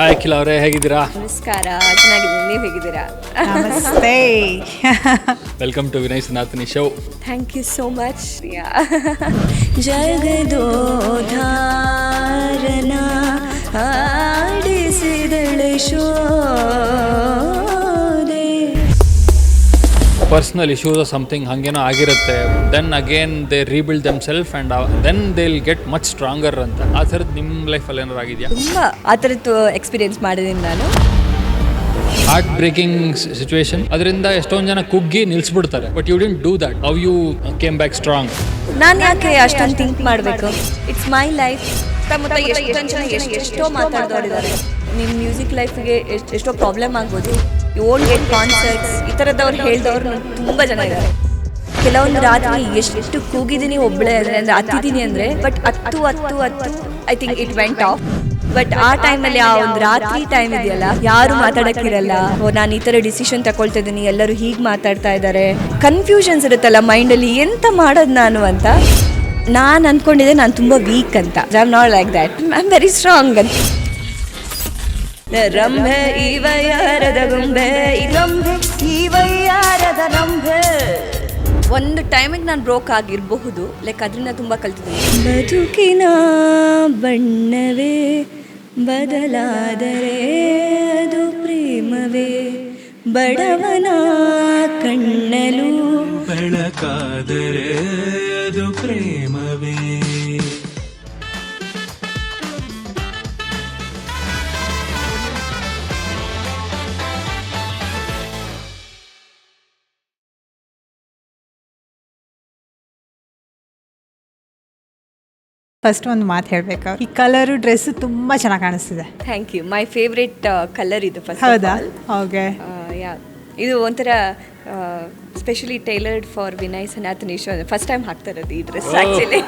Hi ಅಖಿಲ ಅವರೇ, ಹೇಗಿದ್ದೀರಾ? ನಮಸ್ಕಾರ, ಚೆನ್ನಾಗಿದ್ದೀನಿ. ನೀವು ಹೇಗಿದ್ದೀರಾ? ನಮಸ್ತೆ. Welcome to Vinay Sanatani show. Thank you so much. ಜಗದೋಧಾರನ ಆಡಿಸಿದಳೆ ಶೋದೆ. ಪರ್ಸ್ನಲ್ ಇಶ್ಯೂಸ್ ಆರ್ ಸಮಥಿಂಗ್ ಹಾಗೇನೋ ಆಗಿರುತ್ತೆ. Then again they rebuild them self and then they will get much stronger ಅಂತ. ಆ ಥರದ್ದು ನಿಮ್ಮ ಲೈಫಲ್ಲಿ ಏನಾರು ಆಗಿದೆಯಾ? ತುಂಬ ಆ ಥರದ್ದು ಎಕ್ಸ್ಪೀರಿಯೆನ್ಸ್ ಮಾಡಿದ್ದೀನಿ ನಾನು. ಹಾರ್ಟ್ ಬ್ರೇಕಿಂಗ್ ಸಿಚುವೇಶನ್, ಅದರಿಂದ ಎಷ್ಟೊಂದು ಜನ ಕುಗ್ಗಿ ನಿಲ್ಲಿಸ್ಬಿಡ್ತಾರೆ. But you didn't do that. How you came back strong? ನಾನು ಯಾಕೆ ಅಷ್ಟೊಂದು ಥಿಂಕ್ ಮಾಡಬೇಕು? It's my life. ಸುತ್ತಮುತ್ತ ಎಷ್ಟೊಂದು ಜನ ಎಷ್ಟೋ ಮಾತಾಡೋರಿದ್ದಾರೆ. ನಿಮ್ಮ ಮ್ಯೂಸಿಕ್ ಲೈಫಿಗೆ ಎಷ್ಟೋ ಪ್ರಾಬ್ಲಮ್ ಆಗ್ಬೋದು. ಯು ವೋಂಟ್ ಗೆಟ್ ಕಾನ್ಸರ್ಟ್ಸ್, ಈ ಥರದವ್ರು ಹೇಳಿದವ್ರು ತುಂಬ ಜನ ಇದ್ದಾರೆ. ಕೆಲವೊಂದು ರಾತ್ರಿ ಎಷ್ಟು ಕೂಗಿದ್ದೀನಿ ಒಬ್ಬಳೇ ಅಂದರೆ ಹತ್ತಿದ್ದೀನಿ ಅಂದರೆ, ಬಟ್ ಹತ್ತು I think it went of. But ಆ ಟೈಮಲ್ಲಿ ಆ ಒಂದು ರಾತ್ರಿ ಟೈಮ್ ಇದೆಯಲ್ಲ, ಯಾರು ಮಾತಾಡೋಕ್ಕಿರಲ್ಲ. ನಾನು ಈ ಥರ ಡಿಸಿಷನ್ ತಗೊಳ್ತಾ ಇದ್ದೀನಿ, ಎಲ್ಲರೂ ಹೀಗೆ ಮಾತಾಡ್ತಾ ಇದ್ದಾರೆ, ಕನ್ಫ್ಯೂಷನ್ಸ್ ಇರುತ್ತಲ್ಲ ಮೈಂಡಲ್ಲಿ, ಎಂತ ಮಾಡೋದು ನಾನು ಅಂತ. ನಾನು ಅಂದ್ಕೊಂಡಿದ್ದೆ ನಾನು ತುಂಬ ವೀಕ್ ಅಂತ. I am not like that, I am very strong ಅಂತ. ರಂಭೆ ಇವಯಾರದ ಗೊಂಬೆ, ರಂಭೆ ಇವಯಾರದ ರಂಭೆ. ಒಂದು ಟೈಮಿಗೆ ನಾನು ಬ್ರೋಕ್ ಆಗಿರಬಹುದು, ಲೈಕ್ ಅದರಿಂದ ತುಂಬ ಕಲ್ತಿದ್ದೀನಿ. ಬದುಕಿನ ಬಣ್ಣವೇ ಬದಲಾದರೆ ಅದು ಪ್ರೇಮವೇ, ಬಡವನ ಕಣ್ಣಲು ಬೆಳಕಾದರೆ ಅದು ಪ್ರೇಮವೇ. ಫಸ್ಟ್ ಒಂದು ಮಾತು ಹೇಳಬೇಕು, ಈ ಕಲರು ಡ್ರೆಸ್ಸು ತುಂಬ ಚೆನ್ನಾಗಿ ಕಾಣಿಸ್ತಿದೆ. Thank you. My favourite colour ಇದು. ಫಸ್ಟ್ ಹೌದಾ? ಓಕೆ. ಯಾ, ಇದು ಒಂಥರ specially tailored for Vinay Sanatani show. First time ಹಾಕ್ತಾ ಇರೋದು ಈ ಡ್ರೆಸ್ ಆ್ಯಕ್ಚುಲಿ.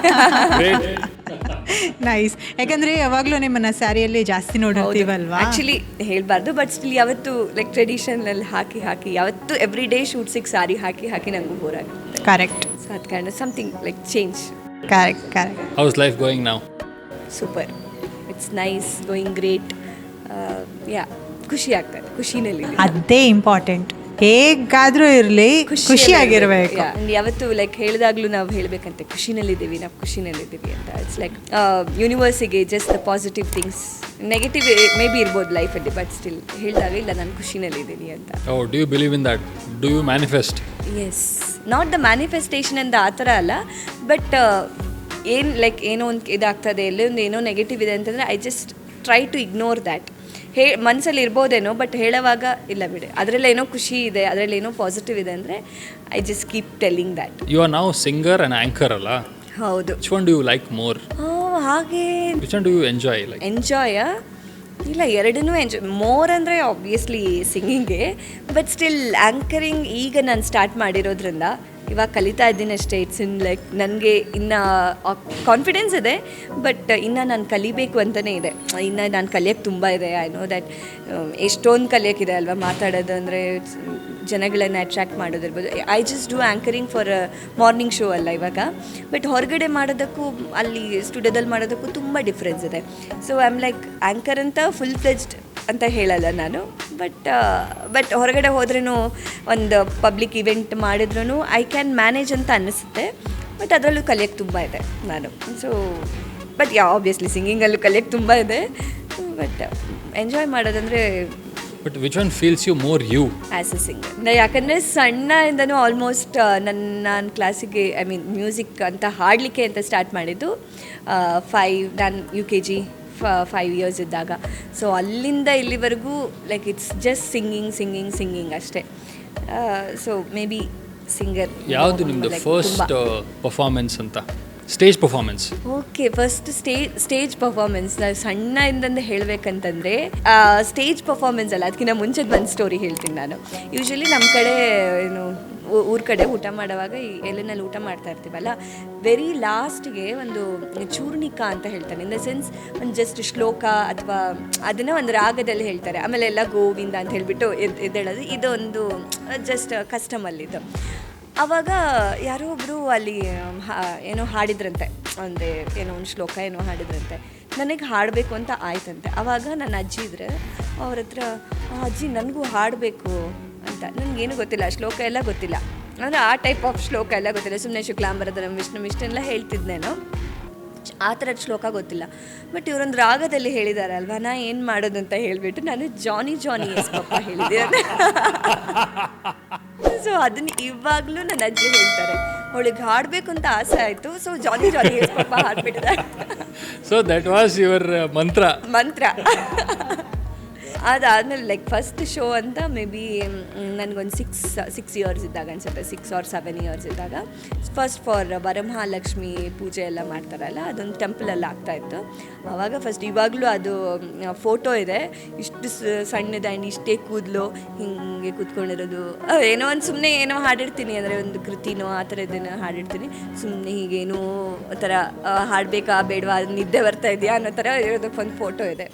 ನೈಸ್. ಯಾಕಂದರೆ ಯಾವಾಗಲೂ ನಿಮ್ಮನ್ನು ಸ್ಯಾರಿಯಲ್ಲಿ ಜಾಸ್ತಿ ನೋಡಿರ್ತೀವಲ್ವಾ? ಆ್ಯಕ್ಚುಲಿ ಹೇಳಬಾರ್ದು, ಬಟ್ ಸ್ಟಿಲ್ ಯಾವತ್ತು ಲೈಕ್ ಟ್ರೆಡಿಷನಲ್ಲಿ ಹಾಕಿ ಯಾವತ್ತು ಎವ್ರಿ ಡೇ ಶೂಟ್ಸಿಗೆ ಸಾರಿ ಹಾಕಿ ನನಗೂ ಬೋರ್ ಆಗುತ್ತೆ. ಕರೆಕ್ಟ್. ಸೊ ಅದು kind something like change. Correct. How is life going now? Super, it's nice, going great. Yeah, ಖುಷಿ ಆಗ್ತದೆ, ಖುಷಿನಲ್ಲಿ. ಅದೇ ಇಂಪಾರ್ಟೆಂಟ್. ಹೇಗಾದರೂ ಇರಲಿ ಖುಷಿಯಾಗಿರ್ಬೇಕು. ಯಾವತ್ತು ಲೈಕ್ ಹೇಳಿದಾಗಲೂ ನಾವು ಹೇಳಬೇಕಂತೆ, ಖುಷಿನಲ್ಲಿದ್ದೀವಿ ಅಂತ. ಇಟ್ಸ್ ಲೈಕ್ ಯೂನಿವರ್ಸಿಗೆ just the positive things. Negative maybe ಇರ್ಬೋದು ಲೈಫಲ್ಲಿ, ಬಟ್ ಸ್ಟಿಲ್ ಹೇಳಿದಾಗ ಇಲ್ಲ ನಾನು ಖುಷಿನಲ್ಲಿದ್ದೀನಿ ಅಂತ. Do you believe in that? Do you manifest? Yes, not the manifestation ಅಂತ ಆ ಥರ ಅಲ್ಲ, ಬಟ್ ಏನು ಲೈಕ್ ಏನೋ ಒಂದು ಇದಾಗ್ತದೆ, ಎಲ್ಲೇ ಒಂದು ಏನೋ ನೆಗೆಟಿವ್ ಇದೆ ಅಂತಂದರೆ I just try to ignore that. ಮನಸ್ಸಲ್ಲಿ ಇರ್ಬೋದೇನೋ, ಬಟ್ ಹೇಳೋವಾಗ ಇಲ್ಲ ಬಿಡಿ, ಅದರಲ್ಲೇನೋ ಖುಷಿ ಇದೆ, ಅದರಲ್ಲೇನೋ ಪಾಸಿಟಿವ್ ಇದೆ ಅಂದರೆ I just keep telling that. You are now singer and anchor ಅಲ್ಲ? ಹೌದು. Which one do you like more? ಹಾಗೆ which one do you enjoy? Like ಎಂಜಾಯಾ? ಇಲ್ಲ, ಎರಡನ್ನೂ ಎಂಜಾಯ್. ಮೋರ್ ಅಂದರೆ ಆಬ್ವಿಯಸ್ಲಿ ಸಿಂಗಿಂಗೆ, ಬಟ್ ಸ್ಟಿಲ್ ಆ್ಯಂಕರಿಂಗ್ ಈಗ ನಾನು ಸ್ಟಾರ್ಟ್ ಮಾಡಿರೋದ್ರಿಂದ ಇವಾಗ ಕಲಿತಾ ಇದ್ದೀನಿ ಅಷ್ಟೇ. ಇಟ್ಸ್ ಇನ್ ಲೈಕ್ ನನಗೆ ಇನ್ನು ಕಾನ್ಫಿಡೆನ್ಸ್ ಇದೆ, ಬಟ್ ಇನ್ನು ನಾನು ಕಲಿಬೇಕು ಅಂತಲೇ ಇದೆ. ಇನ್ನು ನಾನು ಕಲಿಯೋಕ್ಕೆ ತುಂಬ ಇದೆ. ಐ ನೋ ದ್ಯಾಟ್ ಎಷ್ಟೊಂದು ಕಲಿಯೋಕ್ಕಿದೆ ಅಲ್ವಾ. ಮಾತಾಡೋದು ಅಂದರೆ ಜನಗಳನ್ನು ಅಟ್ರ್ಯಾಕ್ಟ್ ಮಾಡೋದಿರ್ಬೋದು. I just do anchoring for morning show ಅಲ್ಲ ಇವಾಗ, ಬಟ್ ಹೊರಗಡೆ ಮಾಡೋದಕ್ಕೂ ಅಲ್ಲಿ ಸ್ಟುಡಿಯೋದಲ್ಲಿ ಮಾಡೋದಕ್ಕೂ ತುಂಬ ಡಿಫ್ರೆನ್ಸ್ ಇದೆ. So I am like anchor ಅಂತ ಫುಲ್ ಫ್ಲೆಜ್ಡ್ ಅಂತ ಹೇಳಲ್ಲ ನಾನು, ಬಟ್ ಹೊರಗಡೆ ಹೋದ್ರೂ ಒಂದು ಪಬ್ಲಿಕ್ ಇವೆಂಟ್ ಮಾಡಿದ್ರೂ ಐ ಕ್ಯಾನ್ ಮ್ಯಾನೇಜ್ ಅಂತ ಅನ್ನಿಸುತ್ತೆ. ಬಟ್ ಅದರಲ್ಲೂ ಕಲಿಯೋಕ್ಕೆ ತುಂಬ ಇದೆ ನಾನು. ಸೊ ಬಟ್ ಆಬ್ವಿಯಸ್ಲಿ ಸಿಂಗಿಂಗಲ್ಲೂ ಕಲಿಯೋಕ್ಕೆ ತುಂಬ ಇದೆ, ಬಟ್ ಎಂಜಾಯ್ ಮಾಡೋದಂದರೆ. But which one feels you more you as a singer? ಯಾಕಂದರೆ ಸಣ್ಣದಿಂದನೂ ಆಲ್ಮೋಸ್ಟ್ ನಾನು ಕ್ಲಾಸಿಗೆ ಐ ಮೀನ್ ಮ್ಯೂಸಿಕ್ ಅಂತ ಹಾಡಲಿಕ್ಕೆ ಅಂತ ಸ್ಟಾರ್ಟ್ ಮಾಡಿದ್ದು ನಾನು UKG 5 years ಇದ್ದಾಗ. ಸೊ ಅಲ್ಲಿಂದ ಇಲ್ಲಿವರೆಗೂ ಲೈಕ್ ಇಟ್ಸ್ ಜಸ್ಟ್ ಸಿಂಗಿಂಗ್ ಅಷ್ಟೇ. So may be singer. ಯಾವುದು ನಿಮ್ಮದು ಫಸ್ಟ್ ಪರ್ಫಾರ್ಮೆನ್ಸ್ ಅಂತ? Stage performance. Okay, first stage performance ನಾನು ಸಣ್ಣದಿಂದ ಹೇಳಬೇಕಂತಂದರೆ ಸ್ಟೇಜ್ ಪರ್ಫಾರ್ಮೆನ್ಸ್ ಅಲ್ಲ, ಅದಕ್ಕಿಂತ ಮುಂಚೆದು ಒಂದು ಸ್ಟೋರಿ ಹೇಳ್ತೀನಿ ನಾನು. ಯೂಶ್ವಲಿ ನಮ್ಮ ಕಡೆ ಏನು ಊರ ಕಡೆ ಊಟ ಮಾಡುವಾಗ ಈ ಎಲೆನಲ್ಲಿ ಊಟ ಮಾಡ್ತಾ ಇರ್ತೀವಲ್ಲ, ವೆರಿ ಲಾಸ್ಟ್ಗೆ ಒಂದು ಚೂರ್ಣಿಕಾ ಅಂತ ಹೇಳ್ತಾರೆ. ಇನ್ ದ ಸೆನ್ಸ್ ಒಂದು ಜಸ್ಟ್ ಶ್ಲೋಕ ಅಥವಾ ಅದನ್ನು ಒಂದು ರಾಗದಲ್ಲಿ ಹೇಳ್ತಾರೆ. ಆಮೇಲೆ ಎಲ್ಲ ಗೋವಿಂದ ಅಂತ ಹೇಳಿಬಿಟ್ಟು ಎದ್ದೇಳೋದು. ಇದೊಂದು ಜಸ್ಟ್ ಕಸ್ಟಮಲ್ಲಿದ್ದು. ಆವಾಗ ಯಾರೋ ಒಬ್ಬರು ಅಲ್ಲಿ ಏನೋ ಹಾಡಿದ್ರಂತೆ, ಅಂದರೆ ಏನೋ ಒಂದು ಶ್ಲೋಕ ಏನೋ ಹಾಡಿದ್ರಂತೆ. ನನಗೆ ಹಾಡಬೇಕು ಅಂತ ಆಯ್ತಂತೆ. ಆವಾಗ ನನ್ನ ಅಜ್ಜಿ ಇದ್ರೆ ಅವ್ರ ಹತ್ರ ಅಜ್ಜಿ ನನಗೂ ಹಾಡಬೇಕು ಅಂತ. ನನಗೇನು ಗೊತ್ತಿಲ್ಲ, ಶ್ಲೋಕ ಎಲ್ಲ ಗೊತ್ತಿಲ್ಲ, ಅಂದರೆ ಆ ಟೈಪ್ ಆಫ್ ಶ್ಲೋಕ ಎಲ್ಲ ಗೊತ್ತಿಲ್ಲ. ಸುಮ್ಮನೆ ಶುಕ್ಲಾಂಬರಧರಂ ವಿಷ್ಣು ಇಷ್ಟೆಲ್ಲ ಹೇಳ್ತಿದ್ನೇನೋ, ಆ ಥರದ ಶ್ಲೋಕ ಗೊತ್ತಿಲ್ಲ. ಬಟ್ ಇವರೊಂದು ರಾಗದಲ್ಲಿ ಹೇಳಿದ್ದಾರೆ ಅಲ್ವಾ, ನಾ ಏನು ಮಾಡೋದು ಅಂತ ಹೇಳಿಬಿಟ್ಟು ನಾನು ಜಾನಿ ಜಾನಿ ಎಸ್ ಪಪ್ಪ ಹೇಳಿದೆ. ಸೊ ಅದನ್ನ ಇವಾಗಲೂ ನನ್ನ ಅಜ್ಜಿ ಹೇಳ್ತಾರೆ, ಅವಳಿಗೆ ಹಾಡಬೇಕು ಅಂತ ಆಸೆ ಆಯಿತು, so Johnny Johnny yes papa ಹಾಡ್ಬಿಟ್ಟಿದ್ದಾರೆ. So that was your mantra. ಅದಾದಮೇಲೆ ಲೈಕ್ ಫಸ್ಟ್ ಶೋ ಅಂತ ಮೇ ಬಿ ನನಗೊಂದು ಸಿಕ್ಸ್ ಇಯರ್ಸ್ ಇದ್ದಾಗ ಅನ್ಸುತ್ತೆ, 6 or 7 years ಇದ್ದಾಗ ಫಸ್ಟ್ ಫಾರ್ ವರಮಹಾಲಕ್ಷ್ಮಿ ಪೂಜೆ ಎಲ್ಲ ಮಾಡ್ತಾರಲ್ಲ, ಅದೊಂದು ಟೆಂಪಲಲ್ಲಿ ಆಗ್ತಾಯಿತ್ತು. ಆವಾಗ ಫಸ್ಟ್, ಇವಾಗಲೂ ಅದು ಫೋಟೋ ಇದೆ, ಇಷ್ಟು ಸಣ್ಣದ ಆ್ಯಂಡ್ ಇಷ್ಟೇ ಕೂದಲು ಹಿಂಗೆ ಕೂತ್ಕೊಂಡಿರೋದು. ಏನೋ ಒಂದು ಸುಮ್ಮನೆ ಏನೋ ಹಾಡಿರ್ತೀನಿ, ಅಂದರೆ ಒಂದು ಕೃತಿನೋ ಆ ಥರದ್ದನ್ನು ಹಾಡಿರ್ತೀನಿ, ಸುಮ್ಮನೆ ಹೀಗೇನೋ ಥರ ಹಾಡಬೇಕಾ ಬೇಡವಾ, ನಿದ್ದೆ ಬರ್ತಾ ಇದೆಯಾ ಅನ್ನೋ ಥರ ಇರೋದಕ್ಕೊಂದು ಫೋಟೋ ಇದೆ.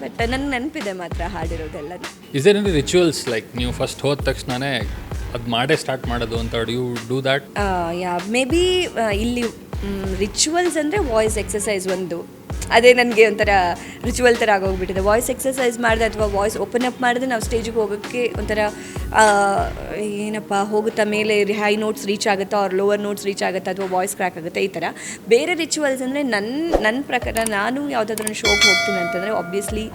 ಬಟ್ ನನಗೆ ನೆನಪಿದೆ ಮಾತ್ರ ಹಾಡಿರೋದೆಲ್ಲ. Is there any rituals like ನೀವು ಫಸ್ಟ್ ಹೋದ ತಕ್ಷಣನೇ ಅದು ಮಾಡೇ ಸ್ಟಾರ್ಟ್ ಮಾಡೋದು ಅಂತ you do that? Yeah maybe ಇಲ್ಲಿ ರಿಚುವಲ್ಸ್ ಅಂದರೆ ವಾಯ್ಸ್ ಎಕ್ಸಸೈಸ್ ಒಂದು, ಅದೇ ನನಗೆ ಒಂಥರ ರಿಚುವಲ್ ಥರ ಆಗೋಗ್ಬಿಟ್ಟಿದೆ. ವಾಯ್ಸ್ ಎಕ್ಸಸೈಸ್ ಮಾಡಿದೆ ಅಥವಾ ವಾಯ್ಸ್ ಓಪನ್ ಅಪ್ ಮಾಡಿದ್ರೆ ನಾವು ಸ್ಟೇಜಿಗೆ ಹೋಗೋಕ್ಕೆ ಒಂಥರ ಏನಪ್ಪ ಹೋಗುತ್ತಾ, ಮೇಲೆ ಹೈ ನೋಟ್ಸ್ ರೀಚ್ ಆಗುತ್ತಾ ಅವ್ರ ಲೋವರ್ ನೋಟ್ಸ್ ರೀಚ್ ಆಗುತ್ತಾ ಅಥವಾ ವಾಯ್ಸ್ ಕ್ರ್ಯಾಕ್ ಆಗುತ್ತೆ, ಈ ಥರ. ಬೇರೆ ರಿಚುವಲ್ಸ್ ಅಂದರೆ ನನ್ನ ಪ್ರಕಾರ ನಾನು ಯಾವುದಾದ್ರೂ ಶೋಗೆ ಹೋಗ್ತೀನಿ ಅಂತಂದರೆ ಆಬ್ವಿಯಸ್ಲಿ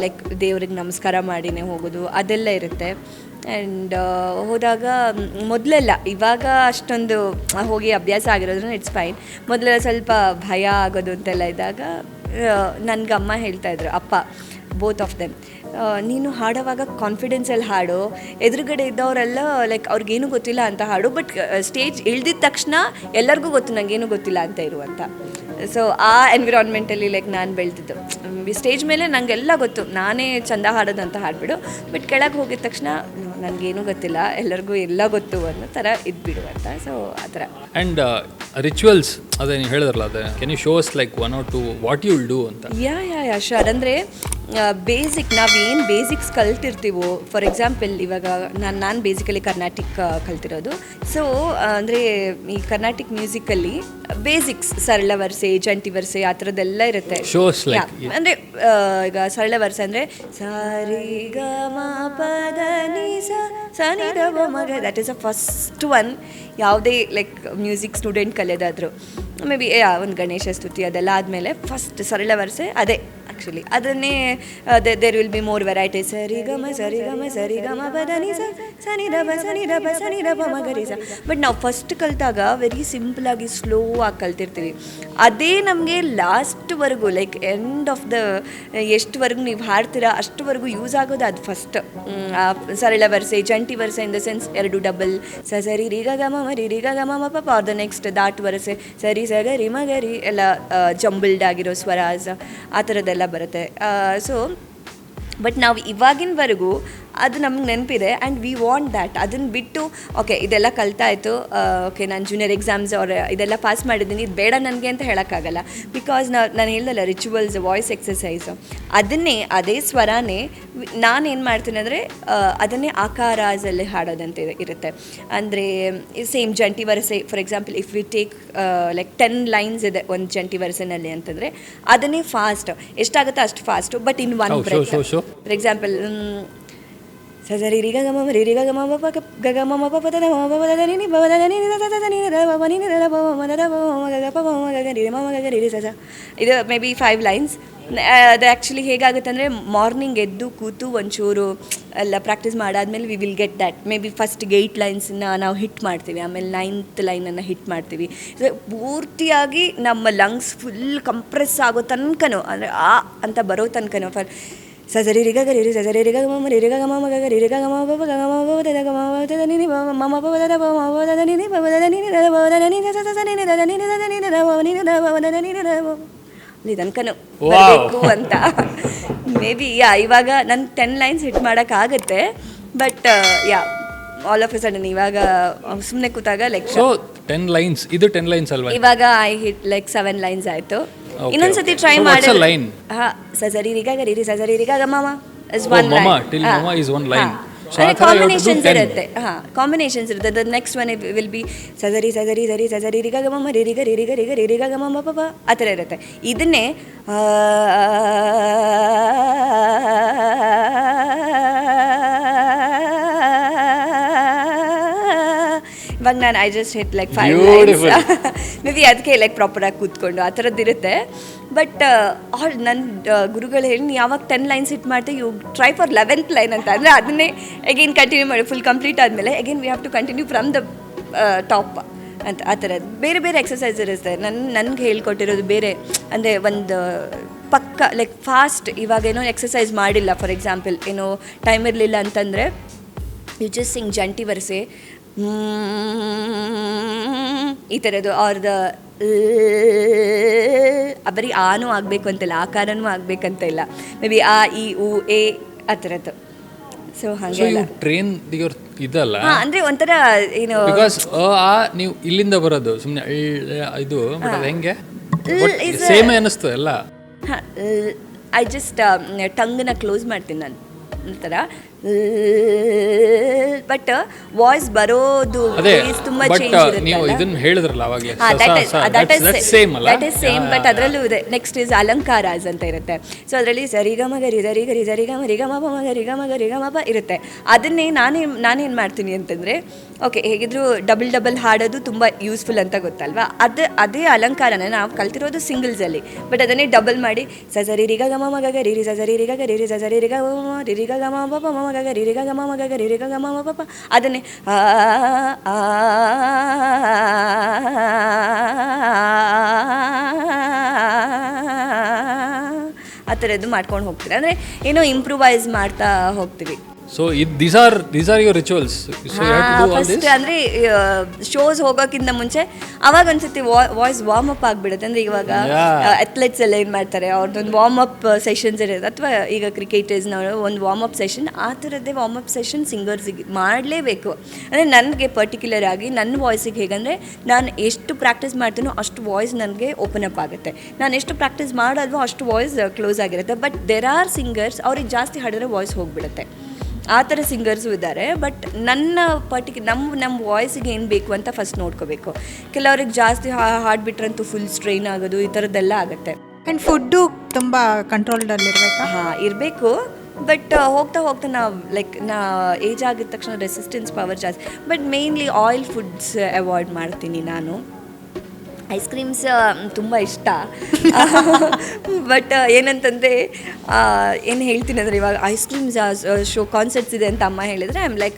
ಲೈಕ್ ದೇವ್ರಿಗೆ ನಮಸ್ಕಾರ ಮಾಡಿನೇ ಹೋಗೋದು, ಅದೆಲ್ಲ ಇರುತ್ತೆ. ಆ್ಯಂಡ್ ಹೋದಾಗ ಮೊದಲೆಲ್ಲ, ಇವಾಗ ಅಷ್ಟೊಂದು ಹೋಗಿ ಅಭ್ಯಾಸ ಆಗಿರೋದ್ರಿಂದ ಇಟ್ಸ್ ಫೈನ್. ಮೊದಲೆಲ್ಲ ಸ್ವಲ್ಪ ಭಯ ಆಗೋದು ಅಂತೆಲ್ಲ ಇದ್ದಾಗ ನನಗೆ ಅಮ್ಮ ಹೇಳ್ತಾಯಿದ್ರು, ಅಪ್ಪ ಬೋತ್ ಆಫ್ ದೆಮ್, ನೀನು ಹಾಡೋವಾಗ ಕಾನ್ಫಿಡೆನ್ಸಲ್ಲಿ ಹಾಡು, ಎದುರುಗಡೆ ಇದ್ದವರೆಲ್ಲ ಲೈಕ್ ಅವ್ರಿಗೇನು ಗೊತ್ತಿಲ್ಲ ಅಂತ ಹಾಡು, ಬಟ್ ಸ್ಟೇಜ್ ಇಳ್ದಿದ ತಕ್ಷಣ ಎಲ್ಲರಿಗೂ ಗೊತ್ತು ನನಗೇನು ಗೊತ್ತಿಲ್ಲ ಅಂತ ಇರುವಂಥ. ಸೊ ಆ ಎನ್ವಿರಾನ್ಮೆಂಟಲ್ಲಿ ಲೈಕ್ ನಾನು ಬೆಳೆದಿದ್ದು. ಸ್ಟೇಜ್ ಮೇಲೆ ನನಗೆಲ್ಲ ಗೊತ್ತು, ನಾನೇ ಚಂದ ಹಾಡೋದಂತ ಹಾಡ್ಬಿಡು, ಬಟ್ ಕೆಳಗೆ ಹೋಗಿದ ತಕ್ಷಣ ನನಗೇನು ಗೊತ್ತಿಲ್ಲ, ಎಲ್ಲರಿಗೂ ಎಲ್ಲ ಗೊತ್ತು ಅನ್ನೋ ಥರ ಇದ್ಬಿಡುವಂತ. ಸೊ ಆ ಥರ. ಆ್ಯಂಡ್ ರಿಚುವಲ್ಸ್ ಅದೇ ನೀವು ಹೇಳಿದ್ರಲ್ಲ, ಅದೇ can you shows like 1 or 2 what you will do ಅಂತ? Yeah sure. ಅಂದರೆ ಬೇಸಿಕ್ ನಾವೇನು ಬೇಸಿಕ್ಸ್ ಕಲ್ತಿರ್ತೀವೋ, ಫಾರ್ ಎಕ್ಸಾಂಪಲ್ ಇವಾಗ ನಾನು ಬೇಸಿಕಲಿ ಕರ್ನಾಟಿಕ್ ಕಲ್ತಿರೋದು. ಸೊ ಅಂದರೆ ಈ ಕರ್ನಾಟಿಕ್ ಮ್ಯೂಸಿಕಲ್ಲಿ ಬೇಸಿಕ್ಸ್ ಸರಳ ವರ್ಸೆ, ಜಂಟಿ ವರ್ಸೆ ಆ ಥರದ್ದೆಲ್ಲ ಇರುತ್ತೆ. ಶೋಸ್ ಲೈಕ್ ಅಂದರೆ ಈಗ ಸರಳ ವರ್ಸೆ ಅಂದರೆ ಸಾರಿ ಗ ಮ ಪದ ನಿ ಸ ನಿ ದ ಪ ಮ ಗ, that is a first one. ಯಾವುದೇ ಲೈಕ್ ಮ್ಯೂಸಿಕ್ ಸ್ಟೂಡೆಂಟ್ ಕಲಿಯೋದಾದ್ರು ಮೇ ಬಿ ಒಂದು ಗಣೇಶ ಸ್ತುತಿ ಅದೆಲ್ಲ ಆದಮೇಲೆ ಫಸ್ಟ್ ಸರಳ ವರ್ಸೆ ಅದೇ. ಆ್ಯಕ್ಚುಲಿ ಅದನ್ನೇ there will be more variety, ಸರಿ ಗ ಮ ಸರಿ ಗ ಮ ಸರಿ ಗ ಮ ಪದ ನಿ ಸ ನಿ ದ ಪ ಸ ನಿ ದ ಪ ಸ ನಿ ದ ಪ ಮ ಗ ರಿ ಸ. ಬಟ್ ನಾವು ಫಸ್ಟ್ ಕಲಿತಾಗ ವೆರಿ ಸಿಂಪಲಾಗಿ ಸ್ಲೋ ಆಗಿ ಕಲ್ತಿರ್ತೀವಿ. ಅದೇ ನಮಗೆ ಲಾಸ್ಟ್ವರೆಗೂ ಲೈಕ್ ಎಂಡ್ ಆಫ್ ದ ಎಷ್ಟುವರೆಗೂ ನೀವು ಹಾಡ್ತೀರಾ ಅಷ್ಟುವರೆಗೂ ಯೂಸ್ ಆಗೋದು ಅದು ಫಸ್ಟ್. ಸರಳ ವರ್ಸೆ, ಜಂಟಿ ವರ್ಸೆ ಇನ್ ದ ಸೆನ್ಸ್ 2 ಡಬಲ್, ಸರಿ ರಿ ಗ ಗ ಮ ರಿ ರಿ ಗ ಗ ಮ ಪ ಪ, ಆರ್ ದ ನೆಕ್ಸ್ಟ್ ದಾಟ್ ವರ್ಸೆ ಸರಿ ಸ ಗ ರಿ ಮ ಗ ರಿ, ಎಲ್ಲ ಜಂಬಲ್ಡ್ ಆಗಿರೋ ಸ್ವರಾಸ್ ಆ ಥರದ್ದೆಲ್ಲ ಬರುತ್ತೆ. ಸೊ ಬಟ್ ನಾವು ಇವಾಗಿನವರೆಗೂ ಅದು ನಮ್ಗೆ ನೆನಪಿದೆ ಆ್ಯಂಡ್ ವಿ ವಾಂಟ್ ದ್ಯಾಟ್. ಅದನ್ನು ಬಿಟ್ಟು ಓಕೆ ಇದೆಲ್ಲ ಕಲ್ತಾಯಿತು, ಓಕೆ ನಾನು ಜೂನಿಯರ್ ಎಕ್ಸಾಮ್ಸ್ ಅವ್ರ ಇದೆಲ್ಲ ಪಾಸ್ ಮಾಡಿದ್ದೀನಿ, ಇದು ಬೇಡ ನನಗೆ ಅಂತ ಹೇಳೋಕ್ಕಾಗಲ್ಲ. ಬಿಕಾಸ್ ನಾನು ಹೇಳ್ದಲ್ಲ ರಿಚುವಲ್ಸ್, ವಾಯ್ಸ್ ಎಕ್ಸಸೈಸು, ಅದನ್ನೇ ಅದೇ ಸ್ವರಾನೇ ನಾನೇನು ಮಾಡ್ತೀನಿ ಅಂದರೆ ಅದನ್ನೇ ಆಕಾರದಲ್ಲಿ ಹಾಡೋದಂತ ಇರುತ್ತೆ. ಅಂದರೆ ಸೇಮ್ ಜಂಟಿ ವರಸೆ, for example if we take like 10 lines ಇದೆ ಒಂದು ಜಂಟಿ ವರಸೆನಲ್ಲಿ ಅಂತಂದರೆ ಅದನ್ನೇ ಫಾಸ್ಟ್, ಎಷ್ಟಾಗುತ್ತೋ ಅಷ್ಟು fast, but in one breath. For example ಸರಿ ರಿ ಗ ಗ ಮ ರಿ ರಿ ಗ ಗ ಮ ಪ ಗ ಗ ಮ ಮ ಪ ಪ ದ ಮ ಪ ಪ ದ ನಿ ನಿ ಬ ದ ನಿ ನಿ ದ ದ ದ ನಿ ದ ಪ ಮ ನಿ ನಿ ದ ದ ಪ ಮ ದ ದ ಪ ಮ ಗ ಗ ಪ ಮ ಗ ಗ ರಿ ಮ ಮ ಗ ಗ ರಿ ರಿ ಸ ಸ. ಇದು ಮೇ ಬಿ 5 lines. ಅದು ಆ್ಯಕ್ಚುಲಿ ಹೇಗಾಗುತ್ತೆ ಅಂದರೆ ಮಾರ್ನಿಂಗ್ ಎದ್ದು ಕೂತು ಒಂಚೂರು ಎಲ್ಲ ಪ್ರಾಕ್ಟೀಸ್ ಮಾಡಾದ್ಮೇಲೆ we will get that. May be first 8 ಲೈನ್ಸನ್ನ ನಾವು ಹಿಟ್ ಮಾಡ್ತೀವಿ, ಆಮೇಲೆ 9th ಲೈನನ್ನು ಹಿಟ್ ಮಾಡ್ತೀವಿ. ಪೂರ್ತಿಯಾಗಿ ನಮ್ಮ ಲಂಗ್ಸ್ ಫುಲ್ ಕಂಪ್ರೆಸ್ ಆಗೋ ತನಕನೂ, ಅಂದರೆ ಆ ಅಂತ ಬರೋ ತನಕನೂ ಫರ್ ಸರಿ ರಿ ಗ ಗ ರಿ ರಿ ಸರಿ ರಿ ಗ ಮ ರಿ ರಿ ಗ ಗ ಮ ಗ ಗ ರಿ ರಿ ಗ ಗ ಮ ಪ ಪ ಗ ಗ ಮ ಪ ದ ಗ ಮ ಪ ದ ನಿ ನಿ ಮ ಮ ಪ ದ ದ ಪ ಮ ಪ ದ ನಿ ನಿ ಪ ದ ನಿ ನಿ ದ ಪ ದ ನಿ ನಿ ಸ ಸ ನಿ ನಿ ದ ನಿ ನಿ ದ ನಿ ನಿ ದ ಪ ನಿ ನಿ ದ ಪ ದ ನಿ ನಿ ದ ಪ ಅಲ್ಲಿ ತನಕನೂ ಬರಬೇಕು ಅಂತ. ಮೇ ಬಿ ಇವಾಗ ನನ್ನ 10 lines ಹಿಟ್ ಮಾಡೋಕ್ಕಾಗುತ್ತೆ, but all of A sudden ಇವಾಗ ಸುಮ್ಮನೆ ಕೂತಾಗ ಲೈಕ್ ಸೊ 10 lines, ಇದು 10 lines ಅಲ್ವಾ? ಇವಾಗ ಐ ಹಿಟ್ ಲೈಕ್ 7 lines ಆಯಿತು. ಇನ್ನೊಂದ್ಸತಿ ಟ್ರೈ ಮಾಡಿ. ಲೈನ್ ಸರಿ ರಿ ಗ ಗ ರಿ ರಿ ಸರಿ ರಿ ಗ ಗ ಮ ಮ ಇಸ್ ಒನ್ ಮಮ ಲೈನ್. ಟಿಲ್ ಮಮ ಇಸ್ ಒನ್ ಲೈನ್. ಕಾಂಬಿನೇಷನ್ಸ್ ಇರುತ್ತೆ. ಕಾಂಬಿನೇಷನ್ಸ್ ಇರುತ್ತೆ. The next one will be ಸದರಿ ಸದರಿ ಸರಿ ಸದರಿ ರಿಗ ಗಮ ರಿರಿಗ ರಿರಿಗ ರಿಗ ರಿರಿಗ ಗಮ ಪಪ ಆ ಥರ ಇರುತ್ತೆ. ಇದನ್ನೇ ಇವಾಗ ನಾನು I just hit like 5 lines may be ಅದಕ್ಕೆ ಲೈಕ್ ಪ್ರಾಪರಾಗಿ ಕೂತ್ಕೊಂಡು ಆ ಥರದ್ದಿರುತ್ತೆ. ಬಟ್ ನನ್ನ ಗುರುಗಳು ಹೇಳಿ ನೀವು ಯಾವಾಗ 10 ಲೈನ್ಸ್ ಹಿಟ್ ಮಾಡ್ತೀವಿ you try for 11th line ಅಂತ. ಅಂದರೆ ಅದನ್ನೇ ಅಗೇನ್ ಕಂಟಿನ್ಯೂ ಮಾಡಿ ಫುಲ್ ಕಂಪ್ಲೀಟ್ ಆದಮೇಲೆ again we have to continue from the top ಅಂತ. ಆ ಥರದ್ದು ಬೇರೆ ಬೇರೆ ಎಕ್ಸಸೈಸ್ ಇರುತ್ತೆ. ನನಗೆ ಹೇಳ್ಕೊಟ್ಟಿರೋದು ಬೇರೆ. ಅಂದರೆ ಒಂದು ಪಕ್ಕ ಲೈಕ್ ಫಾಸ್ಟ್ ಇವಾಗೇನೋ ಎಕ್ಸಸೈಸ್ ಮಾಡಿಲ್ಲ, ಫಾರ್ ಎಕ್ಸಾಂಪಲ್ ಏನೋ ಟೈಮ್ ಇರಲಿಲ್ಲ ಅಂತಂದರೆ ಯು ಜಸ್ಟ್ ಸಿಂಗ್ ಜಂಟಿ ವರಸೆ ಈ ಥರದ್ದು. ಅವ್ರದ್ದು ಬರೀ ಆನೂ ಆಗಬೇಕು ಅಂತಿಲ್ಲ, ಆಕಾರನೂ ಆಗಬೇಕಂತ ಇಲ್ಲ. ಮೇ ಬಿ ಆ ಇ ಉ ಎ ಆ ಥರದ್ದು. ಸೊ ಹಾಗೆ ಟ್ರೈನ್ ಇದಲ್ಲ ಅಂದರೆ ಒಂಥರ ಏನು ಬಿಕಾಸ್ ನೀವು ಇಲ್ಲಿಂದ ಬರೋದು ಸುಮ್ಮನೆ ಇದು ಬಟ್ ಅದು ಹೆಂಗೆ ಸೇಮ್ ಅನ್ನಿಸ್ತು ಎಲ್ಲ. ಐ ಜಸ್ಟ್ ಟಂಗನ್ನ ಕ್ಲೋಸ್ ಮಾಡ್ತೀನಿ ನಾನು ಒಂಥರ. ಬಟ್ ವಾಯ್ಸ್ ಬರೋದು ತುಂಬಾ ಚೇಂಜ್ ಇರುತ್ತೆ. ನೀವು ಇದನ್ನ ಹೇಳಿದ್ರಲ್ಲ ಅವಾಗಲೇ ಸೇಮ್ ಬಟ್ ಅದರಲ್ಲೂ ಇದೆ. ನೆಕ್ಸ್ಟ್ ಇಸ್ ಅಲಂಕಾರಾಸ್ ಅಂತ ಇರುತ್ತೆ. ಸೊ ಅದರಲ್ಲಿ ಸರಿಗಮ ಗರಿ ಸರಿ ಗರಿ ಸರಿಗಮ ರಿಗಮ ಪ ರಿಗಮ ರಿಗಮ ಪ ಇರುತ್ತೆ. ಅದನ್ನೇ ನಾನೇನು ಮಾಡ್ತೀನಿ ಅಂತಂದರೆ, ಓಕೆ ಹೇಗಿದ್ರು ಡಬಲ್ ಹಾಡೋದು ತುಂಬ ಯೂಸ್ಫುಲ್ ಅಂತ ಗೊತ್ತಲ್ವಾ. ಅದೇ ಅಲಂಕಾರನ ನಾವು ಕಲ್ತಿರೋದು ಸಿಂಗಲ್ಸಲ್ಲಿ, ಬಟ್ ಅದನ್ನೇ ಡಬಲ್ ಮಾಡಿ ಸರಿ ರಿಗ ಗಮ ಮಗ ರಿರಿ ಸರಿ ರಿಗ ರಿರಿ ಸರಿ ರಿಗ ರಿರಿಗ ಗಮ ಪಪ ಮಗ ರಿರಿಗ ಗಮ ಮಗ ರಿರಿಗ ಗಮ ಪಪ ಅದನ್ನೇ ಆ ಥರದ್ದು ಮಾಡ್ಕೊಂಡು ಹೋಗ್ತೀವಿ. ಅಂದರೆ ಏನೋ ಇಂಪ್ರೂವೈಸ್ ಮಾಡ್ತಾ ಹೋಗ್ತೀವಿ. So these are your rituals. So you have to do all this. First ಅಂದರೆ ಶೋಸ್ ಹೋಗೋಕ್ಕಿಂತ ಮುಂಚೆ ಅವಾಗ ಒಂದ್ಸತಿ ವಾಯ್ಸ್ ವಾರ್ಮ್ ಅಪ್ ಆಗಿಬಿಡುತ್ತೆ. ಅಂದರೆ ಇವಾಗ ಅಥ್ಲೆಟ್ಸ್ ಎಲ್ಲ ಏನು ಮಾಡ್ತಾರೆ, ಅವ್ರದ್ದೊಂದು ವಾರ್ಮ್ ಅಪ್ ಸೆಷನ್ಸ್ ಇರುತ್ತೆ. ಅಥವಾ ಈಗ ಕ್ರಿಕೆಟರ್ಸ್ನವರು ಒಂದು ವಾರ್ಮ್ ಅಪ್ ಸೆಷನ್, ಆ ಥರದ್ದೇ ವಾರ್ಮ್ ಅಪ್ ಸೆಷನ್ ಸಿಂಗರ್ಸಿಗೆ ಮಾಡಲೇಬೇಕು. ಅಂದರೆ ನನಗೆ ಪರ್ಟಿಕ್ಯುಲರ್ ಆಗಿ ನನ್ನ ವಾಯ್ಸಿಗೆ ಹೇಗಂದರೆ, ನಾನು ಎಷ್ಟು ಪ್ರಾಕ್ಟೀಸ್ ಮಾಡ್ತೀನೋ ಅಷ್ಟು ವಾಯ್ಸ್ ನನಗೆ ಓಪನ್ ಅಪ್ ಆಗುತ್ತೆ. ನಾನು ಎಷ್ಟು ಪ್ರಾಕ್ಟೀಸ್ ಮಾಡೋಲ್ವೋ ಅಷ್ಟು ವಾಯ್ಸ್ ಕ್ಲೋಸ್ ಆಗಿರುತ್ತೆ. ಬಟ್ ದೇರ್ ಆರ್ ಸಿಂಗರ್ಸ್ ಅವ್ರಿಗೆ ಜಾಸ್ತಿ ಹಾಡಿದ್ರೆ ವಾಯ್ಸ್ ಹೋಗಿಬಿಡುತ್ತೆ. ಆ ಥರ ಸಿಂಗರ್ಸು ಇದ್ದಾರೆ. ಬಟ್ ನನ್ನ ನಮ್ಮ ವಾಯ್ಸಿಗೆ ಏನು ಬೇಕು ಅಂತ ಫಸ್ಟ್ ನೋಡ್ಕೋಬೇಕು. ಕೆಲವ್ರಿಗೆ ಜಾಸ್ತಿ ಹಾಡ್ಬಿಟ್ರಂತೂ ಫುಲ್ ಸ್ಟ್ರೈನ್ ಆಗೋದು ಈ ಥರದ್ದೆಲ್ಲ ಆಗುತ್ತೆ. ಆ್ಯಂಡ್ ಫುಡ್ಡು ತುಂಬ ಕಂಟ್ರೋಲ್ಡಲ್ಲಿರಬೇಕಾ? ಇರಬೇಕು. ಬಟ್ ಹೋಗ್ತಾ ನಾ ಏಜ್ ಆಗಿದ ತಕ್ಷಣ ರೆಸಿಸ್ಟೆನ್ಸ್ ಪವರ್ ಜಾಸ್ತಿ. But mainly oil foods avoid ಮಾಡ್ತೀನಿ ನಾನು. ಐಸ್ ಕ್ರೀಮ್ಸ್ ತುಂಬ ಇಷ್ಟ. ಬಟ್ ಏನಂತಂದರೆ ಏನು ಹೇಳ್ತೀನಿ ಅಂದರೆ, ಇವಾಗ ಐಸ್ ಕ್ರೀಮ್ಸ್ ಶೋ ಕಾನ್ಸರ್ಟ್ಸ್ ಇದೆ ಅಂತ ಅಮ್ಮ ಹೇಳಿದರೆ I am like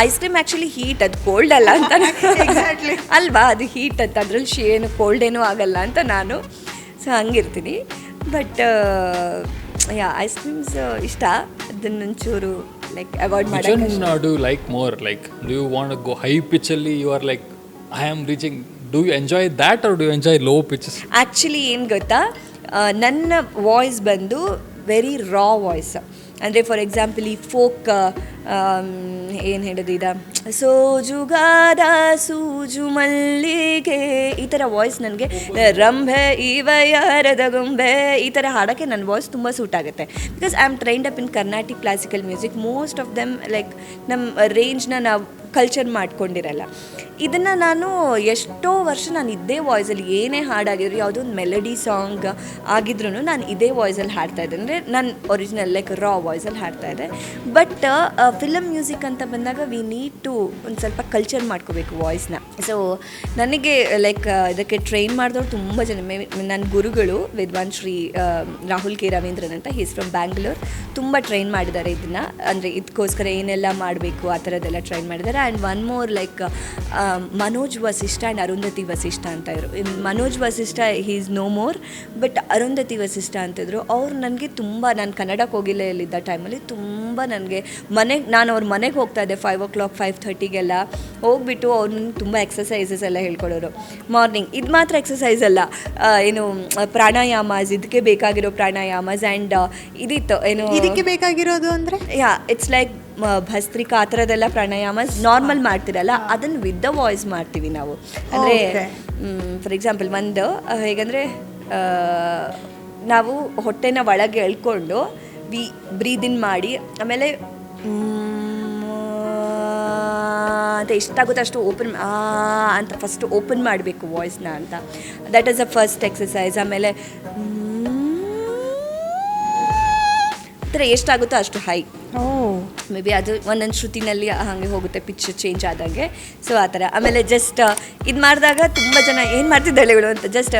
ice cream actually heat, ಅದು ಕೋಲ್ಡ್ ಅಲ್ಲ ಅಂತ ಅಲ್ವಾ, ಅದು ಹೀಟ್ ಅಂತ, ಅದ್ರಲ್ಲಿ ಏನು ಕೋಲ್ಡ್ ಏನೂ ಆಗಲ್ಲ ಅಂತ ನಾನು. ಸೊ ಹಂಗಿರ್ತೀನಿ. ಬಟ್ ಐಸ್ ಕ್ರೀಮ್ಸ್ ಇಷ್ಟ, ಅದನ್ನೊಂಚೂರು ಲೈಕ್ ಅವಾಯ್ಡ್ ಮಾಡಿ. Do you like more, like do you want to go high pitch ಅಲ್ಲಿ you are like I am reaching? Do you enjoy that or do you enjoy low pitches? Actually ಏನು ಗೊತ್ತಾ, ನನ್ನ voice ಬಂದು very ರಾ voice. ಅಂದರೆ for example ಈ folk ಏನು ಹೇಳೋದು, ಇದ ಸೋಜುಗಾದ ಸೂಜು ಮಲ್ಲಿಗೆ ಈ ಥರ ವಾಯ್ಸ್ ನನಗೆ, ರಂಭೆ ಇವಯರದ ಗೊಂಬೆ ಈ ಥರ ಹಾಡೋಕ್ಕೆ ನನ್ನ ವಾಯ್ಸ್ ತುಂಬ ಸೂಟ್ ಆಗುತ್ತೆ. Because I am trained up in Carnatic classical music. Most of them like ನಮ್ಮ ರೇಂಜ್ನ ನಾವು ಕಲ್ಚರ್ ಮಾಡ್ಕೊಂಡಿರಲ್ಲ. ಇದನ್ನು ನಾನು ಎಷ್ಟೋ ವರ್ಷ ನಾನು ಇದೇ ವಾಯ್ಸಲ್ಲಿ ಏನೇ ಹಾಡಾಗಿದ್ರು, ಯಾವುದೋ ಒಂದು ಮೆಲಡಿ ಸಾಂಗ್ ಆಗಿದ್ರೂ ನಾನು ಇದೇ ವಾಯ್ಸಲ್ಲಿ ಹಾಡ್ತಾಯಿದ್ದೆ. ಅಂದರೆ ನಾನು ಒರಿಜಿನಲ್ ಲೈಕ್ ರಾ ವಾಯ್ಸಲ್ಲಿ ಹಾಡ್ತಾಯಿದ್ದೆ. ಬಟ್ ಫಿಲಮ್ ಮ್ಯೂಸಿಕ್ ಅಂತ ಬಂದಾಗ ವಿ ನೀಡ್ ಟು ಒಂದು ಸ್ವಲ್ಪ ಕಲ್ಚರ್ ಮಾಡ್ಕೋಬೇಕು ವಾಯ್ಸ್ನ. ಸೊ ನನಗೆ ಲೈಕ್ ಇದಕ್ಕೆ ಟ್ರೈನ್ ಮಾಡಿದವ್ರು ತುಂಬ ಜನ. ನನ್ನ ಗುರುಗಳು ವಿದ್ವಾನ್ ಶ್ರೀ ರಾಹುಲ್ ಕೆ ರವೀಂದ್ರನ್ ಅಂತ, ಹೀಸ್ ಫ್ರಮ್ ಬ್ಯಾಂಗ್ಳೂರ್. ತುಂಬ ಟ್ರೈನ್ ಮಾಡಿದ್ದಾರೆ ಇದನ್ನು. ಅಂದರೆ ಇದಕ್ಕೋಸ್ಕರ ಏನೆಲ್ಲ ಮಾಡಬೇಕು ಆ ಥರದ್ದೆಲ್ಲ ಟ್ರೈನ್ ಮಾಡಿದ್ದಾರೆ. And one more like Manoj Vasishtha and Arundhati Vasishtha ಅಂತ ಇದ್ರು. Manoj Vasishtha he is no more, but Arundhati Vasishtha ಅಂತಿದ್ರು. ಅವ್ರು ನನಗೆ ತುಂಬ, ನಾನು ಕನ್ನಡಕ್ಕೆ ಹೋಗಿಲ್ಲ ಇಲ್ಲಿದ್ದ ಟೈಮಲ್ಲಿ ತುಂಬ ನನಗೆ ನಾನು ಅವ್ರ ಮನೆಗೆ ಹೋಗ್ತಾ ಇದ್ದೆ 5 o'clock 5:30ಗೆಲ್ಲ ಹೋಗ್ಬಿಟ್ಟು ಅವ್ರು ನನಗೆ ತುಂಬ ಎಕ್ಸಸೈಸಸ್ ಎಲ್ಲ ಹೇಳ್ಕೊಡೋರು ಮಾರ್ನಿಂಗ್. ಇದು ಮಾತ್ರ ಎಕ್ಸಸೈಸ್ ಅಲ್ಲ, ಏನು ಪ್ರಾಣಾಯಾಮಸ್, ಇದಕ್ಕೆ ಬೇಕಾಗಿರೋ ಪ್ರಾಣಾಯಾಮಸ್. ಆ್ಯಂಡ್ ಇದಿತ್ತು ಏನು ಇದಕ್ಕೆ ಬೇಕಾಗಿರೋದು ಅಂದರೆ ಇಟ್ಸ್ ಲೈಕ್ ಭಸ್ತ್ರಿಕಾ ಆ ಥರದ್ದೆಲ್ಲ ಪ್ರಾಣಾಯಾಮಸ್ ನಾರ್ಮಲ್ ಮಾಡ್ತಿರಲ್ಲ, ಅದನ್ನು ವಿತ್ ದ ವಾಯ್ಸ್ ಮಾಡ್ತೀವಿ ನಾವು. ಅಂದರೆ ಫಾರ್ ಎಕ್ಸಾಂಪಲ್ ಒಂದು ಹೇಗಂದರೆ, ನಾವು ಹೊಟ್ಟೆನ ಒಳಗೆ ಎಳ್ಕೊಂಡು ಬ್ರೀದ್ ಇನ್ ಮಾಡಿ, ಆಮೇಲೆ ಅಂತ ಎಷ್ಟಾಗುತ್ತೋ ಅಷ್ಟು ಓಪನ್ ಅಂತ ಫಸ್ಟ್ ಓಪನ್ ಮಾಡಬೇಕು ವಾಯ್ಸ್ನ ಅಂತ. That is a first exercise. ಆಮೇಲೆ ಆ ಥರ ಎಷ್ಟಾಗುತ್ತೋ ಅಷ್ಟು ಹೈ. ಮೇ ಬಿ ಅದು ಒಂದೊಂದು ಶ್ರುತಿನಲ್ಲಿ ಹಾಗೆ ಹೋಗುತ್ತೆ, ಪಿಚ್ ಚೇಂಜ್ ಆದಾಗೆ. ಸೊ ಆ ಥರ. ಆಮೇಲೆ ಜಸ್ಟ್ ಇದು ಮಾಡಿದಾಗ ತುಂಬ ಜನ ಏನು ಮಾಡ್ತಿದ್ದಾಳೆ ಇವಳು ಅಂತ ಜಸ್ಟ್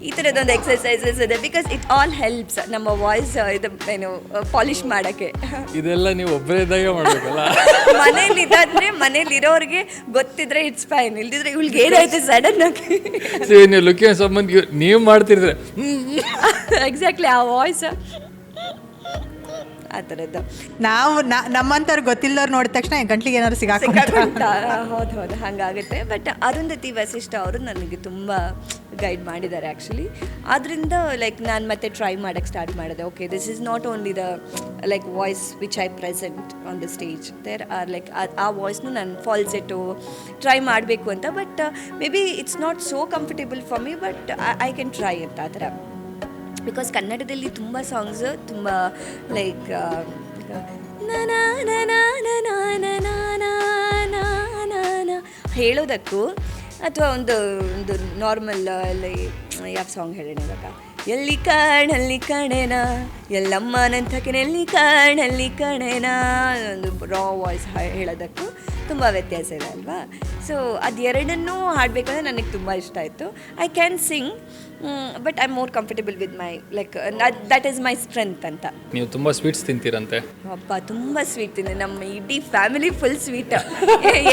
ಈ ಥರದೊಂದು ಎಕ್ಸಸೈಸಸ್ ಇದೆ. ಬಿಕಾಸ್ ಇಟ್ ಆಲ್ ಹೆಲ್ಪ್ಸ್ ನಮ್ಮ ವಾಯ್ಸ್ ಇದು ಏನು ಪಾಲಿಷ್ ಮಾಡೋಕ್ಕೆ. ಇದೆಲ್ಲ ನೀವು ಒಬ್ಬರೇ ಇದ್ದಾಗ ಮಾಡಬೇಕಲ್ಲ. ಮನೇಲಿ ಇದಾದ್ರೆ ಮನೇಲಿರೋರಿಗೆ ಗೊತ್ತಿದ್ರೆ ಇಟ್ಸ್ ಫೈನ್, ಇಲ್ದಿದ್ರೆ ಇವಳಿಗೆ ಏನಾಯ್ತು ಸಡನ್ ಆಗಿ. ನೀವು ಲುಕಿಂಗ್ ಸಂಬಂಧ ನೀವು ಮಾಡ್ತಿದ್ರೆ ಎಕ್ಸಾಕ್ಟ್ಲಿ ಆ ವಾಯ್ಸ್ ಆ ಥರದ್ದು. ನಾವು ನಮ್ಮಂಥವ್ರು ಗೊತ್ತಿಲ್ಲದವ್ರು ನೋಡಿದ ತಕ್ಷಣ ಗಂಟ್ಲಿಗೆ ಏನಾದ್ರು ಸಿಗಾಕೊಂತ. ಹೌದು ಹಾಗಾಗುತ್ತೆ. ಬಟ್ ಅರುಂಧತಿ ವಸಿಷ್ಠ ಅವರು ನನಗೆ ತುಂಬ ಗೈಡ್ ಮಾಡಿದ್ದಾರೆ ಆ್ಯಕ್ಚುಲಿ. ಆದ್ದರಿಂದ ಲೈಕ್ ನಾನು ಮತ್ತೆ ಟ್ರೈ ಮಾಡೋಕ್ಕೆ ಸ್ಟಾರ್ಟ್ ಮಾಡಿದೆ. Okay, this is not only the like voice which I present on the stage. There are like ಆ ವಾಯ್ಸ್ನು ನಾನು ಫಾಲ್ಸೆಟು ಟ್ರೈ ಮಾಡಬೇಕು ಅಂತ. But maybe it's not so comfortable for me, but I can try ಅಂತ ಆ ಥರ. Because ಕನ್ನಡದಲ್ಲಿ ತುಂಬ ಸಾಂಗ್ಸ್ ತುಂಬ ಲೈಕ್ ಹೇಳೋದಕ್ಕೂ ಅಥವಾ ಒಂದು ನಾರ್ಮಲ್ ಯಾವ ಸಾಂಗ್ ಹೇಳೋಣ ಇವಾಗ, ಎಲ್ಲಿ ಕಾಣಲ್ಲಿ ಕಣೆನಾ ಎಲ್ಲಮ್ಮನಂತಕೆನಲ್ಲಿ ಕಾಣಲ್ಲಿ ಕಣೆನಾ, ಒಂದು ರಾ ವಾಯ್ಸ್ ಹೇಳೋದಕ್ಕೂ ತುಂಬ ವ್ಯತ್ಯಾಸ ಇದೆ ಅಲ್ವಾ. ಸೊ ಅದೆರಡನ್ನೂ ಹಾಡಬೇಕಂದ್ರೆ ನನಗೆ ತುಂಬ ಇಷ್ಟ ಆಯಿತು. I can sing, but I am more comfortable with my like that is my strength ಅಂತ. ನೀವು ತುಂಬ ಸ್ವೀಟ್ಸ್ ತಿಂತೀರಂತೆ. ಅಪ್ಪ ತುಂಬ ಸ್ವೀಟ್ ತಿಂದೆ. ನಮ್ಮ ಇಡೀ ಫ್ಯಾಮಿಲಿ ಫುಲ್ ಸ್ವೀಟ್.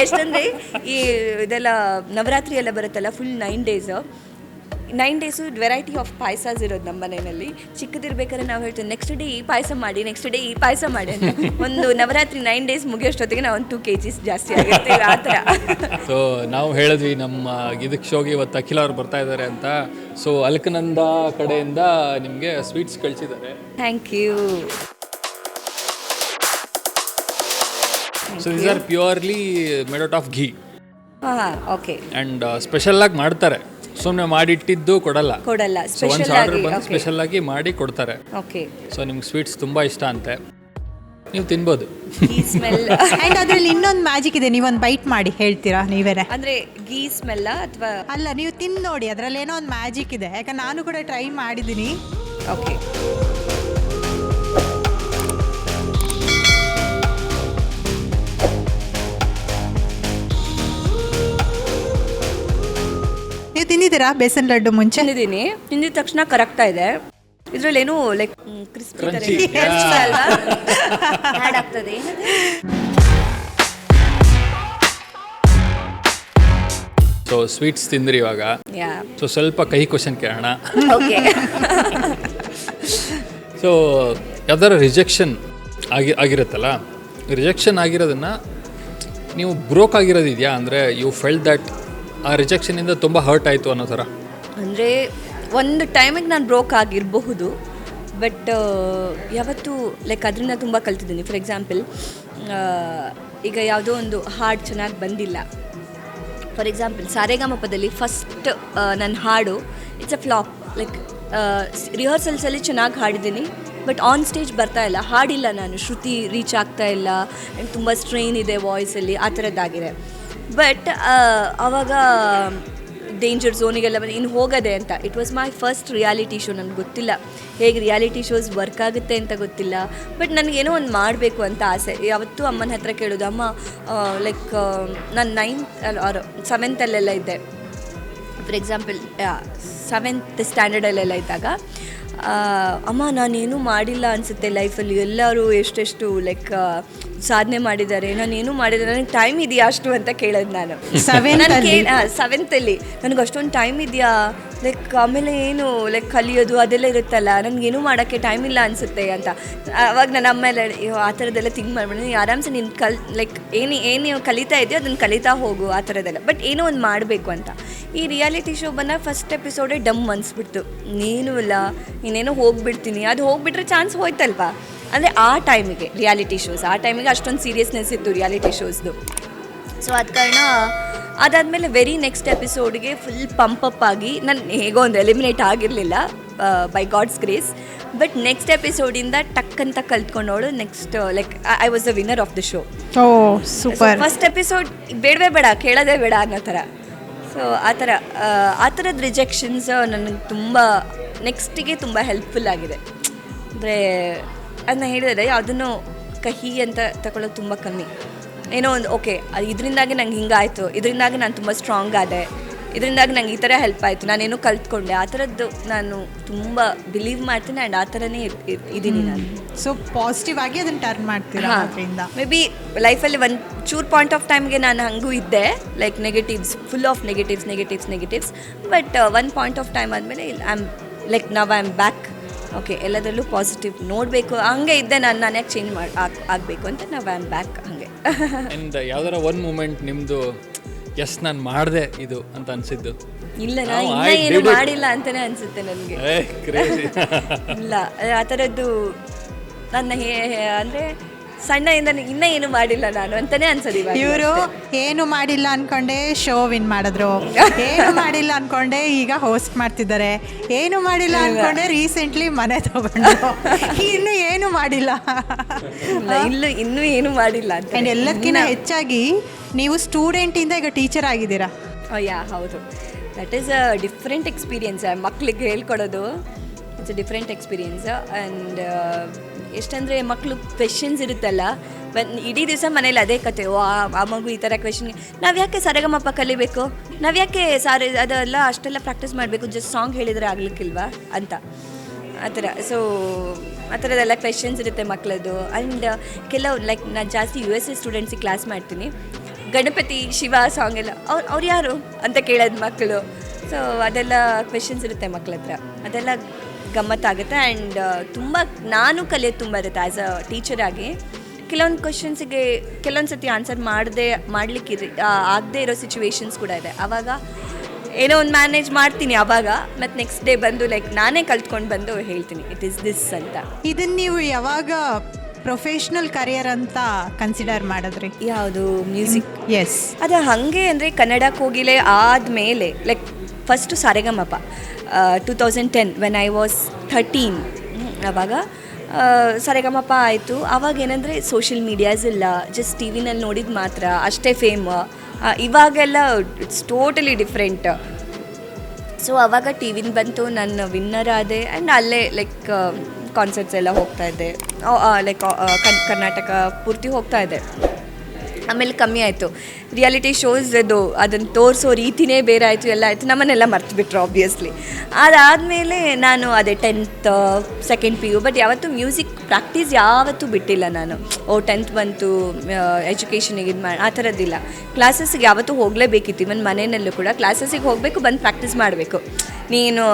ಎಷ್ಟಂದರೆ ಈ ಇದೆಲ್ಲ ನವರಾತ್ರಿ ಎಲ್ಲ ಬರುತ್ತಲ್ಲ, ಫುಲ್ 9 ಡೇಸು ವೆರೈಟಿ ಆಫ್ ಪಾಯಸಾಸ್ ಇರೋದು ನಮ್ಮ ಮನೆಯಲ್ಲಿ. ಚಿಕ್ಕದಿರ್ಬೇಕಾದ್ರೆ ನಾವು ಹೇಳ್ತೀವಿ ನೆಕ್ಸ್ಟ್ ಡೇ ಈ ಪಾಯಸ ಮಾಡಿ, ನೆಕ್ಸ್ಟ್ ಡೇ ಈ ಪಾಯಸ ಮಾಡಿ ಅಂತ. ಒಂದು ನವರಾತ್ರಿ 9 ಡೇಸ್ ಮುಗಿಯೋಷ್ಟೊತ್ತಿಗೆ ನಾವು ಒಂದು 2 kgs ಜಾಸ್ತಿ ಆಗಿರ್ತೀವಿ ಆ ಥರ. ಸೊ ನಾವು ಹೇಳಿದ್ವಿ ನಮ್ಮ ಇದಕ್ಕೆ ಶೋಗೆ ಇವತ್ತು ಅಖಿಲ ಅವ್ರು ಬರ್ತಾ ಇದ್ದಾರೆ ಅಂತ. ಸೊ ಅಲ್ಕನಂದ ಕಡೆಯಿಂದ ನಿಮಗೆ ಸ್ವೀಟ್ಸ್ ಕಳಿಸಿದ್ದಾರೆ. Thank you. So these are purely made out of ghee. ಹಾಂ, ಓಕೆ. ಆ್ಯಂಡ್ ಸ್ಪೆಷಲ್ಲಾಗಿ ಮಾಡ್ತಾರೆ, ಸುಮ್ಮನೆ ಮಾಡಿಟ್ಟಿದ್ದು ಕೊಡಲ್ಲ. ಸೊ ಒಂದು ಆರ್ಡರ್ ಬಂದು ಸ್ಪೆಷಲ್ ಆಗಿ ಮಾಡಿ ಕೊಡ್ತಾರೆ. ಓಕೆ. ಸೊ ನಿಮ್ಗೆ ಸ್ವೀಟ್ಸ್ ತುಂಬ ಇಷ್ಟ ಅಂತೆ, ನೀವು ತಿನ್ಬೋದು. ಗೀ ಸ್ಮೆಲ್ ಆ್ಯಂಡ್ ಅದರಲ್ಲಿ ಇನ್ನೊಂದು ಮ್ಯಾಜಿಕ್ ಇದೆ, ನೀವೊಂದು ಬೈಟ್ ಮಾಡಿ ಹೇಳ್ತೀರಾ ನೀವೇನೆ? ಅಂದರೆ ಗೀ ಸ್ಮೆಲ್ಲ ಅಥವಾ ಅಲ್ಲ, ನೀವು ತಿಂದು ನೋಡಿ, ಅದರಲ್ಲಿ ಏನೋ ಒಂದು ಮ್ಯಾಜಿಕ್ ಇದೆ. ಯಾಕಂದ್ರೆ ನಾನು ಕೂಡ ಟ್ರೈ ಮಾಡಿದ್ದೀನಿ. ಓಕೆ. ನೀವು ತಿಂದಿದ್ದೀರಾ ಬೇಸನ್ ಲಡ್ಡು ಮುಂಚೆ? ತಿಂದಿದ ತಕ್ಷಣ ಕರೆಕ್ಟಾ ಇದೆ. ಇದರಲ್ಲೇನು ಲೈಕ್ ಕ್ರಿಸ್ಪಿ ಅಲ್ವಾ ಆ್ಯಡ್ ಆಗ್ತದೆ. ಸೊ ಸ್ವೀಟ್ಸ್ ತಿಂದ್ರಿ ಇವಾಗ. ಸೊ ಸ್ವಲ್ಪ ಕಹಿ ಕ್ವಶನ್ ಕೇಳೋಣ. ಓಕೆ. ಸೊ ಯಾವ್ದಾರ ರಿಜೆಕ್ಷನ್ ಆಗಿರುತ್ತಲ್ಲ, ರಿಜೆಕ್ಷನ್ ಆಗಿರೋದನ್ನು ನೀವು ಬ್ರೋಕ್ ಆಗಿರೋದಿದೆಯಾ? ಅಂದರೆ ಯು ಫೆಲ್ಟ್ ದಟ್ ಆ ರಿಜೆಕ್ಷನಿಂದ ತುಂಬ ಹರ್ಟ್ ಆಯಿತು ಅನ್ನೋ ಥರ? ಅಂದರೆ ಒಂದು ಟೈಮಿಗೆ ನಾನು ಬ್ರೋಕ್ ಆಗಿರಬಹುದು, ಬಟ್ ಯಾವತ್ತೂ ಲೈಕ್ ಅದರಿಂದ ತುಂಬ ಕಲ್ತಿದ್ದೀನಿ. ಫಾರ್ ಎಕ್ಸಾಂಪಲ್, ಈಗ ಯಾವುದೋ ಒಂದು ಹಾಡು ಚೆನ್ನಾಗಿ ಬಂದಿಲ್ಲ. ಫಾರ್ ಎಕ್ಸಾಂಪಲ್ ಸಾರೆಗಾಮಪದಲ್ಲಿ ಫಸ್ಟ್ ನನ್ನ ಹಾಡು ಇಟ್ಸ್ ಅ ಫ್ಲಾಪ್. ಲೈಕ್ ರಿಹರ್ಸಲ್ಸಲ್ಲಿ ಚೆನ್ನಾಗಿ ಹಾಡಿದ್ದೀನಿ, ಬಟ್ ಆನ್ ಸ್ಟೇಜ್ ಬರ್ತಾ ಇಲ್ಲ, ಹಾಡಿಲ್ಲ ನಾನು, ಶ್ರುತಿ ರೀಚ್ ಆಗ್ತಾ ಇಲ್ಲ, ತುಂಬ ಸ್ಟ್ರೈನ್ ಇದೆ ವಾಯ್ಸಲ್ಲಿ, ಆ ಥರದ್ದಾಗಿದೆ. ಬಟ್ ಆವಾಗ ಡೇಂಜರ್ ಝೋನಿಗೆಲ್ಲ ಬಂದು ಇನ್ನು ಹೋಗದೆ ಅಂತ. It was my first reality show. ನನಗೆ ಗೊತ್ತಿಲ್ಲ ಹೇಗೆ ರಿಯಾಲಿಟಿ ಶೋಸ್ ವರ್ಕ್ ಆಗುತ್ತೆ ಅಂತ ಗೊತ್ತಿಲ್ಲ, ಬಟ್ ನನಗೇನೋ ಒಂದು ಮಾಡಬೇಕು ಅಂತ ಆಸೆ. ಯಾವತ್ತೂ ಅಮ್ಮನ ಹತ್ರ ಕೇಳೋದು, ಅಮ್ಮ ಲೈಕ್ ನಾನು 9th 7th ಇದ್ದೆ. ಫಾರ್ ಎಕ್ಸಾಂಪಲ್ 7th ಸ್ಟ್ಯಾಂಡರ್ಡಲ್ಲೆಲ್ಲ ಇದ್ದಾಗ, ಅಮ್ಮ ನಾನೇನು ಮಾಡಿಲ್ಲ ಅನಿಸುತ್ತೆ ಲೈಫಲ್ಲಿ, ಎಲ್ಲರೂ ಎಷ್ಟೆಷ್ಟು ಲೈಕ್ ಸಾಧನೆ ಮಾಡಿದ್ದಾರೆ, ನಾನೇನು ಮಾಡಿದ್ದಾರೆ, ನನಗೆ ಟೈಮ್ ಇದೆಯಾ ಅಷ್ಟು ಅಂತ ಕೇಳೋದು ನಾನು. 7th ನನಗೆ ಅಷ್ಟೊಂದು ಟೈಮ್ ಇದೆಯಾ, ಲೈಕ್ ಆಮೇಲೆ ಏನು ಲೈಕ್ ಕಲಿಯೋದು ಅದೆಲ್ಲ ಇರುತ್ತಲ್ಲ, ನನಗೇನು ಮಾಡೋಕ್ಕೆ ಟೈಮ್ ಇಲ್ಲ ಅನಿಸುತ್ತೆ ಅಂತ. ಅವಾಗ ನನ್ನ ಅಮ್ಮೆಲ್ಲ ಆ ಥರದ್ದೆಲ್ಲ ಥಿಂಕ್ ಮಾಡ್ಬಿಟ್ಟು, ನೀನು ಆರಾಮ್ಸೆ ನೀನು ಲೈಕ್ ಏನು ಕಲಿತಾ ಇದೆಯೋ ಅದನ್ನು ಕಲಿತಾ ಹೋಗು ಆ ಥರದ್ದೆಲ್ಲ, ಬಟ್ ಏನೋ ಒಂದು ಮಾಡಬೇಕು ಅಂತ. ಈ ರಿಯಾಲಿಟಿ ಶೋ ಬಂದಾಗ ಫಸ್ಟ್ ಎಪಿಸೋಡೇ ಡಮ್ ಅನಿಸ್ಬಿಡ್ತು, ನೀನು ಇಲ್ಲ ಇನ್ನೇನೋ ಹೋಗ್ಬಿಡ್ತೀನಿ, ಅದು ಹೋಗ್ಬಿಟ್ರೆ ಚಾನ್ಸ್ ಹೋಯ್ತಲ್ವಾ. ಅಂದರೆ ಆ ಟೈಮಿಗೆ ರಿಯಾಲಿಟಿ ಶೋಸ್, ಆ ಟೈಮಿಗೆ ಅಷ್ಟೊಂದು ಸೀರಿಯಸ್ನೆಸ್ ಇತ್ತು ರಿಯಾಲಿಟಿ ಶೋಸ್ದು. ಸೊ ಅದ ಕಾರಣ ಅದಾದಮೇಲೆ ವೆರಿ ನೆಕ್ಸ್ಟ್ ಎಪಿಸೋಡ್ಗೆ ಫುಲ್ ಪಂಪಪ್ ಆಗಿ ನಾನು ಹೇಗೋ ಒಂದು ಎಲಿಮಿನೇಟ್ ಆಗಿರಲಿಲ್ಲ, by God's grace. But next ಎಪಿಸೋಡಿಂದ ಟಕ್ ಅಂತ ಕಲ್ತ್ಕೊಂಡವಳು next like I was the winner of the show. Oh super. First episode ಬೇಡವೇ ಬೇಡ, ಕೇಳೋದೇ ಬೇಡ ಅನ್ನೋ ಥರ. ಸೊ ಆ ಥರದ ರಿಜೆಕ್ಷನ್ಸ್ ನನಗೆ ತುಂಬ ನೆಕ್ಸ್ಟಿಗೆ ತುಂಬ ಹೆಲ್ಪ್ಫುಲ್ ಆಗಿದೆ. ಅಂದರೆ ಅದನ್ನ ಹೇಳಿದರೆ ಯಾವುದನ್ನು ಕಹಿ ಅಂತ ತಗೊಳ್ಳೋದು ತುಂಬ ಕಮ್ಮಿ. ಏನೋ ಒಂದು ಓಕೆ, ಇದರಿಂದಾಗಿ ನಂಗೆ ಹಿಂಗಾಯಿತು, ಇದರಿಂದಾಗಿ ನಾನು ತುಂಬ ಸ್ಟ್ರಾಂಗ್ ಆದೆ, ಇದರಿಂದಾಗಿ ನಂಗೆ ಈ ಥರ ಹೆಲ್ಪ್ ಆಯಿತು, ನಾನೇನೋ ಕಲ್ತ್ಕೊಂಡೆ, ಆ ಥರದ್ದು ನಾನು ತುಂಬ ಬಿಲೀವ್ ಮಾಡ್ತೀನಿ. ಆ್ಯಂಡ್ ಆ ಥರನೇ ಇದ್ದೀನಿ ನಾನು. ಸೊ ಪಾಸಿಟಿವ್ ಆಗಿ ಅದನ್ನು ಟರ್ನ್ ಮಾಡ್ತೀರಾ ಅದರಿಂದ? ಮೇ ಬಿ ಲೈಫಲ್ಲಿ ಒಂದು ಚೂರ್ ಪಾಯಿಂಟ್ ಆಫ್ ಟೈಮ್ಗೆ ನಾನು ಹಂಗೂ ಇದ್ದೆ, like negatives, full of negatives. But one point of time ಆದಮೇಲೆ I am like now I am back. Okay, ಎಲ್ಲದರಲ್ಲೂ ಪಾಸಿಟಿವ್ ನೋಡಬೇಕು, ಹಂಗೆ ಇದ್ದೆ ನಾನು ಯಾಕೆ ಚೇಂಜ್ ಆಗಬೇಕು ಅಂತ ನಾವು ಐ ಆಮ್ ಬ್ಯಾಕ್ ಹಂಗೆ. ಆ್ಯಂಡ್ ಯಾವ್ದಾರ ಒನ್ ಮೂಮೆಂಟ್ ನಿಮ್ಮದು ಎಸ್ ನಾನು ಮಾಡಿದೆ ಇದು ಅಂತ ಅನಿಸಿದ್ದು? ಇಲ್ಲ, ನಾನು ಇನ್ನೂ ಏನು ಮಾಡಿಲ್ಲ ಅಂತಲೇ ಅನಿಸುತ್ತೆ ನನಗೆ. ಇಲ್ಲ, ಆ ಥರದ್ದು ನನ್ನ ಅಂದರೆ ಸಣ್ಣದಿಂದ ಇನ್ನೂ ಏನು ಮಾಡಿಲ್ಲ ನಾನು ಅಂತಲೇ ಅನ್ಸೋದು. ಇವರು ಏನು ಮಾಡಿಲ್ಲ ಅನ್ಕೊಂಡೆ ಶೋ ವಿನ್ ಮಾಡಿದ್ರು, ಏನು ಮಾಡಿಲ್ಲ ಅನ್ಕೊಂಡೆ ಈಗ ಹೋಸ್ಟ್ ಮಾಡ್ತಿದ್ದಾರೆ, ಏನು ಮಾಡಿಲ್ಲ ಅನ್ಕೊಂಡೆ ರೀಸೆಂಟ್ಲಿ ಮನೆ ತಗೊಂಡು, ಇನ್ನು ಏನು ಮಾಡಿಲ್ಲ. ಇನ್ನೂ ಏನು ಮಾಡಿಲ್ಲ ಅಂತ. ಆ್ಯಂಡ್ ಎಲ್ಲದಕ್ಕಿಂತ ಹೆಚ್ಚಾಗಿ ನೀವು ಸ್ಟೂಡೆಂಟಿಂದ ಈಗ ಟೀಚರ್ ಆಗಿದ್ದೀರಾ. ಯಾ, ಹೌದು. That is a different experience. ಮಕ್ಳಿಗೆ ಹೇಳ್ಕೊಡೋದು it's a different experience. And ಎಷ್ಟಂದರೆ ಮಕ್ಕಳು ಕ್ವೆಶನ್ಸ್ ಇರುತ್ತಲ್ಲ, ಇಡೀ ದಿವಸ ಮನೇಲಿ ಅದೇ ಕತೆ. ಓ ಆ ಮಗು ಈ ಥರ ಕ್ವೆಶನ್ಗೆ ನಾವು ಯಾಕೆ ಸರಿಗಮಪ ಕಲಿಬೇಕು, ನಾವು ಯಾಕೆ ಅದೆಲ್ಲ ಅಷ್ಟೆಲ್ಲ ಪ್ರಾಕ್ಟೀಸ್ ಮಾಡಬೇಕು, ಜಸ್ಟ್ ಸಾಂಗ್ ಹೇಳಿದರೆ ಆಗ್ಲಿಕ್ಕಿಲ್ವಾ ಅಂತ ಆ ಥರ. ಸೊ ಆ ಥರದ್ದೆಲ್ಲ ಕ್ವೆಶನ್ಸ್ ಇರುತ್ತೆ ಮಕ್ಕಳದ್ದು. ಆ್ಯಂಡ್ ಕೆಲವು ಲೈಕ್ ನಾನು ಜಾಸ್ತಿ USA ಸ್ಟೂಡೆಂಟ್ಸಿಗೆ ಕ್ಲಾಸ್ ಮಾಡ್ತೀನಿ. ಗಣಪತಿ ಶಿವ ಸಾಂಗ್ ಎಲ್ಲ ಅವ್ರು ಯಾರು ಅಂತ ಕೇಳೋದು ಮಕ್ಕಳು. ಸೊ ಅದೆಲ್ಲ ಕ್ವೆಶನ್ಸ್ ಇರುತ್ತೆ ಮಕ್ಕಳ ಹತ್ರ, ಅದೆಲ್ಲ ಗಮ್ಮತ್ತಾಗುತ್ತೆ. ಆ್ಯಂಡ್ ತುಂಬ ನಾನು ಕಲಿಯೋದು ತುಂಬ ಇರುತ್ತೆ ಆ್ಯಸ್ ಅ ಟೀಚರಾಗಿ. ಕೆಲವೊಂದು ಕ್ವೆಶನ್ಸಿಗೆ ಕೆಲವೊಂದು ಸತಿ ಆನ್ಸರ್ ಮಾಡಲಿಕ್ಕೆ ಆಗದೆ ಇರೋ ಸಿಚುವೇಶನ್ಸ್ ಕೂಡ ಇದೆ. ಆವಾಗ ಏನೋ ಒಂದು ಮ್ಯಾನೇಜ್ ಮಾಡ್ತೀನಿ. ಆವಾಗ ಮತ್ತು ನೆಕ್ಸ್ಟ್ ಡೇ ಬಂದು ಲೈಕ್ ನಾನೇ ಕಲ್ತ್ಕೊಂಡು ಬಂದು ಹೇಳ್ತೀನಿ ಇಟ್ ಈಸ್ ದಿಸ್ ಅಂತ. ಇದನ್ನು ನೀವು ಯಾವಾಗ ಪ್ರೊಫೆಷ್ನಲ್ ಕರಿಯರ್ ಅಂತ ಕನ್ಸಿಡರ್ ಮಾಡಿದ್ರಿ? ಯಾವುದು ಮ್ಯೂಸಿಕ್? ಎಸ್, ಅದು ಹಾಗೆ ಅಂದರೆ ಕನ್ನಡ ಕೋಗಿಲೆ ಆದಮೇಲೆ like first Saregamapa 2010 when I was 13. ಆವಾಗ ಸರೆಗಮಪ ಆಯಿತು. ಆವಾಗ ಏನಂದರೆ ಸೋಷಿಯಲ್ ಮೀಡಿಯಾಸ್ ಇಲ್ಲ, ಜಸ್ಟ್ ಟಿ ವಿನಲ್ಲಿ ನೋಡಿದ್ದು ಮಾತ್ರ ಅಷ್ಟೇ ಫೇಮ್. ಇವಾಗೆಲ್ಲ ಇಟ್ಸ್ ಟೋಟಲಿ ಡಿಫ್ರೆಂಟ್. ಸೊ ಆವಾಗ ಟಿ ವಿನ ಬಂತು, ನಾನು ವಿನ್ನರ್ ಆದೆ. ಆ್ಯಂಡ್ ಅಲ್ಲೇ ಲೈಕ್ ಕಾನ್ಸರ್ಟ್ಸ್ ಎಲ್ಲ ಹೋಗ್ತಾಯಿದ್ದೆ, ಲೈಕ್ ಕರ್ನಾಟಕ ಪೂರ್ತಿ ಹೋಗ್ತಾಯಿದ್ದೆ. ಆಮೇಲೆ ಕಮ್ಮಿ ಆಯಿತು ರಿಯಾಲಿಟಿ ಶೋಸ್. ಅದನ್ನು ತೋರಿಸೋ ರೀತಿಯೇ ಬೇರೆ ಆಯಿತು, ಎಲ್ಲ ಆಯಿತು. ನಮ್ಮನ್ನೆಲ್ಲ ಮರ್ತುಬಿಟ್ರು ಆಬ್ವಿಯಸ್ಲಿ. ಅದಾದಮೇಲೆ ನಾನು ಅದೇ 10th ಸೆಕೆಂಡ್ PU, ಬಟ್ ಯಾವತ್ತೂ ಮ್ಯೂಸಿಕ್ ಪ್ರಾಕ್ಟೀಸ್ ಯಾವತ್ತೂ ಬಿಟ್ಟಿಲ್ಲ ನಾನು. 10th ಬಂತು ಎಜುಕೇಷನಿಗೆ ಇದು ಮಾಡಿ ಆ ಥರದ್ದಿಲ್ಲ. ಕ್ಲಾಸಸ್ಸಿಗೆ ಯಾವತ್ತೂ ಹೋಗಲೇಬೇಕಿತ್ತು. ಇವನ್ ಮನೆಯಲ್ಲೂ ಕೂಡ ಕ್ಲಾಸಸ್ಸಿಗೆ ಹೋಗಬೇಕು, ಬಂದು ಪ್ರಾಕ್ಟೀಸ್ ಮಾಡಬೇಕು. ನೀನು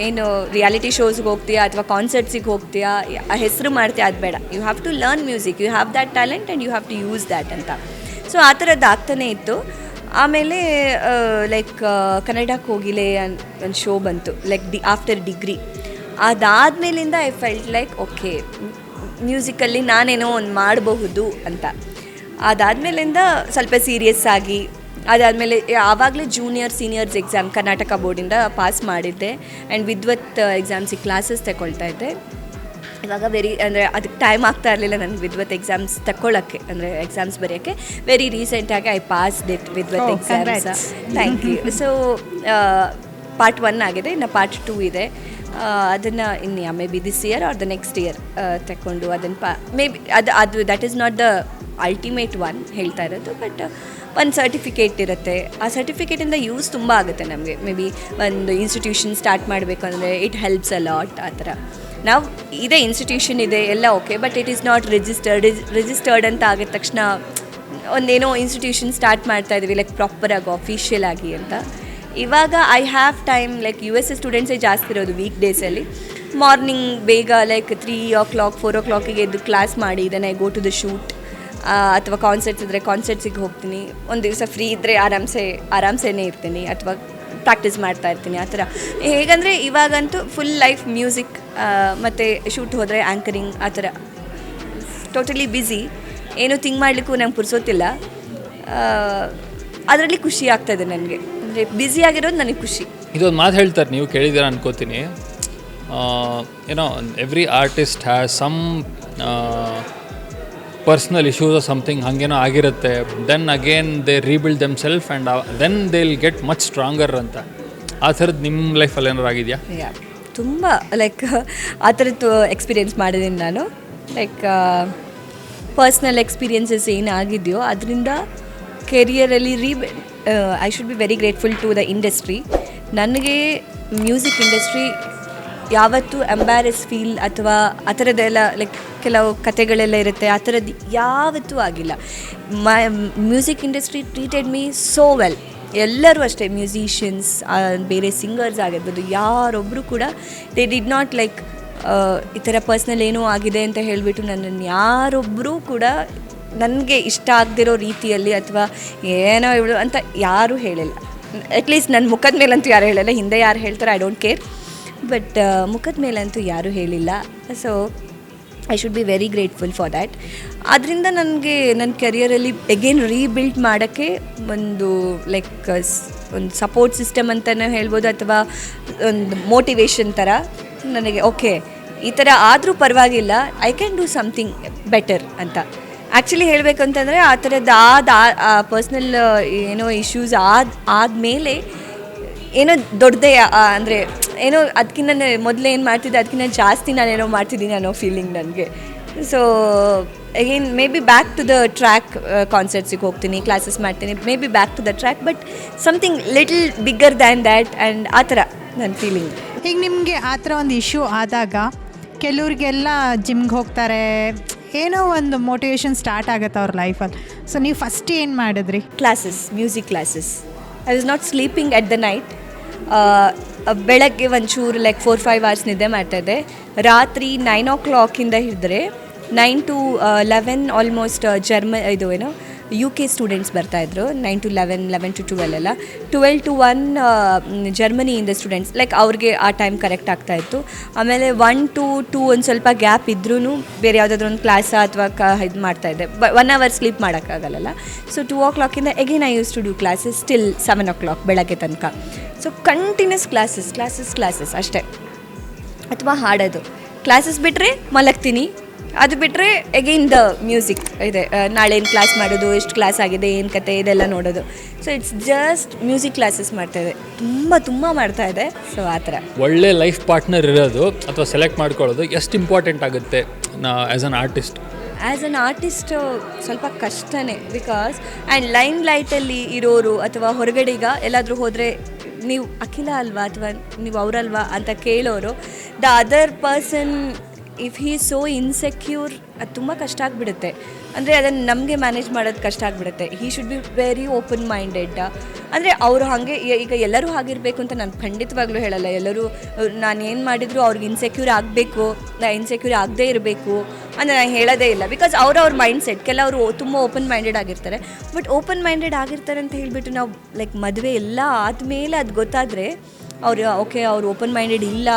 ಏನು ರಿಯಾಲಿಟಿ ಶೋಸ್ಗೆ ಹೋಗ್ತೀಯಾ ಅಥವಾ ಕಾನ್ಸರ್ಟ್ಸಿಗೆ ಹೋಗ್ತೀಯಾ, ಆ ಹೆಸರು ಮಾಡ್ತೀಯಾ, ಅದು ಬೇಡ. You have to learn music, you have that talent and you have to use that ಅಂತ. ಸೊ ಆ ಥರದ್ದು ಆಗ್ತಾನೇ ಇತ್ತು. ಆಮೇಲೆ ಲೈಕ್ ಕನ್ನಡ ಕೋಗಿಲೆ ಒಂದು ಶೋ ಬಂತು ಲೈಕ್ ಆಫ್ಟರ್ ಡಿಗ್ರಿ. ಅದಾದಮೇಲಿಂದ ಐ ಫೆಲ್ಟ್ ಲೈಕ್ ಓಕೆ ಮ್ಯೂಸಿಕಲ್ಲಿ ನಾನೇನೋ ಒಂದು ಮಾಡಬಹುದು ಅಂತ. ಅದಾದಮೇಲಿಂದ ಸ್ವಲ್ಪ ಸೀರಿಯಸ್ ಆಗಿ, ಅದಾದಮೇಲೆ ಆವಾಗಲೇ ಜೂನಿಯರ್ ಸೀನಿಯರ್ಸ್ ಎಕ್ಸಾಮ್ ಕರ್ನಾಟಕ ಬೋರ್ಡಿಂದ ಪಾಸ್ ಮಾಡಿದ್ದೆ. ಆ್ಯಂಡ್ ವಿದ್ವತ್ ಎಕ್ಸಾಮ್ಸಿಗೆ ಕ್ಲಾಸಸ್ ತಗೊಳ್ತಾ ಇದ್ದೆ. ಇವಾಗ ಅಂದರೆ ಅದಕ್ಕೆ ಟೈಮ್ ಆಗ್ತಾ ಇರಲಿಲ್ಲ ನನಗೆ ವಿದ್ವತ್ ಎಕ್ಸಾಮ್ಸ್ ತಗೊಳ್ಳೋಕ್ಕೆ, ಅಂದರೆ ಎಕ್ಸಾಮ್ಸ್ ಬರೆಯೋಕ್ಕೆ. ವೆರಿ ರೀಸೆಂಟಾಗಿ ಐ ಪಾಸ್ ಇಟ್ ವಿದ್ವತ್ exams. Thank you. So part 1 ಆಗಿದೆ, ಇನ್ನು ಪಾರ್ಟ್ 2 ಇದೆ. ಅದನ್ನು ಇನ್ನು maybe this year or the next year ತಗೊಂಡು ಅದನ್ನು ಮೇ ಬಿ ಅದು that is not the ultimate one ಹೇಳ್ತಾ ಇರೋದು. ಬಟ್ ಒಂದು ಸರ್ಟಿಫಿಕೇಟ್ ಇರುತ್ತೆ, ಆ ಸರ್ಟಿಫಿಕೇಟಿಂದ ಯೂಸ್ ತುಂಬ ಆಗುತ್ತೆ ನಮಗೆ. ಮೇ ಬಿ ಒಂದು ಇನ್ಸ್ಟಿಟ್ಯೂಷನ್ ಸ್ಟಾರ್ಟ್ ಮಾಡಬೇಕು ಅಂದರೆ ಇಟ್ ಹೆಲ್ಪ್ಸ್ ಅ ಲಾಟ್. ಆ ಥರ ನಾವು ಇದೇ ಇನ್ಸ್ಟಿಟ್ಯೂಷನ್ ಇದೆ ಎಲ್ಲ okay, but it is not registered ಅಂತ ಆಗಿದ ತಕ್ಷಣ ಒಂದೇನೋ ಇನ್ಸ್ಟಿಟ್ಯೂಷನ್ ಸ್ಟಾರ್ಟ್ ಮಾಡ್ತಾ ಇದ್ದೀವಿ ಲೈಕ್ ಪ್ರಾಪರಾಗಿ ಆಫಿಷಿಯಲ್ ಆಗಿ ಅಂತ. ಇವಾಗ I have time like USA ಸ್ಟೂಡೆಂಟ್ಸೇ ಜಾಸ್ತಿ ಇರೋದು ವೀಕ್ ಡೇಸಲ್ಲಿ. ಮಾರ್ನಿಂಗ್ ಬೇಗ ಲೈಕ್ 3 o'clock 4 o'clock ಎದ್ದು ಕ್ಲಾಸ್ ಮಾಡಿ then I go to the shoot. ಅಥವಾ ಕಾನ್ಸರ್ಟ್ಸ್ ಇದ್ದರೆ ಕಾನ್ಸರ್ಟ್ಸಿಗೆ ಹೋಗ್ತೀನಿ. ಒಂದು ದಿವಸ ಫ್ರೀ ಇದ್ದರೆ ಆರಾಮ್ಸೇನೇ ಇರ್ತೀನಿ ಅಥವಾ ಪ್ರಾಕ್ಟೀಸ್ ಮಾಡ್ತಾ ಇರ್ತೀನಿ. ಆ ಥರ ಹೇಗಂದರೆ ಇವಾಗಂತೂ ಫುಲ್ ಲೈಫ್ ಮ್ಯೂಸಿಕ್ ಮತ್ತು ಶೂಟ್ ಹೋದರೆ ಆ್ಯಂಕರಿಂಗ್, ಆ ಥರ ಟೋಟಲಿ ಬ್ಯುಸಿ. ಏನೂ ಥಿಂಕ್ ಮಾಡಲಿಕ್ಕೂ ನಂಗೆ ಪುರ್ಸೋತಿಲ್ಲ. ಅದರಲ್ಲಿ ಖುಷಿ ಆಗ್ತಾಯಿದೆ ನನಗೆ. ಅಂದರೆ ಬ್ಯುಸಿ ಆಗಿರೋದು ನನಗೆ ಖುಷಿ. ಇದೊಂದು ಮಾತು ಹೇಳ್ತಾರೆ, ನೀವು ಕೇಳಿದ್ದೀರ ಅನ್ಕೋತೀನಿ. Every artist has some personal issues or something ಹಾಗೇನೋ ಆಗಿರುತ್ತೆ. Then again they rebuild them self and then they will get much stronger ಅಂತ. ಆ ಥರದ್ದು ನಿಮ್ಮ ಲೈಫಲ್ಲಿ ಏನಾರು ಆಗಿದೆಯಾ? ತುಂಬ ಲೈಕ್ ಆ ಥರದ್ದು ಎಕ್ಸ್ಪೀರಿಯೆನ್ಸ್ ಮಾಡಿದ್ದೀನಿ ನಾನು. ಲೈಕ್ ಪರ್ಸ್ನಲ್ ಎಕ್ಸ್ಪೀರಿಯನ್ಸಸ್ ಏನಾಗಿದೆಯೋ ಅದರಿಂದ ಕೆರಿಯರಲ್ಲಿ I should be very grateful to the industry. ನನಗೆ ಮ್ಯೂಸಿಕ್ ಇಂಡಸ್ಟ್ರಿ ಯಾವತ್ತೂ ಎಂಬ್ಯಾರೆಸ್ ಫೀಲ್ ಅಥವಾ ಆ ಥರದ್ದೆಲ್ಲ ಲೈಕ್ ಕೆಲವು ಕತೆಗಳೆಲ್ಲ ಇರುತ್ತೆ, ಆ ಥರದ್ದು ಯಾವತ್ತೂ ಆಗಿಲ್ಲ. Music industry treated me so well. ಎಲ್ಲರೂ ಅಷ್ಟೇ, ಮ್ಯೂಸಿಷಿಯನ್ಸ್, ಬೇರೆ ಸಿಂಗರ್ಸ್ ಆಗಿರ್ಬೋದು, ಯಾರೊಬ್ಬರು ಕೂಡ ದೇ ಡಿಡ್ ನಾಟ್ ಲೈಕ್ ಈ ಥರ ಪರ್ಸ್ನಲ್ ಏನೋ ಆಗಿದೆ ಅಂತ ಹೇಳಿಬಿಟ್ಟು ನನ್ನನ್ನು ಯಾರೊಬ್ಬರೂ ಕೂಡ ನನಗೆ ಇಷ್ಟ ಆಗದಿರೋ ರೀತಿಯಲ್ಲಿ ಅಥವಾ ಏನೋ ಇವಳು ಅಂತ ಯಾರೂ ಹೇಳಿಲ್ಲ. ಅಟ್ಲೀಸ್ಟ್ ನನ್ನ ಮುಖದ ಮೇಲಂತೂ ಯಾರು ಹೇಳಿಲ್ಲ. ಹಿಂದೆ ಯಾರು ಹೇಳ್ತಾರೆ ಐ ಡೋಂಟ್ ಕೇರ್, ಬಟ್ ಮುಖದ ಮೇಲಂತೂ ಯಾರೂ ಹೇಳಿಲ್ಲ. So I should be very grateful for that. ಆದ್ದರಿಂದ ನನಗೆ ನನ್ನ ಕೆರಿಯರಲ್ಲಿ ಎಗೇನ್ ರೀಬಿಲ್ಡ್ ಮಾಡೋಕ್ಕೆ ಒಂದು ಲೈಕ್ ಒಂದು ಸಪೋರ್ಟ್ ಸಿಸ್ಟಮ್ ಅಂತಲೇ ಹೇಳ್ಬೋದು, ಅಥವಾ ಒಂದು ಮೋಟಿವೇಶನ್ ಥರ ನನಗೆ ಓಕೆ ಈ ಥರ ಆದರೂ ಪರವಾಗಿಲ್ಲ, I can do something better ಅಂತ. ಆ್ಯಕ್ಚುಲಿ ಹೇಳಬೇಕಂತಂದರೆ ಆ ಥರದ್ದು ಪರ್ಸ್ನಲ್ ಏನೋ ಇಶ್ಯೂಸ್ ಆದಮೇಲೆ ಏನೋ ದೊಡ್ಡದೇ ಅಂದರೆ ಏನೋ ಅದಕ್ಕಿಂತ ಮೊದಲು ಏನು ಮಾಡ್ತಿದ್ದೆ ಅದಕ್ಕಿಂತ ಜಾಸ್ತಿ ನಾನೇನೋ ಮಾಡ್ತಿದ್ದೀನಿ ಅನ್ನೋ ಫೀಲಿಂಗ್ ನನಗೆ. So again maybe back to the track, ಕಾನ್ಸರ್ಟ್ಸಿಗೆ ಹೋಗ್ತೀನಿ, ಕ್ಲಾಸಸ್ ಮಾಡ್ತೀನಿ, maybe back to the track, but something little bigger than that and ಆ ಥರ ನನ್ನ ಫೀಲಿಂಗ್. ಈಗ ನಿಮಗೆ ಆ ಥರ ಒಂದು ಇಶ್ಯೂ ಆದಾಗ ಕೆಲವ್ರಿಗೆಲ್ಲ ಜಿಮ್ಗೆ ಹೋಗ್ತಾರೆ, ಏನೋ ಒಂದು ಮೋಟಿವೇಶನ್ ಸ್ಟಾರ್ಟ್ ಆಗುತ್ತೆ ಅವ್ರ ಲೈಫಲ್ಲಿ. ಸೊ ನೀವು ಫಸ್ಟ್ ಏನು ಮಾಡಿದ್ರಿ? Classes, music classes. I was not sleeping at the night. ಬೆಳಗ್ಗೆ ಒಂಚೂರು ಲೈಕ್ 4-5 hours ನಿದ್ದೆ ಮಾಡ್ತಾಯಿದ್ದೆ. ರಾತ್ರಿ 9 o'clock ಹಿಡಿದ್ರೆ 9 to 11 ಆಲ್ಮೋಸ್ಟ್ ಇದು ಏನೋ UK ಸ್ಟೂಡೆಂಟ್ಸ್ ಬರ್ತಾಯಿದ್ರು. 9 to 11, 11 to 12 ಎಲ್ಲ, 12 to 1 ಜರ್ಮನಿಯಿಂದ ಸ್ಟೂಡೆಂಟ್ಸ್. ಲೈಕ್ ಅವ್ರಿಗೆ ಆ ಟೈಮ್ ಕರೆಕ್ಟ್ ಆಗ್ತಾಯಿತ್ತು. ಆಮೇಲೆ 1 to 2 ಒಂದು ಸ್ವಲ್ಪ ಗ್ಯಾಪ್ ಇದ್ರೂ ಬೇರೆ ಯಾವುದಾದ್ರೂ ಒಂದು ಕ್ಲಾಸ ಅಥವಾ ಇದು ಮಾಡ್ತಾಯಿದ್ದೆ. 1 hour ಸ್ಲೀಪ್ ಮಾಡೋಕ್ಕಾಗಲ್ಲ. So 2 o'clock again I use to do classes till 7 o'clock ಬೆಳಗ್ಗೆ ತನಕ. ಸೊ ಕಂಟಿನ್ಯೂಸ್ ಕ್ಲಾಸಸ್ ಅಷ್ಟೇ. ಅಥವಾ ಹಾಡೋದು. ಕ್ಲಾಸಸ್ ಬಿಟ್ಟರೆ ಮಲಗ್ತೀನಿ, ಅದು ಬಿಟ್ಟರೆ ಎಗೈನ್ ದ ಮ್ಯೂಸಿಕ್ ಇದೆ. ನಾಳೆ ಏನು ಕ್ಲಾಸ್ ಮಾಡೋದು, ಎಷ್ಟು ಕ್ಲಾಸ್ ಆಗಿದೆ, ಏನು ಕತೆ, ಇದೆಲ್ಲ ನೋಡೋದು. So it's just music classes ಮಾಡ್ತಾಯಿದೆ, ತುಂಬ ಮಾಡ್ತಾಯಿದೆ. ಸೊ ಆ ಥರ ಒಳ್ಳೆ ಲೈಫ್ ಪಾರ್ಟ್ನರ್ ಇರೋದು ಅಥವಾ ಸೆಲೆಕ್ಟ್ ಮಾಡ್ಕೊಳ್ಳೋದು ಎಷ್ಟು ಇಂಪಾರ್ಟೆಂಟ್ ಆಗುತ್ತೆ as an artist? As an artist ಸ್ವಲ್ಪ ಕಷ್ಟನೇ. ಬಿಕಾಸ್ ಆ್ಯಂಡ್ ಲೈನ್ ಲೈಟಲ್ಲಿ ಇರೋರು ಅಥವಾ ಹೊರಗಡೆ ಈಗ ಎಲ್ಲಾದರೂ ಹೋದರೆ ನೀವು ಅಖಿಲ ಅಲ್ವಾ ಅಥವಾ ನೀವು ಅವರಲ್ವಾ ಅಂತ ಕೇಳೋರು, the other person if Hi so insecure, ಅದು ತುಂಬ ಕಷ್ಟ ಆಗಿಬಿಡುತ್ತೆ. ಅಂದರೆ ಅದನ್ನು ನಮಗೆ ಮ್ಯಾನೇಜ್ ಮಾಡೋದು ಕಷ್ಟ ಆಗಿಬಿಡುತ್ತೆ. He should be very open minded. ಅಂದರೆ ಅವರು ಹಾಗೆ ಈಗ ಎಲ್ಲರೂ ಹಾಗಿರಬೇಕು ಅಂತ ನಾನು ಖಂಡಿತವಾಗ್ಲೂ ಹೇಳಲ್ಲ. ಎಲ್ಲರೂ ನಾನು ಏನು ಮಾಡಿದರೂ ಅವ್ರಿಗೆ ಇನ್ಸೆಕ್ಯೂರ್ ಆಗಬೇಕು, ಇನ್ಸೆಕ್ಯೂರ್ ಆಗದೇ ಇರಬೇಕು ಅಂದರೆ ನಾನು ಹೇಳೋದೇ ಇಲ್ಲ. ಬಿಕಾಸ್ ಅವ್ರ ಮೈಂಡ್ ಸೆಟ್. ಕೆಲವರು ತುಂಬ ಓಪನ್ ಮೈಂಡೆಡ್ ಆಗಿರ್ತಾರೆ. ಬಟ್ ಓಪನ್ ಮೈಂಡೆಡ್ ಆಗಿರ್ತಾರೆ ಅಂತ ಹೇಳಿಬಿಟ್ಟು ನಾವು ಲೈಕ್ ಮದುವೆ ಎಲ್ಲ ಆದಮೇಲೆ ಅದು ಗೊತ್ತಾದರೆ ಅವ್ರು ಓಪನ್ ಮೈಂಡೆಡ್ ಇಲ್ಲ,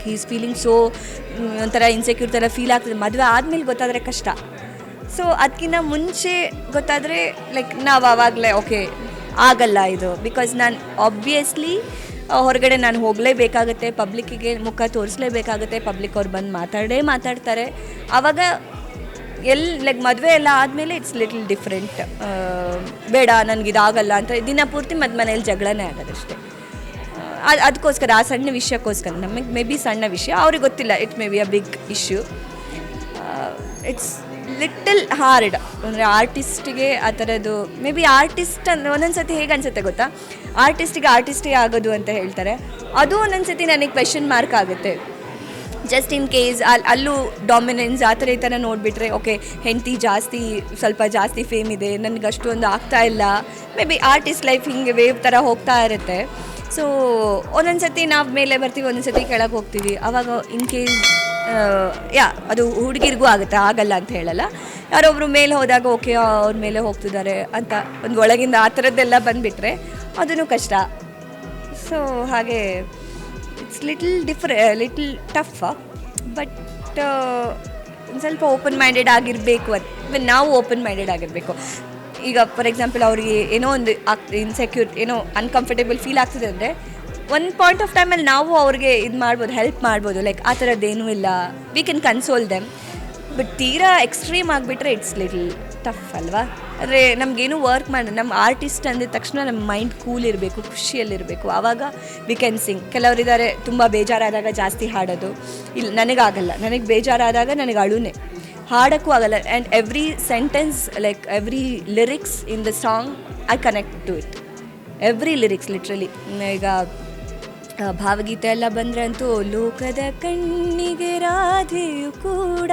ಹೀ ಈಸ್ ಫೀಲಿಂಗ್ ಸೋ ಒಂಥರ ಇನ್ಸೆಕ್ಯೂರ್ ಥರ ಫೀಲ್ ಆಗ್ತದೆ. ಮದುವೆ ಆದಮೇಲೆ ಗೊತ್ತಾದರೆ ಕಷ್ಟ. ಸೊ ಅದಕ್ಕಿಂತ ಮುಂಚೆ ಗೊತ್ತಾದರೆ ಲೈಕ್ ನಾವು ಆವಾಗಲೇ ಓಕೆ ಆಗಲ್ಲ ಇದು. ಬಿಕಾಸ್ ನಾನು ಆಬ್ವಿಯಸ್ಲಿ ಹೊರಗಡೆ ನಾನು ಹೋಗಲೇಬೇಕಾಗುತ್ತೆ, ಪಬ್ಲಿಕ್ಕಿಗೆ ಮುಖ ತೋರಿಸ್ಲೇಬೇಕಾಗುತ್ತೆ, ಪಬ್ಲಿಕ್ ಅವ್ರು ಬಂದು ಮಾತಾಡ್ತಾರೆ. ಆವಾಗ ಲೈಕ್ ಮದುವೆ ಎಲ್ಲ ಆದಮೇಲೆ ಇಟ್ಸ್ ಲಿಟಲ್ ಡಿಫ್ರೆಂಟ್. ಬೇಡ ನನಗಿದಾಗಲ್ಲ ಅಂತ ದಿನ ಪೂರ್ತಿ ಮನೇಲಿ ಜಗಳನೇ ಆಗೋದಷ್ಟೇ. ಅದಕ್ಕೋಸ್ಕರ ಆ ಸಣ್ಣ ವಿಷಯಕ್ಕೋಸ್ಕರ ನಮಗೆ ಮೇ ಬಿ ಸಣ್ಣ ವಿಷಯ, ಅವ್ರಿಗೆ ಗೊತ್ತಿಲ್ಲ, it may be a big issue. It's little hard. ಅಂದರೆ ಆರ್ಟಿಸ್ಟಿಗೆ ಆ ಥರದ್ದು ಮೇ ಬಿ ಆರ್ಟಿಸ್ಟ್ ಅಂದರೆ ಒಂದೊಂದು ಸತಿ ಹೇಗೆ ಅನಿಸುತ್ತೆ ಗೊತ್ತಾ, ಆರ್ಟಿಸ್ಟೇ ಆಗೋದು ಅಂತ ಹೇಳ್ತಾರೆ. ಅದು ಒಂದೊಂದು ಸತಿ ನನಗೆ ಕ್ವೆಶ್ಚನ್ ಮಾರ್ಕ್ ಆಗುತ್ತೆ. ಜಸ್ಟ್ ಇನ್ ಕೇಸ್ ಅಲ್ಲೂ ಡಾಮಿನೆನ್ಸ್ ಆ ಥರ ಈ ಥರ ನೋಡಿಬಿಟ್ರೆ ಓಕೆ ಹೆಂಡತಿ ಸ್ವಲ್ಪ ಜಾಸ್ತಿ ಫೇಮ್ ಇದೆ, ನನಗೆ ಅಷ್ಟೊಂದು ಆಗ್ತಾ ಇಲ್ಲ. ಮೇ ಬಿ ಆರ್ಟಿಸ್ಟ್ ಲೈಫ್ ಹಿಂಗೆ ವೇವ್ ಥರ ಹೋಗ್ತಾ ಇರುತ್ತೆ. ಸೊ ಒಂದೊಂದು ಸತಿ ನಾವು ಮೇಲೆ ಬರ್ತೀವಿ, ಒಂದೊಂದು ಸತಿ ಕೆಳಗೆ ಹೋಗ್ತೀವಿ. ಆವಾಗ ಇನ್ ಕೇಸ್ ಅದು ಹುಡುಗಿರಿಗೂ ಆಗುತ್ತೆ, ಆಗಲ್ಲ ಅಂತ ಹೇಳಲ್ಲ. ಯಾರೊಬ್ಬರು ಮೇಲೆ ಹೋದಾಗ ಓಕೆ ಅವ್ರ ಮೇಲೆ ಹೋಗ್ತಿದ್ದಾರೆ ಅಂತ ಒಂದು ಒಳಗಿಂದ ಆ ಥರದ್ದೆಲ್ಲ ಬಂದುಬಿಟ್ರೆ ಅದೂ ಕಷ್ಟ. ಸೊ ಹಾಗೆ ಇಟ್ಸ್ ಲಿಟಲ್ ಟಫ್. ಬಟ್ ಒಂದು ಸ್ವಲ್ಪ ಓಪನ್ ಮೈಂಡೆಡ್ ಆಗಿರಬೇಕು. ನಾವು ಓಪನ್ ಮೈಂಡೆಡ್ ಆಗಿರಬೇಕು. ಈಗ ಫಾರ್ ಎಕ್ಸಾಂಪಲ್ ಅವ್ರಿಗೆ ಏನೋ ಒಂದು ಇನ್ಸೆಕ್ಯೂರ್, ಏನೋ ಅನ್ಕಂಫರ್ಟೇಬಲ್ ಫೀಲ್ ಆಗ್ತಿದೆ ಅಂದರೆ ಒಂದು ಪಾಯಿಂಟ್ ಆಫ್ ಟೈಮಲ್ಲಿ ನಾವು ಅವ್ರಿಗೆ ಇದು ಮಾಡ್ಬೋದು, ಹೆಲ್ಪ್ ಮಾಡ್ಬೋದು. ಲೈಕ್ ಆ ಥರದ್ದೇನೂ ಇಲ್ಲ, we can console them. But ತೀರಾ ಎಕ್ಸ್ಟ್ರೀಮ್ ಆಗಿಬಿಟ್ರೆ ಇಟ್ಸ್ ಲಿಟಲ್ ಟಫ್ ಅಲ್ವಾ. ಆದರೆ ನಮಗೇನು ವರ್ಕ್ ಮಾಡಿ, ನಮ್ಮ ಆರ್ಟಿಸ್ಟ್ ಅಂದಿದ ತಕ್ಷಣ ನಮ್ಮ ಮೈಂಡ್ ಕೂಲ್ ಇರಬೇಕು, ಖುಷಿಯಲ್ಲಿರಬೇಕು, ಆವಾಗ ವಿ ಕ್ಯಾನ್ ಸಿಂಗ್. ಕೆಲವರಿದ್ದಾರೆ ತುಂಬ ಬೇಜಾರಾದಾಗ ಜಾಸ್ತಿ ಹಾಡೋದು. ಇಲ್ಲ, ನನಗಾಗಲ್ಲ. ನನಗೆ ಬೇಜಾರಾದಾಗ ನನಗೆ ಅಳುನೇ, ಹಾಡೋಕ್ಕೂ ಆಗಲ್ಲ. And every sentence, like every lyrics in the song I connect to it. Every lyrics literally. ಈಗ ಭಾವಗೀತೆ ಎಲ್ಲ ಬಂದರೆ ಅಂತೂ ಲೋಕದ ಕಣ್ಣಿಗೆ ರಾಧೆಯು ಕೂಡ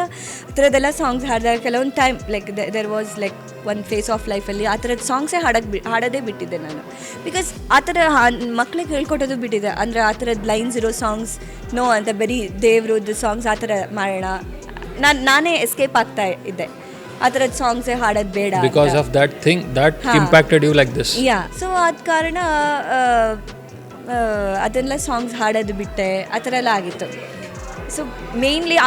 ಆ ಥರದ್ದೆಲ್ಲ ಸಾಂಗ್ಸ್ ಹಾಡಿದಾಗ ಕೆಲವೊಂದು time like there was like ಒಂದು ಫೇಸ್ ಆಫ್ ಲೈಫಲ್ಲಿ ಆ ಥರದ್ದು ಸಾಂಗ್ಸೇ ಹಾಡೋದೇ ಬಿಟ್ಟಿದ್ದೆ ನಾನು. ಬಿಕಾಸ್ ಆ ಥರ ಮಕ್ಳಿಗೆ ಹೇಳ್ಕೊಟ್ಟೋದು ಬಿಟ್ಟಿದೆ. ಅಂದರೆ ಆ ಥರದ್ದು ಲೈನ್ಸ್ ಇರೋ ಸಾಂಗ್ಸ್ ನೋ ಅಂತ, ಬರೀ ದೇವ್ರದ್ದು ಸಾಂಗ್ಸ್ ಆ ಥರ ಮಾಡೋಣ. ನಾನೇ ಎಸ್ಕೇಪ್ ಆಗ್ತಾ ಇದ್ದೆ, ಆ ಥರದ್ದು ಸಾಂಗ್ಸೇ ಹಾಡೋದು ಬೇಡ. Because of that thing that impacted you like this. Yeah, so ಆದ ಕಾರಣ ಅದೆಲ್ಲ ಸಾಂಗ್ಸ್ ಹಾಡೋದು ಬಿಟ್ಟೆ, ಆ ಥರ ಎಲ್ಲ ಆಗಿತ್ತು. ಸೊ ಮೇಯ್ನ್ಲಿ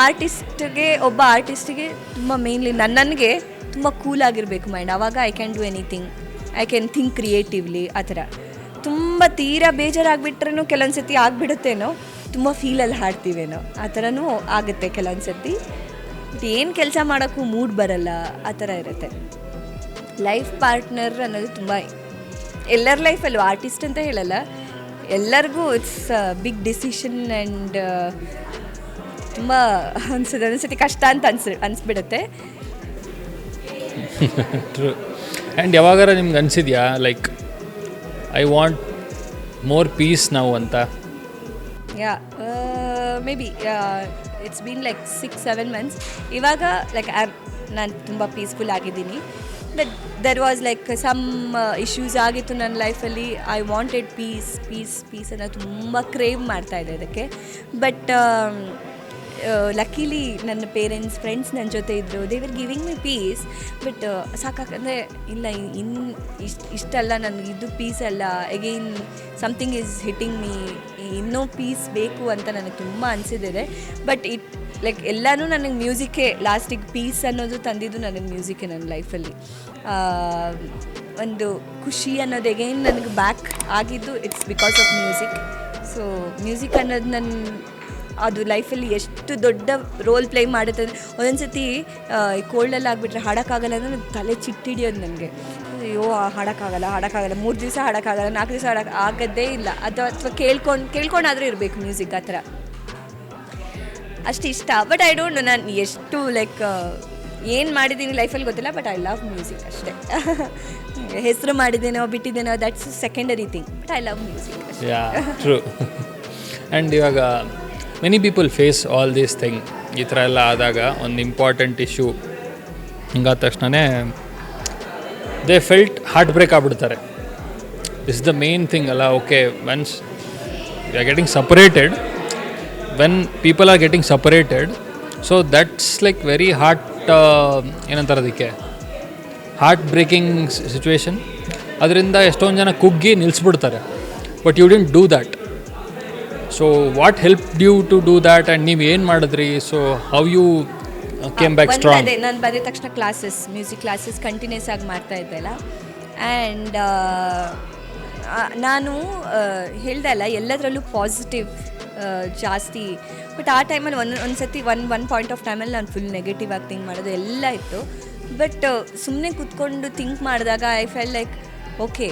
ಒಬ್ಬ ಆರ್ಟಿಸ್ಟಿಗೆ ತುಂಬ ಮೇಯ್ನ್ಲಿ ನನಗೆ ತುಂಬ ಕೂಲಾಗಿರಬೇಕು ಮೈಂಡ್. ಆವಾಗ I can do anything, I can think creatively. ಆ ಥರ ತುಂಬ ತೀರಾ ಬೇಜಾರಾಗಿಬಿಟ್ರೂ ಕೆಲವೊಂದು ಸತಿ ಆಗಿಬಿಡುತ್ತೇನೋ, ತುಂಬ ಫೀಲಲ್ಲಿ ಹಾಡ್ತೀವೇನೋ, ಆ ಥರನೂ ಆಗುತ್ತೆ ಕೆಲವೊಂದು ಸತಿ. ಬಟ್ ಏನು ಕೆಲಸ ಮಾಡೋಕ್ಕೂ ಮೂಡ್ ಬರಲ್ಲ, ಆ ಥರ ಇರುತ್ತೆ. ಲೈಫ್ ಪಾರ್ಟ್ನರ್ ಅನ್ನೋದು ತುಂಬ ಎಲ್ಲರ ಲೈಫಲ್ಲೂ, ಆರ್ಟಿಸ್ಟ್ ಅಂತ ಹೇಳಲ್ಲ, ಎಲ್ಲರಿಗೂ ಇಟ್ಸ್ ಬಿಗ್ ಡಿಸಿಷನ್. ಆ್ಯಂಡ್ ತುಂಬ ಒಂದ್ಸತಿ ಕಷ್ಟ ಅಂತ ಅನಿಸ್ಬಿಡುತ್ತೆ. ಟ್ರೂ. ಆ್ಯಂಡ್ ಯಾವಾಗಾರ ನಿಮ್ಗೆ ಅನಿಸಿದ್ಯಾ like I want more peace ನಾವು ಅಂತ? Yeah, maybe it's been like 6-7 months. ಇವಾಗ ಲೈಕ್ ನಾನು ತುಂಬ ಪೀಸ್ಫುಲ್ ಆಗಿದ್ದೀನಿ. But there was like some issues ಆಗಿತ್ತು ನನ್ನ ಲೈಫಲ್ಲಿ. ಐ ವಾಂಟೆಡ್ ಪೀಸ್ ಅನ್ನೋ ತುಂಬ ಕ್ರೇವ್ ಮಾಡ್ತಾಯಿದ್ದೆ ಅದಕ್ಕೆ. ಬಟ್ ಲಕ್ಕಿಲಿ ನನ್ನ ಪೇರೆಂಟ್ಸ್, ಫ್ರೆಂಡ್ಸ್ ನನ್ನ ಜೊತೆ ಇದ್ದರು. They will giving me peace. But ಸಾಕಾಗಂದರೆ ಇಲ್ಲ, ಇಷ್ಟಲ್ಲ ನನಗೆ, ಇದು ಪೀಸ್ ಅಲ್ಲ, again something is hitting me, ಇನ್ನೂ ಪೀಸ್ ಬೇಕು ಅಂತ ನನಗೆ ತುಂಬ ಅನಿಸಿದೆ. ಬಟ್ ಲೈಕ್ ಎಲ್ಲನೂ ನನಗೆ ಮ್ಯೂಸಿಕ್ಕೇ ಲಾಸ್ಟಿಗೆ ಪೀಸ್ ಅನ್ನೋದು ತಂದಿದ್ದು ನನಗೆ ಮ್ಯೂಸಿಕ್ಕೇ ನನ್ನ ಲೈಫಲ್ಲಿ. ಒಂದು ಖುಷಿ ಅನ್ನೋದು ಎಗೈನ್ ನನಗೆ ಬ್ಯಾಕ್ ಆಗಿದ್ದು it's because of music. So music ಅನ್ನೋದು ಅದು ಲೈಫಲ್ಲಿ ಎಷ್ಟು ದೊಡ್ಡ ರೋಲ್ ಪ್ಲೇ ಮಾಡುತ್ತೆ. ಒಂದೊಂದು ಸತಿ ಕೋಲ್ಡಲ್ಲಿ ಆಗಿಬಿಟ್ರೆ ಹಾಡೋಕ್ಕಾಗಲ್ಲ ಅಂದರೆ ನನಗೆ ತಲೆ ಚಿಟ್ಟಿಡಿಯೋದು ನನಗೆ. ಅಯ್ಯೋ ಹಾಡೋಕ್ಕಾಗಲ್ಲ 3 ದಿವಸ ಹಾಡೋಕ್ಕಾಗಲ್ಲ, 4 ದಿವಸ ಆಗೋದೇ ಇಲ್ಲ. ಅಥವಾ ಕೇಳ್ಕೊಂಡಾದರೂ ಇರಬೇಕು ಮ್ಯೂಸಿಕ್, ಆ ಥರ ಅಷ್ಟು ಇಷ್ಟ. ಬಟ್ ಐ ಡೋಂಟ್ ನೋ ನಾನು ಎಷ್ಟು ಲೈಕ್ ಏನು ಮಾಡಿದ್ದೀನಿ ಲೈಫಲ್ಲಿ ಗೊತ್ತಿಲ್ಲ. ಬಟ್ ಐ ಲವ್ ಮ್ಯೂಸಿಕ್ ಅಷ್ಟೇ. ಹೆಸರು ಮಾಡಿದ್ದೇನೋ ಬಿಟ್ಟಿದ್ದೇನೋ that's secondary thing. But I love music ಅಷ್ಟೇ. Yeah, true. ಆ್ಯಂಡ್ ಇವಾಗ many people face all these thing. ಈ ಥರ ಎಲ್ಲ ಆದಾಗ ಒಂದು ಇಂಪಾರ್ಟೆಂಟ್ ಇಶ್ಯೂ ಹಿಂಗಾದ ತಕ್ಷಣವೇ ದೇ ಫೆಲ್ಟ್ ಹಾರ್ಟ್ ಬ್ರೇಕ್ ಆಗಿಬಿಡ್ತಾರೆ. ದಿಸ್ ದ ಮೇನ್ ಥಿಂಗ್ ಅಲ್ಲ. Okay, once we are getting separated, when people are getting separated, so that's like very ಏನಂತಾರೆ ಅದಕ್ಕೆ, ಹಾರ್ಟ್ ಬ್ರೇಕಿಂಗ್ ಸಿಚುವೇಶನ್. ಅದರಿಂದ ಎಷ್ಟೊಂದು ಜನ ಕುಗ್ಗಿ ನಿಲ್ಲಿಸ್ಬಿಡ್ತಾರೆ. But you didn't do that. So what helped you to do that and ನೀವು ಏನು ಮಾಡಿದ್ರಿ? So how you came back strong? ಅದೇ ನಾನು ಬಂದಿದ ತಕ್ಷಣ ಮ್ಯೂಸಿಕ್ ಕ್ಲಾಸಸ್ ಕಂಟಿನ್ಯೂಸ್ ಆಗಿ ಮಾಡ್ತಾ ಇದ್ದೆಲ್ಲ. ಆ್ಯಂಡ್ ನಾನು ಹೇಳ್ದೆ ಅಲ್ಲ, ಎಲ್ಲದರಲ್ಲೂ ಪಾಸಿಟಿವ್ ಜಾಸ್ತಿ. ಬಟ್ ಆ ಟೈಮಲ್ಲಿ ಒಂದು ಸತಿ ಒನ್ ಪಾಯಿಂಟ್ ಆಫ್ ಟೈಮಲ್ಲಿ ನಾನು ಫುಲ್ ನೆಗೆಟಿವ್ ಆಗಿ ಥಿಂಕ್ ಮಾಡೋದು ಎಲ್ಲ ಇತ್ತು. ಬಟ್ ಸುಮ್ಮನೆ ಕೂತ್ಕೊಂಡು ಥಿಂಕ್ ಮಾಡಿದಾಗ ಐ ಫೆಲ್ ಲೈಕ್ ಓಕೆ,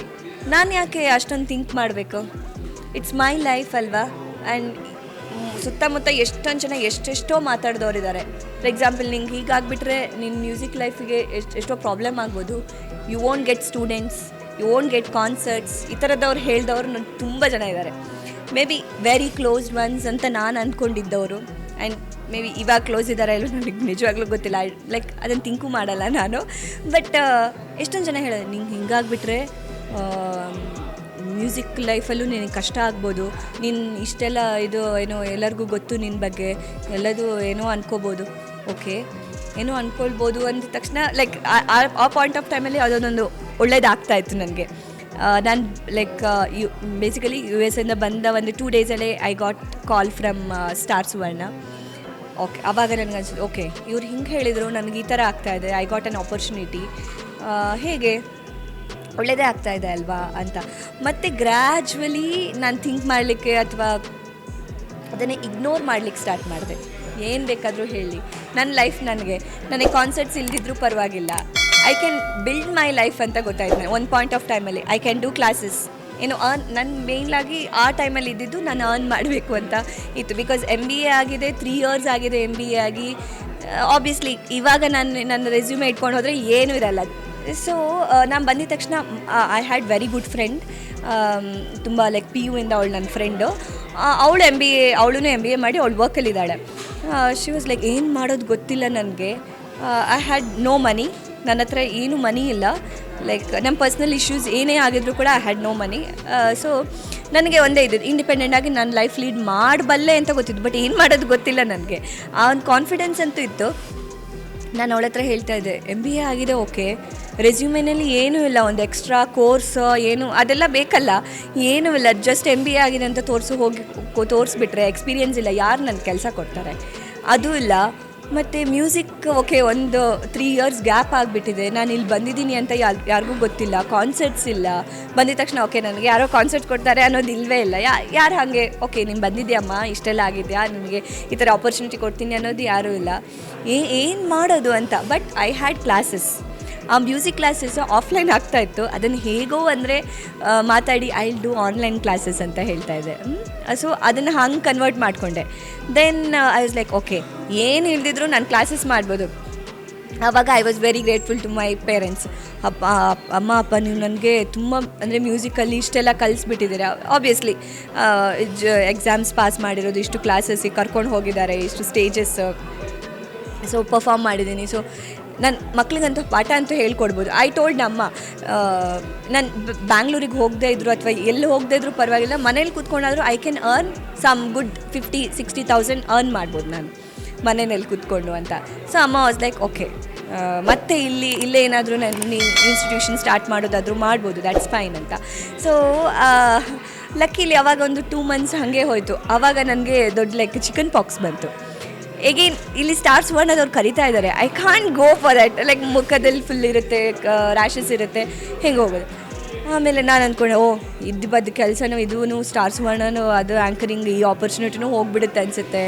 ನಾನು ಯಾಕೆ ಅಷ್ಟೊಂದು ಥಿಂಕ್ ಮಾಡಬೇಕು? ಇಟ್ಸ್ ಮೈ ಲೈಫ್ ಅಲ್ವಾ. ಆ್ಯಂಡ್ ಸುತ್ತಮುತ್ತ ಎಷ್ಟೊಂದು ಜನ ಎಷ್ಟೆಷ್ಟೋ ಮಾತಾಡಿದವರಿದ್ದಾರೆ. ಫಾರ್ ಎಕ್ಸಾಂಪಲ್, ನಿಂಗೆ ಹೀಗಾಗಿಬಿಟ್ರೆ ನಿನ್ನ ಮ್ಯೂಸಿಕ್ ಲೈಫಿಗೆ ಎಷ್ಟೋ ಪ್ರಾಬ್ಲಮ್ ಆಗ್ಬೋದು. You won't get students, you won't get concerts, ಈ ಥರದವ್ರು ಹೇಳಿದವರು ನನಗೆ ತುಂಬ ಜನ ಇದ್ದಾರೆ. Maybe very closed ones ಅಂತ ನಾನು ಅಂದ್ಕೊಂಡಿದ್ದವರು. ಆ್ಯಂಡ್ ಮೇ ಬಿ ಇವಾಗ ಕ್ಲೋಸ್ ಇದ್ದಾರೆ ಎಲ್ಲೂ ನನಗೆ ನಿಜವಾಗ್ಲೂ ಗೊತ್ತಿಲ್ಲ. ಲೈಕ್ ಅದನ್ನು ಥಿಂಕು ಮಾಡಲ್ಲ ನಾನು. ಬಟ್ ಎಷ್ಟೊಂದು ಜನ ಹೇಳೋದು, ನಿಂಗೆ ಹಿಂಗಾಗಿಬಿಟ್ರೆ ಮ್ಯೂಸಿಕ್ ಲೈಫಲ್ಲೂ ನಿನಗೆ ಕಷ್ಟ ಆಗ್ಬೋದು, ನೀನು ಇಷ್ಟೆಲ್ಲ ಇದು ಏನೋ ಎಲ್ಲರಿಗೂ ಗೊತ್ತು ನಿನ್ನ ಬಗ್ಗೆ, ಎಲ್ಲದೂ ಏನೋ ಅನ್ಕೋಬೋದು. ಓಕೆ, ಏನೋ ಅಂದ್ಕೊಳ್ಬೋದು ಅಂದ ತಕ್ಷಣ ಲೈಕ್ ಆ ಪಾಯಿಂಟ್ ಆಫ್ ಟೈಮಲ್ಲಿ ಅದೊಂದೊಂದು ಒಳ್ಳೇದಾಗ್ತಾಯಿತ್ತು ನನಗೆ. ನಾನು ಲೈಕ್ ಬೇಸಿಕಲಿ US ಇಂದ ಬಂದ ಒಂದು 2 ಡೇಸಲ್ಲೇ I got call from Star Suvarna. Okay, ಆವಾಗ ನನಗೆ ಅನ್ಸಿದ್ದು ಓಕೆ, ಇವ್ರು ಹಿಂಗೆ ಹೇಳಿದರು, ನನಗೆ ಈ ಥರ ಆಗ್ತಾಯಿದೆ, ಐ ಗಾಟ್ ಅನ್ ಆಪರ್ಚುನಿಟಿ. ಹೇಗೆ ಒಳ್ಳೆಯದೇ ಆಗ್ತಾ ಇದೆ ಅಲ್ವಾ ಅಂತ. ಮತ್ತು ಗ್ರ್ಯಾಜುವಲಿ ನಾನು ಥಿಂಕ್ ಮಾಡಲಿಕ್ಕೆ ಅಥವಾ ಅದನ್ನೇ ಇಗ್ನೋರ್ ಮಾಡ್ಲಿಕ್ಕೆ ಸ್ಟಾರ್ಟ್ ಮಾಡಿದೆ. ಏನು ಬೇಕಾದರೂ ಹೇಳಿ, ನನ್ನ ಲೈಫ್ ನನಗೆ ಕಾನ್ಸರ್ಟ್ಸ್ ಇಲ್ದಿದ್ರೂ ಪರವಾಗಿಲ್ಲ, I can build my life ಅಂತ ಗೊತ್ತಾಯ್ತು. ಒಂದು ಪಾಯಿಂಟ್ ಆಫ್ ಟೈಮಲ್ಲಿ ಐ ಕ್ಯಾನ್ ಡೂ ಕ್ಲಾಸಸ್, ಏನು ನನ್ನ ಮೇಯ್ನಾಗಿ ಆ ಟೈಮಲ್ಲಿ ಇದ್ದಿದ್ದು ನಾನು ಅರ್ನ್ ಮಾಡಬೇಕು ಅಂತ ಇತ್ತು. ಬಿಕಾಸ್ MBA ಆಗಿದೆ, 3 years ಆಗಿದೆ MBA ಆಗಿ. ಆಬ್ವಿಯಸ್ಲಿ ಇವಾಗ ನನ್ನ ರೆಸ್ಯೂಮೆ ಇಟ್ಕೊಂಡು ಹೋದರೆ ಏನೂ ಇರಲ್ಲ. ಸೊ ನಾನು ಬಂದಿದ ತಕ್ಷಣ I had very good friend, ತುಂಬ ಲೈಕ್ PU ಇಂದ ಅವಳು ನನ್ನ ಫ್ರೆಂಡು. ಅವಳು ಅವಳು MBA ಮಾಡಿ ಅವಳು ವರ್ಕಲ್ಲಿದ್ದಾಳೆ. ಶಿ ವಾಸ್ ಲೈಕ್, ಏನು ಮಾಡೋದು ಗೊತ್ತಿಲ್ಲ ನನಗೆ, ಐ ಹ್ಯಾಡ್ ನೋ ಮನಿ, ನನ್ನ ಹತ್ರ ಏನೂ ಮನಿ ಇಲ್ಲ, ಲೈಕ್ ನಮ್ಮ ಪರ್ಸ್ನಲ್ ಇಶ್ಯೂಸ್ ಏನೇ ಆಗಿದ್ರು ಕೂಡ I had no money. So ನನಗೆ ಒಂದೇ ಇದ್ದು ಇಂಡಿಪೆಂಡೆಂಟಾಗಿ ನಾನು ಲೈಫ್ ಲೀಡ್ ಮಾಡಬಲ್ಲೆ ಅಂತ ಗೊತ್ತಿತ್ತು, ಬಟ್ ಏನು ಮಾಡೋದು ಗೊತ್ತಿಲ್ಲ ನನಗೆ. ಆ ಒಂದು ಕಾನ್ಫಿಡೆನ್ಸ್ ಅಂತೂ ಇತ್ತು. ನಾನು ಅವಳ ಹತ್ರ ಹೇಳ್ತಾ ಇದ್ದೆ, MBA ಆಗಿದೆ, ಓಕೆ, ರೆಸ್ಯೂಮೇನಲ್ಲಿ ಏನೂ ಇಲ್ಲ, ಒಂದು ಎಕ್ಸ್ಟ್ರಾ ಕೋರ್ಸ್ ಏನು ಅದೆಲ್ಲ ಬೇಕಲ್ಲ, ಏನೂ ಇಲ್ಲ, ಜಸ್ಟ್ MBA ಆಗಿದೆ ಅಂತ ತೋರಿಸ್ಬಿಟ್ರೆ ಎಕ್ಸ್ಪೀರಿಯನ್ಸ್ ಇಲ್ಲ, ಯಾರು ನನ್ನ ಕೆಲಸ ಕೊಡ್ತಾರೆ, ಅದೂ ಇಲ್ಲ. ಮತ್ತು ಮ್ಯೂಸಿಕ್ ಓಕೆ, ಒಂದು 3 years ಗ್ಯಾಪ್ ಆಗಿಬಿಟ್ಟಿದೆ, ನಾನು ಇಲ್ಲಿ ಬಂದಿದ್ದೀನಿ ಅಂತ ಯಾರಿಗೂ ಗೊತ್ತಿಲ್ಲ, ಕಾನ್ಸರ್ಟ್ಸ್ ಇಲ್ಲ. ಬಂದಿದ ತಕ್ಷಣ ಓಕೆ ನನಗೆ ಯಾರೋ ಕಾನ್ಸರ್ಟ್ ಕೊಡ್ತಾರೆ ಅನ್ನೋದು ಇಲ್ಲವೇ ಇಲ್ಲ. ಯಾರು ಹಾಗೆ ಓಕೆ ನೀನು ಬಂದಿದ್ಯಮ್ಮ, ಇಷ್ಟೆಲ್ಲ ಆಗಿದೆಯಾ, ನನಗೆ ಈ ಥರ ಆಪರ್ಚುನಿಟಿ ಕೊಡ್ತೀನಿ ಅನ್ನೋದು ಯಾರೂ ಇಲ್ಲ. ಏನು ಮಾಡೋದು ಅಂತ. But I had classes. ಆ ಮ್ಯೂಸಿಕ್ ಕ್ಲಾಸಸ್ ಆಫ್ಲೈನ್ ಆಗ್ತಾಯಿತ್ತು, ಅದನ್ನು ಹೇಗೋ ಅಂದರೆ ಮಾತಾಡಿ I will do online classes ಅಂತ ಹೇಳ್ತಾ ಇದ್ದೆ. ಸೊ ಅದನ್ನು ಹಂಗೆ ಕನ್ವರ್ಟ್ ಮಾಡಿಕೊಂಡೆ. Then I was like okay, ಏನು ಇಲ್ದಿದ್ರು ನಾನು ಕ್ಲಾಸಸ್ ಮಾಡ್ಬೋದು. ಆವಾಗ I was very grateful to my parents. ಅಮ್ಮ ಅಪ್ಪ ನೀವು ನನಗೆ ತುಂಬ ಅಂದರೆ ಮ್ಯೂಸಿಕಲ್ಲಿ ಇಷ್ಟೆಲ್ಲ ಕಲಿಸ್ಬಿಟ್ಟಿದ್ದೀರಾ. ಆಬ್ವಿಯಸ್ಲಿ ಎಕ್ಸಾಮ್ಸ್ ಪಾಸ್ ಮಾಡಿರೋದು, ಇಷ್ಟು ಕ್ಲಾಸಸ್ಸಿಗೆ ಕರ್ಕೊಂಡು ಹೋಗಿದ್ದಾರೆ, ಇಷ್ಟು ಸ್ಟೇಜಸ್ ಸೊ ಪರ್ಫಾರ್ಮ್ ಮಾಡಿದ್ದೀನಿ. ಸೊ ನನ್ನ ಮಕ್ಳಿಗಂತೂ ಪಾಠ ಅಂತೂ ಹೇಳ್ಕೊಡ್ಬೋದು. ಐ ಟೋಲ್ಡ್ ಅಮ್ಮ, ನಾನು ಬ್ಯಾಂಗ್ಳೂರಿಗೆ ಹೋಗದೇ ಇದ್ರು ಅಥವಾ ಎಲ್ಲಿ ಹೋಗದೇ ಇದ್ರು ಪರವಾಗಿಲ್ಲ, ಮನೇಲಿ ಕೂತ್ಕೊಂಡಾದರೂ I can earn some good 50,000-60,000 earn ಮಾಡ್ಬೋದು ನಾನು ಮನೆಯಲ್ಲಿ ಕೂತ್ಕೊಂಡು ಅಂತ. ಸೊ ಅಮ್ಮ ವಾಸ್ ಲೈಕ್ ಓಕೆ, ಮತ್ತೆ ಇಲ್ಲೇ ಏನಾದರೂ ನಾನು ಇನ್ಸ್ಟಿಟ್ಯೂಷನ್ ಸ್ಟಾರ್ಟ್ ಮಾಡೋದಾದರೂ ಮಾಡ್ಬೋದು, ದ್ಯಾಟ್ಸ್ ಫೈನ್ ಅಂತ. ಸೊ ಲಕ್ಕಿಲಿ ಅವಾಗ ಒಂದು 2 months ಹಾಗೆ ಹೋಯಿತು. ಆವಾಗ ನನಗೆ ದೊಡ್ಡ ಲೈಕ್ ಚಿಕನ್ ಪಾಕ್ಸ್ ಬಂತು. ಎಗೇನ್ ಇಲ್ಲಿ ಸ್ಟಾರ್ಸ್ 1 ಅದವ್ರು ಕರಿತಾ ಇದ್ದಾರೆ, I can't go for that. Like ಮುಖದಲ್ಲಿ ಫುಲ್ ಇರುತ್ತೆ, ರ್ಯಾಷಸ್ ಇರುತ್ತೆ, ಹೆಂಗೆ ಹೋಗೋದು. ಆಮೇಲೆ ನಾನು ಅಂದ್ಕೊಂಡೆ, ಬದ್ದು ಕೆಲಸನೂ ಇದೂ ಸ್ಟಾರ್ಸ್ 1 ಅದು ಆ್ಯಂಕರಿಂಗ್ ಈ ಆಪರ್ಚುನಿಟಿನೂ ಹೋಗ್ಬಿಡುತ್ತೆ ಅನಿಸುತ್ತೆ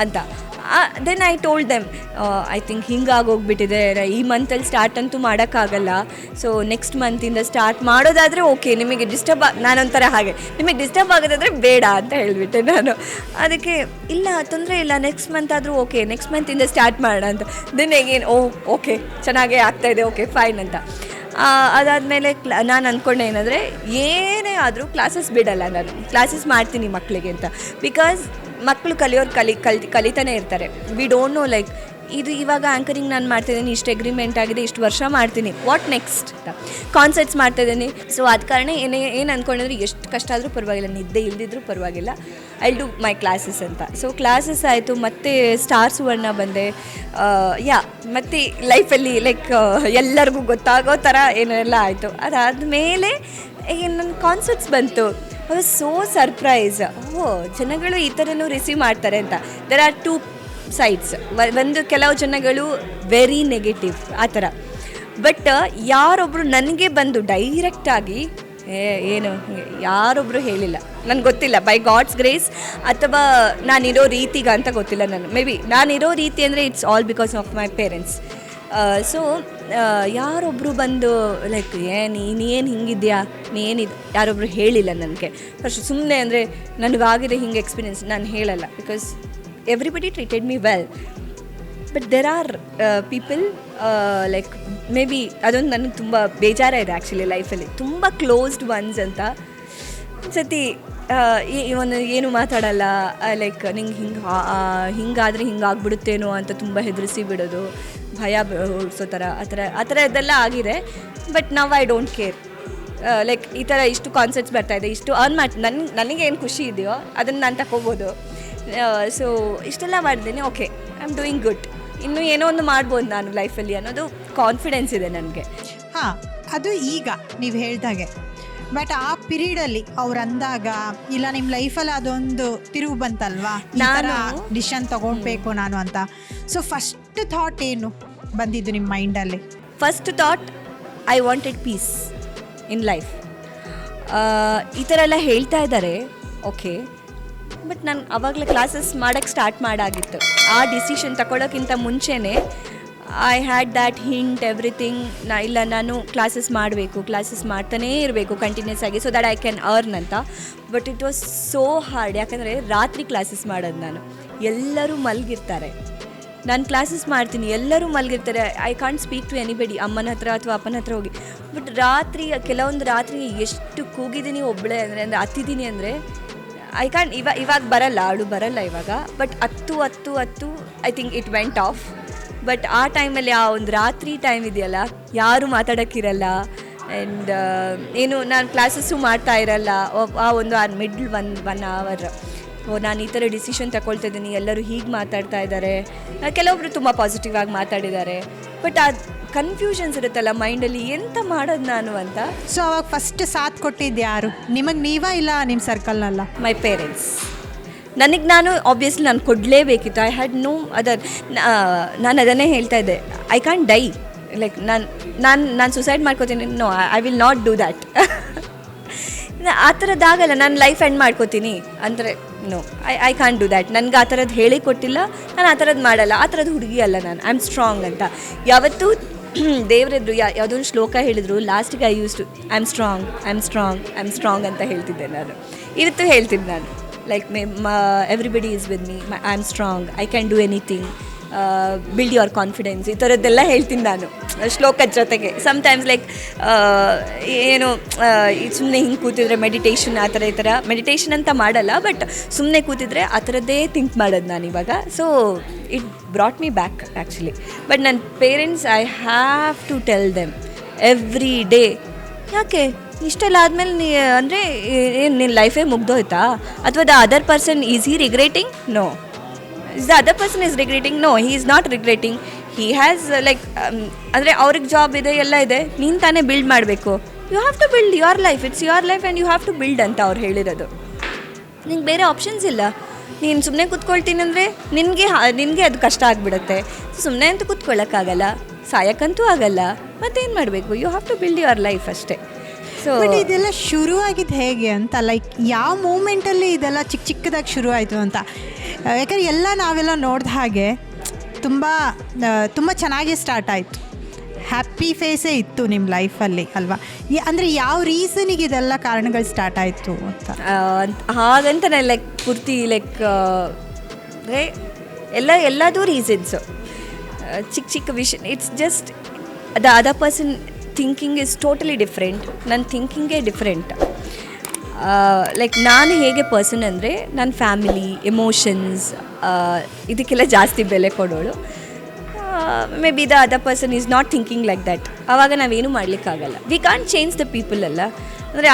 ಅಂತ. Then I told them, I think ಹಿಂಗಾಗೋಗ್ಬಿಟ್ಟಿದೆ, ಈ ಮಂತಲ್ಲಿ ಸ್ಟಾರ್ಟ್ ಅಂತೂ ಮಾಡೋಕ್ಕಾಗಲ್ಲ, ಸೊ ನೆಕ್ಸ್ಟ್ ಮಂತಿಂದ ಸ್ಟಾರ್ಟ್ ಮಾಡೋದಾದರೆ ಓಕೆ, ನಿಮಗೆ ಡಿಸ್ಟರ್ಬ್ ನಾನೊಂಥರ ಹಾಗೆ, ನಿಮಗೆ ಡಿಸ್ಟರ್ಬ್ ಆಗೋದಾದರೆ ಬೇಡ ಅಂತ ಹೇಳಿಬಿಟ್ಟೆ ನಾನು. ಅದಕ್ಕೆ ಇಲ್ಲ ತೊಂದರೆ ಇಲ್ಲ, ನೆಕ್ಸ್ಟ್ ಮಂತ್ ಆದರೂ ಓಕೆ, ನೆಕ್ಸ್ಟ್ ಮಂತಿಂದ ಸ್ಟಾರ್ಟ್ ಮಾಡೋಣ ಅಂತ. ದೆನ್ ಎಗೇನ್ ಓಕೆ ಚೆನ್ನಾಗೇ ಆಗ್ತಾಯಿದೆ, ಓಕೆ ಫೈನ್ ಅಂತ. ಅದಾದಮೇಲೆ ನಾನು ಅಂದ್ಕೊಂಡೆ ಏನಂದರೆ, ಏನೇ ಆದರೂ ಕ್ಲಾಸಸ್ ಬಿಡಲ್ಲ, ನಾನು ಕ್ಲಾಸಸ್ ಮಾಡ್ತೀನಿ ಮಕ್ಕಳಿಗೆ ಅಂತ. ಬಿಕಾಸ್ ಮಕ್ಕಳು ಕಲಿತಾನೆ ಇರ್ತಾರೆ. ವಿ ಡೋಂಟ್ ನೋ ಲೈಕ್ ಇದು ಇವಾಗ ಆ್ಯಂಕರಿಂಗ್ ನಾನು ಮಾಡ್ತಾಯಿದ್ದೀನಿ, ಇಷ್ಟು ಅಗ್ರಿಮೆಂಟ್ ಆಗಿದೆ, ಇಷ್ಟು ವರ್ಷ ಮಾಡ್ತೀನಿ, ವಾಟ್ ನೆಕ್ಸ್ಟ್ ಅಂತ. ಕಾನ್ಸರ್ಟ್ಸ್ ಮಾಡ್ತಾಯಿದ್ದೀನಿ. ಸೊ ಆದ ಕಾರಣ ಏನು ಅಂದ್ಕೊಂಡಿದ್ರೆ ಎಷ್ಟು ಕಷ್ಟ ಆದರೂ ಪರವಾಗಿಲ್ಲ, ನಿದ್ದೆ ಇಲ್ದಿದ್ರೂ ಪರವಾಗಿಲ್ಲ, I will do my classes ಅಂತ. ಸೊ ಕ್ಲಾಸಸ್ ಆಯಿತು, ಮತ್ತು ಸ್ಟಾರ್ಸ್ 1 ಬಂದೆ. ಮತ್ತು ಲೈಫಲ್ಲಿ ಲೈಕ್ ಎಲ್ಲರಿಗೂ ಗೊತ್ತಾಗೋ ಥರ ಏನೆಲ್ಲ ಆಯಿತು. ಅದಾದಮೇಲೆ ನನ್ನ ಕಾನ್ಸರ್ಟ್ಸ್ ಬಂತು. ಐ ವಾಸ್ ಸೋ ಸರ್ಪ್ರೈಸ್, ಜನಗಳು ಈ ಥರನೂ ರಿಸೀವ್ ಮಾಡ್ತಾರೆ ಅಂತ. There are 2 sides. ಒಂದು ಕೆಲವು ಜನಗಳು ವೆರಿ ನೆಗೆಟಿವ್ ಆ ಥರ. ಬಟ್ ಯಾರೊಬ್ಬರು ನನಗೆ ಬಂದು ಡೈರೆಕ್ಟಾಗಿ ಏನು ಯಾರೊಬ್ಬರು ಹೇಳಿಲ್ಲ, ನನಗೆ ಗೊತ್ತಿಲ್ಲ, ಬೈ ಗಾಡ್ಸ್ ಗ್ರೇಸ್ ಅಥವಾ ನಾನಿರೋ ರೀತಿಗ ಅಂತ ಗೊತ್ತಿಲ್ಲ. ಮೇ ಬಿ ನಾನಿರೋ ರೀತಿ ಅಂದರೆ it's all because of my parents. So ಯಾರೊಬ್ಬರು ಬಂದು ಲೈಕ್ ನೀನು ಹಿಂಗಿದ್ಯಾ, ನೀನಿದು ಯಾರೊಬ್ಬರು ಹೇಳಿಲ್ಲ ನನಗೆ. ಫಸ್ಟ್ ಸುಮ್ಮನೆ ಅಂದರೆ ನನಗಾಗಿದೆ ಹಿಂಗೆ ಎಕ್ಸ್ಪೀರಿಯನ್ಸ್, ನಾನು ಹೇಳಲ್ಲ. Because everybody treated me well. But there are people like may be ಅದೊಂದು ನನಗೆ ತುಂಬ ಬೇಜಾರ ಇದೆ ಆ್ಯಕ್ಚುಲಿ ಲೈಫಲ್ಲಿ. ತುಂಬ ಕ್ಲೋಸ್ಡ್ ಒನ್ಸ್ ಅಂತ ಸತಿ ಇವನು ಏನು ಮಾತಾಡಲ್ಲ, ಲೈಕ್ ನಿಂಗೆ ಹಿಂಗಾದರೆ ಹಿಂಗಾಗ್ಬಿಡುತ್ತೇನೋ ಅಂತ ತುಂಬ ಹೆದರಿಸಿ ಬಿಡೋದು, ಭಯ ಹುಡ್ಸೋ ಥರ ಆ ಥರ ಇದೆಲ್ಲ ಆಗಿದೆ. But now I don't care. Like ಈ ಥರ ಇಷ್ಟು ಕಾನ್ಸರ್ಟ್ಸ್ ಬರ್ತಾಯಿದೆ, ಇಷ್ಟು ಅರ್ನ್ ನನಗೇನು ಖುಷಿ ಇದೆಯೋ ಅದನ್ನು ನಾನು ತಗೋಬೋದು. ಸೊ ಇಷ್ಟೆಲ್ಲ ಮಾಡಿದ್ದೀನಿ, okay I am doing good, ಇನ್ನೂ ಏನೋ ಒಂದು ಮಾಡ್ಬೋದು ನಾನು ಲೈಫಲ್ಲಿ ಅನ್ನೋದು ಕಾನ್ಫಿಡೆನ್ಸ್ ಇದೆ ನನಗೆ. ಹಾಂ, ಅದು ಈಗ ನೀವು ಹೇಳ್ದಾಗೆ. ಬಟ್ ಆ ಪಿರಿಯಡಲ್ಲಿ ಅವ್ರು ಅಂದಾಗ ಇಲ್ಲ ನಿಮ್ಮ ಲೈಫಲ್ಲಿ ಅದೊಂದು ತಿರುವು ಬಂತಲ್ವಾ, ನಾನು ಡಿಸಿಷನ್ ತೊಗೊಳ್ಬೇಕು ನಾನು ಅಂತ. ಸೊ ಫಸ್ಟ್ ಥಾಟ್ ಏನು ಬಂದಿದ್ದು ನಿಮ್ಮ ಮೈಂಡಲ್ಲಿ? First thought I wanted peace. In life. ಈ ಥರ ಎಲ್ಲ ಹೇಳ್ತಾ ಇದ್ದಾರೆ, ಓಕೆ, ಬಟ್ ನಾನು ಆವಾಗಲೇ ಕ್ಲಾಸಸ್ ಮಾಡೋಕ್ಕೆ ಸ್ಟಾರ್ಟ್ ಮಾಡಾಗಿತ್ತು. ಆ ಡಿಸಿಷನ್ ತಗೊಳ್ಳೋಕ್ಕಿಂತ ಮುಂಚೆನೇ I had that hint everything. ನಾನು ಕ್ಲಾಸಸ್ ಮಾಡಬೇಕು, ಕ್ಲಾಸಸ್ ಮಾಡ್ತಾನೇ ಇರಬೇಕು ಕಂಟಿನ್ಯೂಸ್ ಆಗಿ, so that I can earn ಅಂತ. But it was so hard. ಯಾಕಂದರೆ ರಾತ್ರಿ ಕ್ಲಾಸಸ್ ಮಾಡೋದು ನಾನು, ಎಲ್ಲರೂ ಮಲಗಿರ್ತಾರೆ, ನಾನು ಕ್ಲಾಸಸ್ ಮಾಡ್ತೀನಿ, ಎಲ್ಲರೂ ಮಲಗಿರ್ತಾರೆ, I can't speak to anybody, ಅಮ್ಮನ ಹತ್ರ ಅಥವಾ ಅಪ್ಪನ ಹತ್ರ ಹೋಗಿ. ಬಟ್ ರಾತ್ರಿ ಕೆಲವೊಂದು ರಾತ್ರಿ ಎಷ್ಟು ಕೂಗಿದ್ದೀನಿ ಒಬ್ಬಳೇ ಅಂದರೆ ಹತ್ತಿದ್ದೀನಿ ಅಂದರೆ ಐ ಕಾಂಟ್. ಇವಾಗ ಬರಲ್ಲ, ಅಳು ಬರಲ್ಲ ಇವಾಗ. But 10 I think it went of. But ಆ ಟೈಮಲ್ಲಿ ಆ ಒಂದು ರಾತ್ರಿ ಟೈಮ್ ಇದೆಯಲ್ಲ, ಯಾರೂ ಮಾತಾಡೋಕ್ಕಿರಲ್ಲ. ಆ್ಯಂಡ್ ಏನು ನಾನು ಕ್ಲಾಸಸ್ಸು ಮಾಡ್ತಾ ಇರಲ್ಲ. ಆ ಒಂದು ಮಿಡ್ಲ್ ಒನ್ ಅವರ್ ನಾನು ಈ ಥರ ಡಿಸಿಷನ್ ತಗೊಳ್ತಾ ಇದ್ದೀನಿ, ಎಲ್ಲರೂ ಹೀಗೆ ಮಾತಾಡ್ತಾ ಇದ್ದಾರೆ, ಕೆಲವೊಬ್ರು ತುಂಬ ಪಾಸಿಟಿವ್ ಆಗಿ ಮಾತಾಡಿದ್ದಾರೆ. ಬಟ್ ಆ ಕನ್ಫ್ಯೂಷನ್ಸ್ ಇರುತ್ತಲ್ಲ ಮೈಂಡಲ್ಲಿ, ಎಂತ ಮಾಡೋದು ನಾನು ಅಂತ. ಸೊ ಅವಾಗ ಫಸ್ಟ್ ಸಾಥ್ ಕೊಟ್ಟಿದ್ದು ಯಾರು? ನಿಮಗೆ ನೀವಾ ಇಲ್ಲ ನಿಮ್ಮ ಸರ್ಕಲ್ನಲ್ಲ? My parents. ನನಗೆ ನಾನು ಆಬ್ವಿಯಸ್ಲಿ ನಾನು ಕೊಡಲೇಬೇಕಿತ್ತು. I had no other. ನಾನು ಅದನ್ನೇ ಹೇಳ್ತಾ ಇದ್ದೆ, ಐ ಕಾಂಟ್ ಡೈ. ಲೈಕ್ ನಾನು ಸುಸೈಡ್ ಮಾಡ್ಕೋತೀನಿ, no, I will not do that. ಆ ಥರದ್ದಾಗಲ್ಲ, ನಾನು ಲೈಫ್ ಎಂಡ್ ಮಾಡ್ಕೋತೀನಿ ಅಂದರೆ no, I can't do that. ನನಗೆ ಆ ಥರದ್ದು ಹೇಳಿ ಕೊಟ್ಟಿಲ್ಲ, ನಾನು ಆ ಥರದ್ದು ಮಾಡಲ್ಲ, ಆ ಥರದ್ದು ಹುಡುಗಿ ಅಲ್ಲ ನಾನು. ಐ ಆಮ್ ಸ್ಟ್ರಾಂಗ್ ಅಂತ ಯಾವತ್ತೂ ದೇವರಿದ್ರು ಯಾವುದೋ ಒಂದು ಶ್ಲೋಕ ಹೇಳಿದರು, ಲಾಸ್ಟಿಗೆ I use to I am strong ಅಂತ ಹೇಳ್ತಿದ್ದೆ ನಾನು. ಇವತ್ತು ಹೇಳ್ತೀನಿ ನಾನು, like everybody is with me, I am strong, I can do anything, build your confidence, ಈ ಥರದ್ದೆಲ್ಲ ಹೇಳ್ತೀನಿ ನಾನು ಶ್ಲೋಕದ ಜೊತೆಗೆ. ಸಮ್ಟೈಮ್ಸ್ ಲೈಕ್ ಏನು ಸುಮ್ಮನೆ ಹಿಂಗೆ ಕೂತಿದ್ರೆ ಮೆಡಿಟೇಷನ್ ಆ ಥರ ಈ ಥರ ಮೆಡಿಟೇಷನ್ ಅಂತ ಮಾಡಲ್ಲ, ಬಟ್ ಸುಮ್ಮನೆ ಕೂತಿದ್ರೆ ಆ ಥರದ್ದೇ ಥಿಂಕ್ ಮಾಡೋದು ನಾನು ಇವಾಗ. So it brought me back actually. But ನನ್ನ parents, I have to tell them every day, ಯಾಕೆ ಇಷ್ಟೆಲ್ಲ ಆದಮೇಲೆ ಅಂದರೆ ಏನು ನಿನ್ನ ಲೈಫೇ ಮುಗ್ದೋಯ್ತಾ, ಅಥವಾ the other person is he regretting? No. the other person is regretting? No, he is not regretting. He has like ಅಂದರೆ ಅವ್ರಿಗೆ ಜಾಬ್ ಇದೆ, ಎಲ್ಲ ಇದೆ, ನೀನು ತಾನೇ ಬಿಲ್ಡ್ ಮಾಡಬೇಕು. You have to build your life, it's your life and you have to build ಅಂತ ಅವ್ರು ಹೇಳಿರೋದು. ನಿಂಗೆ ಬೇರೆ ಆಪ್ಷನ್ಸ್ ಇಲ್ಲ. ನೀನು ಸುಮ್ಮನೆ ಕೂತ್ಕೊಳ್ತೀನಿ ಅಂದರೆ ನಿನಗೆ ಅದು ಕಷ್ಟ ಆಗಿಬಿಡುತ್ತೆ. ಸುಮ್ಮನೆ ಅಂತೂ ಕೂತ್ಕೊಳ್ಳೋಕ್ಕಾಗಲ್ಲ, ಸಾಯಕ್ಕಂತೂ ಆಗಲ್ಲ, ಮತ್ತೇನು ಮಾಡಬೇಕು? You have to build your life ಅಷ್ಟೇ. ಸೊ ಬಟ್ ಇದೆಲ್ಲ ಶುರುವಾಗಿದ್ದು ಹೇಗೆ ಅಂತ, ಲೈಕ್ ಯಾವ ಮೂಮೆಂಟಲ್ಲಿ ಇದೆಲ್ಲ ಚಿಕ್ಕದಾಗಿ ಶುರು ಆಯಿತು ಅಂತ? ಯಾಕಂದರೆ ಎಲ್ಲ ನಾವೆಲ್ಲ ನೋಡಿದ ಹಾಗೆ ತುಂಬ ಚೆನ್ನಾಗಿ ಸ್ಟಾರ್ಟ್ ಆಯಿತು, ಹ್ಯಾಪಿ ಫೇಸೇ ಇತ್ತು ನಿಮ್ಮ ಲೈಫಲ್ಲಿ ಅಲ್ವಾ? ಅಂದರೆ ಯಾವ ರೀಸನಿಗೆ ಇದೆಲ್ಲ ಕಾರಣಗಳು ಸ್ಟಾರ್ಟ್ ಆಯಿತು ಅಂತ? ಹಾಗಂತ ನಾನು ಲೈಕ್ ಪೂರ್ತಿ ಲೈಕ್ ಅಂದರೆ ಎಲ್ಲದೂ ರೀಸನ್ಸು, ಚಿಕ್ಕ ವಿಷಯ. It's just the other person thinking is totally different, ನನ್ನ ಥಿಂಕಿಂಗೇ ಡಿಫ್ರೆಂಟ್. ಲೈಕ್ ನಾನು ಹೇಗೆ ಪರ್ಸನ್ ಅಂದರೆ ನನ್ನ ಫ್ಯಾಮಿಲಿ, ಎಮೋಷನ್ಸ್, ಇದಕ್ಕೆಲ್ಲ ಜಾಸ್ತಿ ಬೆಲೆ ಕೊಡೋಳು. May be the other person is not thinking like that. ಆವಾಗ ನಾವೇನು ಮಾಡಲಿಕ್ಕಾಗಲ್ಲ. We can't change the people ಅಲ್ಲ. ಅಂದರೆ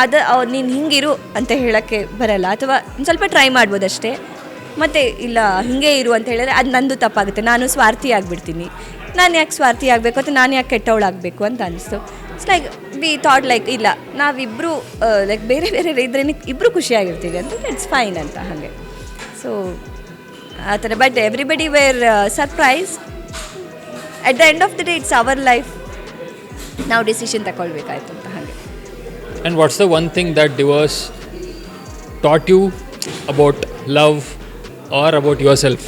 ನೀನು ಹಿಂಗಿರು ಅಂತ ಹೇಳೋಕ್ಕೆ ಬರಲ್ಲ, ಅಥವಾ ಒಂದು ಸ್ವಲ್ಪ ಟ್ರೈ ಮಾಡ್ಬೋದಷ್ಟೇ. ಮತ್ತು ಇಲ್ಲ ಹಿಂಗೆ ಇರು ಅಂತ ಹೇಳಿದ್ರೆ ಅದು ನಂದು ತಪ್ಪಾಗುತ್ತೆ, ನಾನು ಸ್ವಾರ್ಥಿ ಆಗಿಬಿಡ್ತೀನಿ. ನಾನು ಯಾಕೆ ಸ್ವಾರ್ಥಿ ಆಗಬೇಕು ಅಥವಾ ನಾನು ಯಾಕೆ ಕೆಟ್ಟವಳಾಗಬೇಕು ಅಂತ ಅನಿಸ್ತು. It's like we thought like ಇಲ್ಲ, ನಾವಿಬ್ಬರು ಲೈಕ್ ಬೇರೆ ಬೇರೆ ಇದ್ರೆ ಇಬ್ಬರು ಖುಷಿಯಾಗಿರ್ತೀವಿ ಅಂತ, ಇಟ್ಸ್ ಫೈನ್ ಅಂತ ಹಾಗೆ. ಸೊ ಆ ಥರ. But everybody were surprise. At the end of the day it's our life, ನಾವು ಡಿಸಿಷನ್ ತಗೊಳ್ಬೇಕಾಯ್ತು ಅಂತ ಹಾಗೆ. And what's the one thing that divorce taught you about love or about yourself?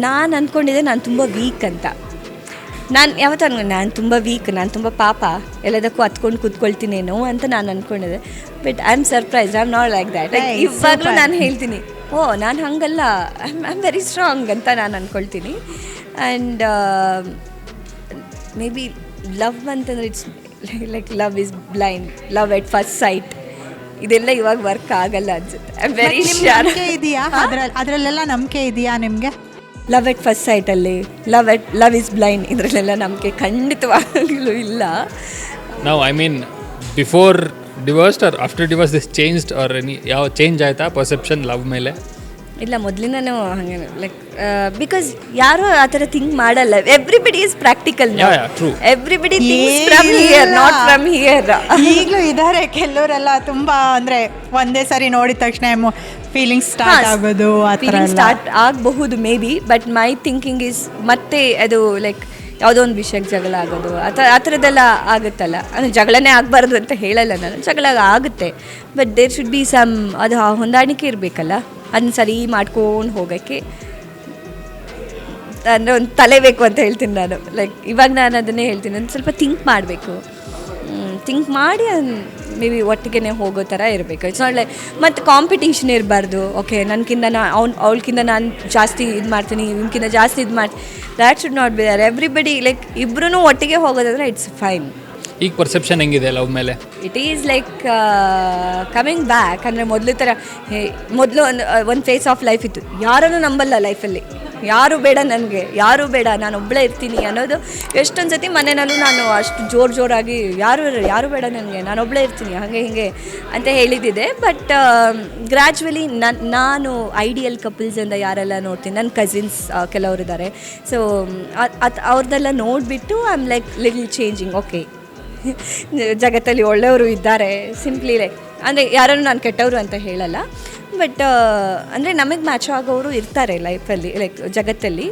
ನಾನು ಅಂದ್ಕೊಂಡಿದ್ದೆ ನಾನು ತುಂಬ ವೀಕ್ ಅಂತ. ನಾನು ಯಾವತ್ತೂ ನಾನು ತುಂಬ ವೀಕ್, ನಾನು ತುಂಬ ಪಾಪ, ಎಲ್ಲದಕ್ಕೂ ಹತ್ಕೊಂಡು ಕೂತ್ಕೊಳ್ತೀನೇನೋ ಅಂತ ನಾನು ಅಂದ್ಕೊಂಡಿದ್ದೆ. But I am surprise, I am not like that. ಇವಾಗಲೂ ನಾನು ಹೇಳ್ತೀನಿ, ನಾನು ಹಾಗಲ್ಲ, ಐ ಆಮ್ ವೆರಿ ಸ್ಟ್ರಾಂಗ್ ಅಂತ ನಾನು ಅಂದ್ಕೊಳ್ತೀನಿ. ಆ್ಯಂಡ್ ಮೇ ಬಿ ಲವ್ ಅಂತಂದರೆ it's like love is blind, love at first sight, ಇದೆಲ್ಲ ಇವಾಗ ವರ್ಕ್ ಆಗಲ್ಲ ಅನ್ಸುತ್ತೆ. I am very sure. ಇದೆಯಾ ಅದರಲ್ಲೆಲ್ಲ ನಂಬಿಕೆ ಇದೆಯಾ ನಿಮಗೆ? ಲವ್ ಎಟ್ ಫಸ್ಟ್ ಸೈಟಲ್ಲಿ, ಲವ್ ಇಸ್ ಬ್ಲೈಂಡ್, ಇದರಲ್ಲೆಲ್ಲ ನಂಬಿಕೆ ಖಂಡಿತವಾಗಲೂ ಇಲ್ಲ. ನಾವು I mean before divorced or after divorce this changed or any ಯಾವ ಚೇಂಜ್ ಆಯಿತಾ ಪರ್ಸೆಪ್ಷನ್ ಲವ್ ಮೇಲೆ? ಇಲ್ಲ, ಮೊದಲಿಂದನೂ ಹಾಗೆ ಲೈಕ್ ಬಿಕಾಸ್ ಯಾರು ಆ ಥರ ಥಿಂಕ್ ಮಾಡಲ್ಲ. Everybody is practical. Everybody thinks from here, not from here. ಈಗಲೂ ಇದ್ದಾರೆ ಕೆಲವರೆಲ್ಲ ತುಂಬ, ಅಂದರೆ ಒಂದೇ ಸರಿ ನೋಡಿದ ತಕ್ಷಣ ಫೀಲಿಂಗ್ ಸ್ಟಾರ್ಟ್ ಆಗೋದು, ಆ ಥರ ಸ್ಟಾರ್ಟ್ ಆಗಬಹುದು may be. But my thinking is ಮತ್ತೆ ಅದು ಲೈಕ್ ಯಾವುದೋ ಒಂದು ವಿಷಯಕ್ಕೆ ಜಗಳ ಆಗೋದು ಆ ಥರದ್ದೆಲ್ಲ ಆಗುತ್ತಲ್ಲ. ಅಂದರೆ ಜಗಳನೇ ಆಗಬಾರ್ದು ಅಂತ ಹೇಳಲ್ಲ ನಾನು, ಜಗಳ ಆಗುತ್ತೆ. But there should be some ಅದು ಹೊಂದಾಣಿಕೆ ಇರಬೇಕಲ್ಲ, ಅದನ್ನ ಸರಿ ಮಾಡ್ಕೊಂಡು ಹೋಗೋಕ್ಕೆ ಅಂದರೆ ಒಂದು ತಲೆ ಬೇಕು ಅಂತ ಹೇಳ್ತೀನಿ ನಾನು. ಲೈಕ್ ಇವಾಗ ನಾನು ಅದನ್ನೇ ಹೇಳ್ತೀನಿ, ಒಂದು ಸ್ವಲ್ಪ ಥಿಂಕ್ ಮಾಡಬೇಕು, ಥಿಂಕ್ ಮಾಡಿ ಮೇ ಬಿ ಒಟ್ಟಿಗೆ ಹೋಗೋ ಥರ ಇರಬೇಕು. ಇಟ್ಸ್ ನಾಟ್ ಲೈಕ್ ಮತ್ತು ಕಾಂಪಿಟೀಷನ್ ಇರಬಾರ್ದು. ಓಕೆ ನನಗಿಂತ ಅವಳಕ್ಕಿಂತ ನಾನು ಜಾಸ್ತಿ ಇದು ಮಾಡ್ತೀನಿ, ಇವನ್ಕಿಂತ ಜಾಸ್ತಿ ಇದು ಮಾಡ್ತೀನಿ, that should not be there. Everybody like ಇಬ್ಬರೂ ಒಟ್ಟಿಗೆ ಹೋಗೋದಂದ್ರೆ ಇಟ್ಸ್ ಫೈನ್. ಈಗ ಪರ್ಸೆಪ್ಷನ್ ಹೆಂಗಿದೆ ಲವ್ ಮೇಲೆ? It is like coming back. ಅಂದರೆ ಮೊದಲು ಥರ ಮೊದಲು ಒಂದು ಫೇಸ್ ಆಫ್ ಲೈಫ್ ಇತ್ತು, ಯಾರನ್ನು ನಂಬಲ್ಲ ಲೈಫಲ್ಲಿ, ಯಾರು ಬೇಡ ನನಗೆ, ಯಾರು ಬೇಡ, ನಾನು ಒಬ್ಬಳೇ ಇರ್ತೀನಿ ಅನ್ನೋದು. ಎಷ್ಟೊಂದು ಸತಿ ಮನೆಯಲ್ಲೂ ನಾನು ಅಷ್ಟು ಜೋರಾಗಿ ಯಾರು ಬೇಡ ನನಗೆ, ನಾನು ಒಬ್ಬಳೇ ಇರ್ತೀನಿ ಹಾಗೆ ಹೀಗೆ ಅಂತ ಹೇಳಿದ್ದಿದೆ. ಬಟ್ ಗ್ರ್ಯಾಜುವಲಿ ನಾನು ಐಡಿಯಲ್ ಕಪಲ್ಸಿಂದ ಯಾರೆಲ್ಲ ನೋಡ್ತೀನಿ, ನನ್ನ ಕಸಿನ್ಸ್ ಕೆಲವರು ಇದ್ದಾರೆ. ಸೊ ಅವ್ರದ್ದೆಲ್ಲ ನೋಡಿಬಿಟ್ಟು I am like little changing. Okay, ಜಗತ್ತಲ್ಲಿ ಒಳ್ಳೆಯವರು ಇದ್ದಾರೆ, ಸಿಂಪ್ಲಿ ಲೈಕ್ ಅಂದರೆ ಯಾರನ್ನು ನಾನು ಕೆಟ್ಟವರು ಅಂತ ಹೇಳಲ್ಲ. ಬಟ್ ಅಂದರೆ ನಮಗೆ ಮ್ಯಾಚ್ ಆಗೋರು ಇರ್ತಾರೆ ಲೈಫಲ್ಲಿ, ಲೈಕ್ ಜಗತ್ತಲ್ಲಿ.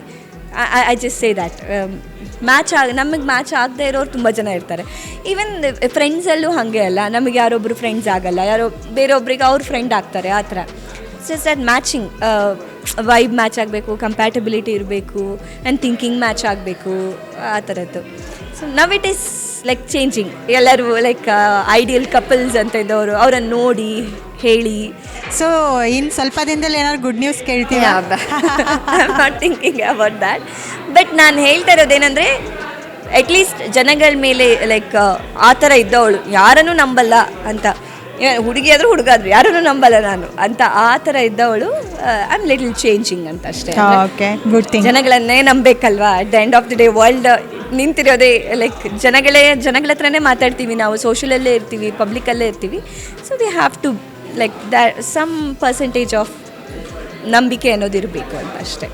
ಐ ಜಸ್ಟ್ ಸೇ ದ್ಯಾಟ್ ನಮಗೆ ಮ್ಯಾಚ್ ಆಗದೆ ಇರೋರು ತುಂಬ ಜನ ಇರ್ತಾರೆ. ಈವನ್ ಫ್ರೆಂಡ್ಸಲ್ಲೂ ಹಾಗೆ ಅಲ್ಲ, ನಮಗೆ ಯಾರೊಬ್ಬರು ಫ್ರೆಂಡ್ಸ್ ಆಗಲ್ಲ, ಯಾರೋ ಬೇರೊಬ್ರಿಗೆ ಅವ್ರ ಫ್ರೆಂಡ್ ಆಗ್ತಾರೆ, ಆ ಥರ. Just that matching vibe match ಆಗಬೇಕು, ಕಂಪ್ಯಾಟಬಿಲಿಟಿ ಇರಬೇಕು, ಆ್ಯಂಡ್ ಥಿಂಕಿಂಗ್ ಮ್ಯಾಚ್ ಆಗಬೇಕು, ಆ ಥರದ್ದು. So ನವ್ it is like changing. ಎಲ್ಲರೂ ಲೈಕ್ ಐಡಿಯಲ್ ಕಪಲ್ಸ್ ಅಂತ ಇದ್ದವರು ಅವರನ್ನು ನೋಡಿ ಹೇಳಿ. ಸೊ ಇನ್ನು ಸ್ವಲ್ಪ ದಿನದಲ್ಲಿ ಏನಾದ್ರು ಗುಡ್ ನ್ಯೂಸ್ ಕೇಳ್ತೀವಿ. I am not thinking about that. But ನಾನು ಹೇಳ್ತಾ ಇರೋದೇನೆಂದರೆ, ಅಟ್ಲೀಸ್ಟ್ ಜನಗಳ ಮೇಲೆ ಲೈಕ್ ಆ ಥರ ಇದ್ದವಳು ಯಾರನ್ನೂ ನಂಬಲ್ಲ ಅಂತ, ಹುಡುಗಿ ಆದರೂ ಹುಡುಗ ಆದರೂ ಯಾರನ್ನೂ ನಂಬಲ್ಲ ನಾನು ಅಂತ ಆ ಥರ ಇದ್ದವಳು ಐ ಆಮ್ ಲಿಟಲ್ ಚೇಂಜಿಂಗ್ ಅಂತ ಅಷ್ಟೇ. Okay, good thing. ಜನಗಳನ್ನೇ ನಂಬೇಕಲ್ವಾ, at the end of the day world ನಿಂತಿರೋದೇ ಲೈಕ್ ಜನಗಳ ಹತ್ರನೇ ಮಾತಾಡ್ತೀವಿ ನಾವು, ಸೋಷಲಲ್ಲೇ ಇರ್ತೀವಿ, ಪಬ್ಲಿಕಲ್ಲೇ ಇರ್ತೀವಿ. So we have to like that some percentage of ನಂಬಿಕೆ ಅನ್ನೋದು ಇರಬೇಕು ಅಂತ ಅಷ್ಟೇ.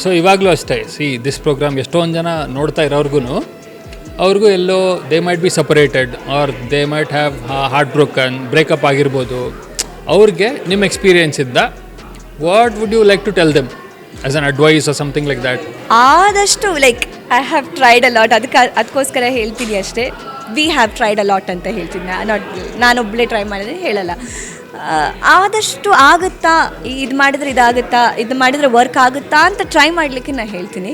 ಸೊ ಇವಾಗಲೂ ಅಷ್ಟೇ, ದಿಸ್ ಪ್ರೋಗ್ರಾಮ್ ಎಷ್ಟೊಂದು ಜನ ನೋಡ್ತಾ ಇರೋರ್ಗು ಅವ್ರಿಗೂ ಎಲ್ಲೋ they might be separated or they might have heart breakup ಆಗಿರ್ಬೋದು. ಅವ್ರಿಗೆ ನಿಮ್ಮ ಎಕ್ಸ್ಪೀರಿಯೆನ್ಸ್ ಇದ್ದ what would you like to tell them as an advice or something like that? ಆದಷ್ಟು like I have tried a lot, ಅದಕ್ಕೋಸ್ಕರ ಹೇಳ್ತೀನಿ ಅಷ್ಟೇ. We have tried a lot ಅಂತ ಹೇಳ್ತೀನಿ, ನಾನೊಬ್ಬಳೇ ಟ್ರೈ ಮಾಡಿದ್ರೆ ಹೇಳಲ್ಲ. ಆದಷ್ಟು ಆಗುತ್ತಾ, ಇದು ಮಾಡಿದ್ರೆ ಇದಾಗುತ್ತಾ, ಇದು ಮಾಡಿದರೆ ವರ್ಕ್ ಆಗುತ್ತಾ ಅಂತ ಟ್ರೈ ಮಾಡಲಿಕ್ಕೆ ನಾನು ಹೇಳ್ತೀನಿ.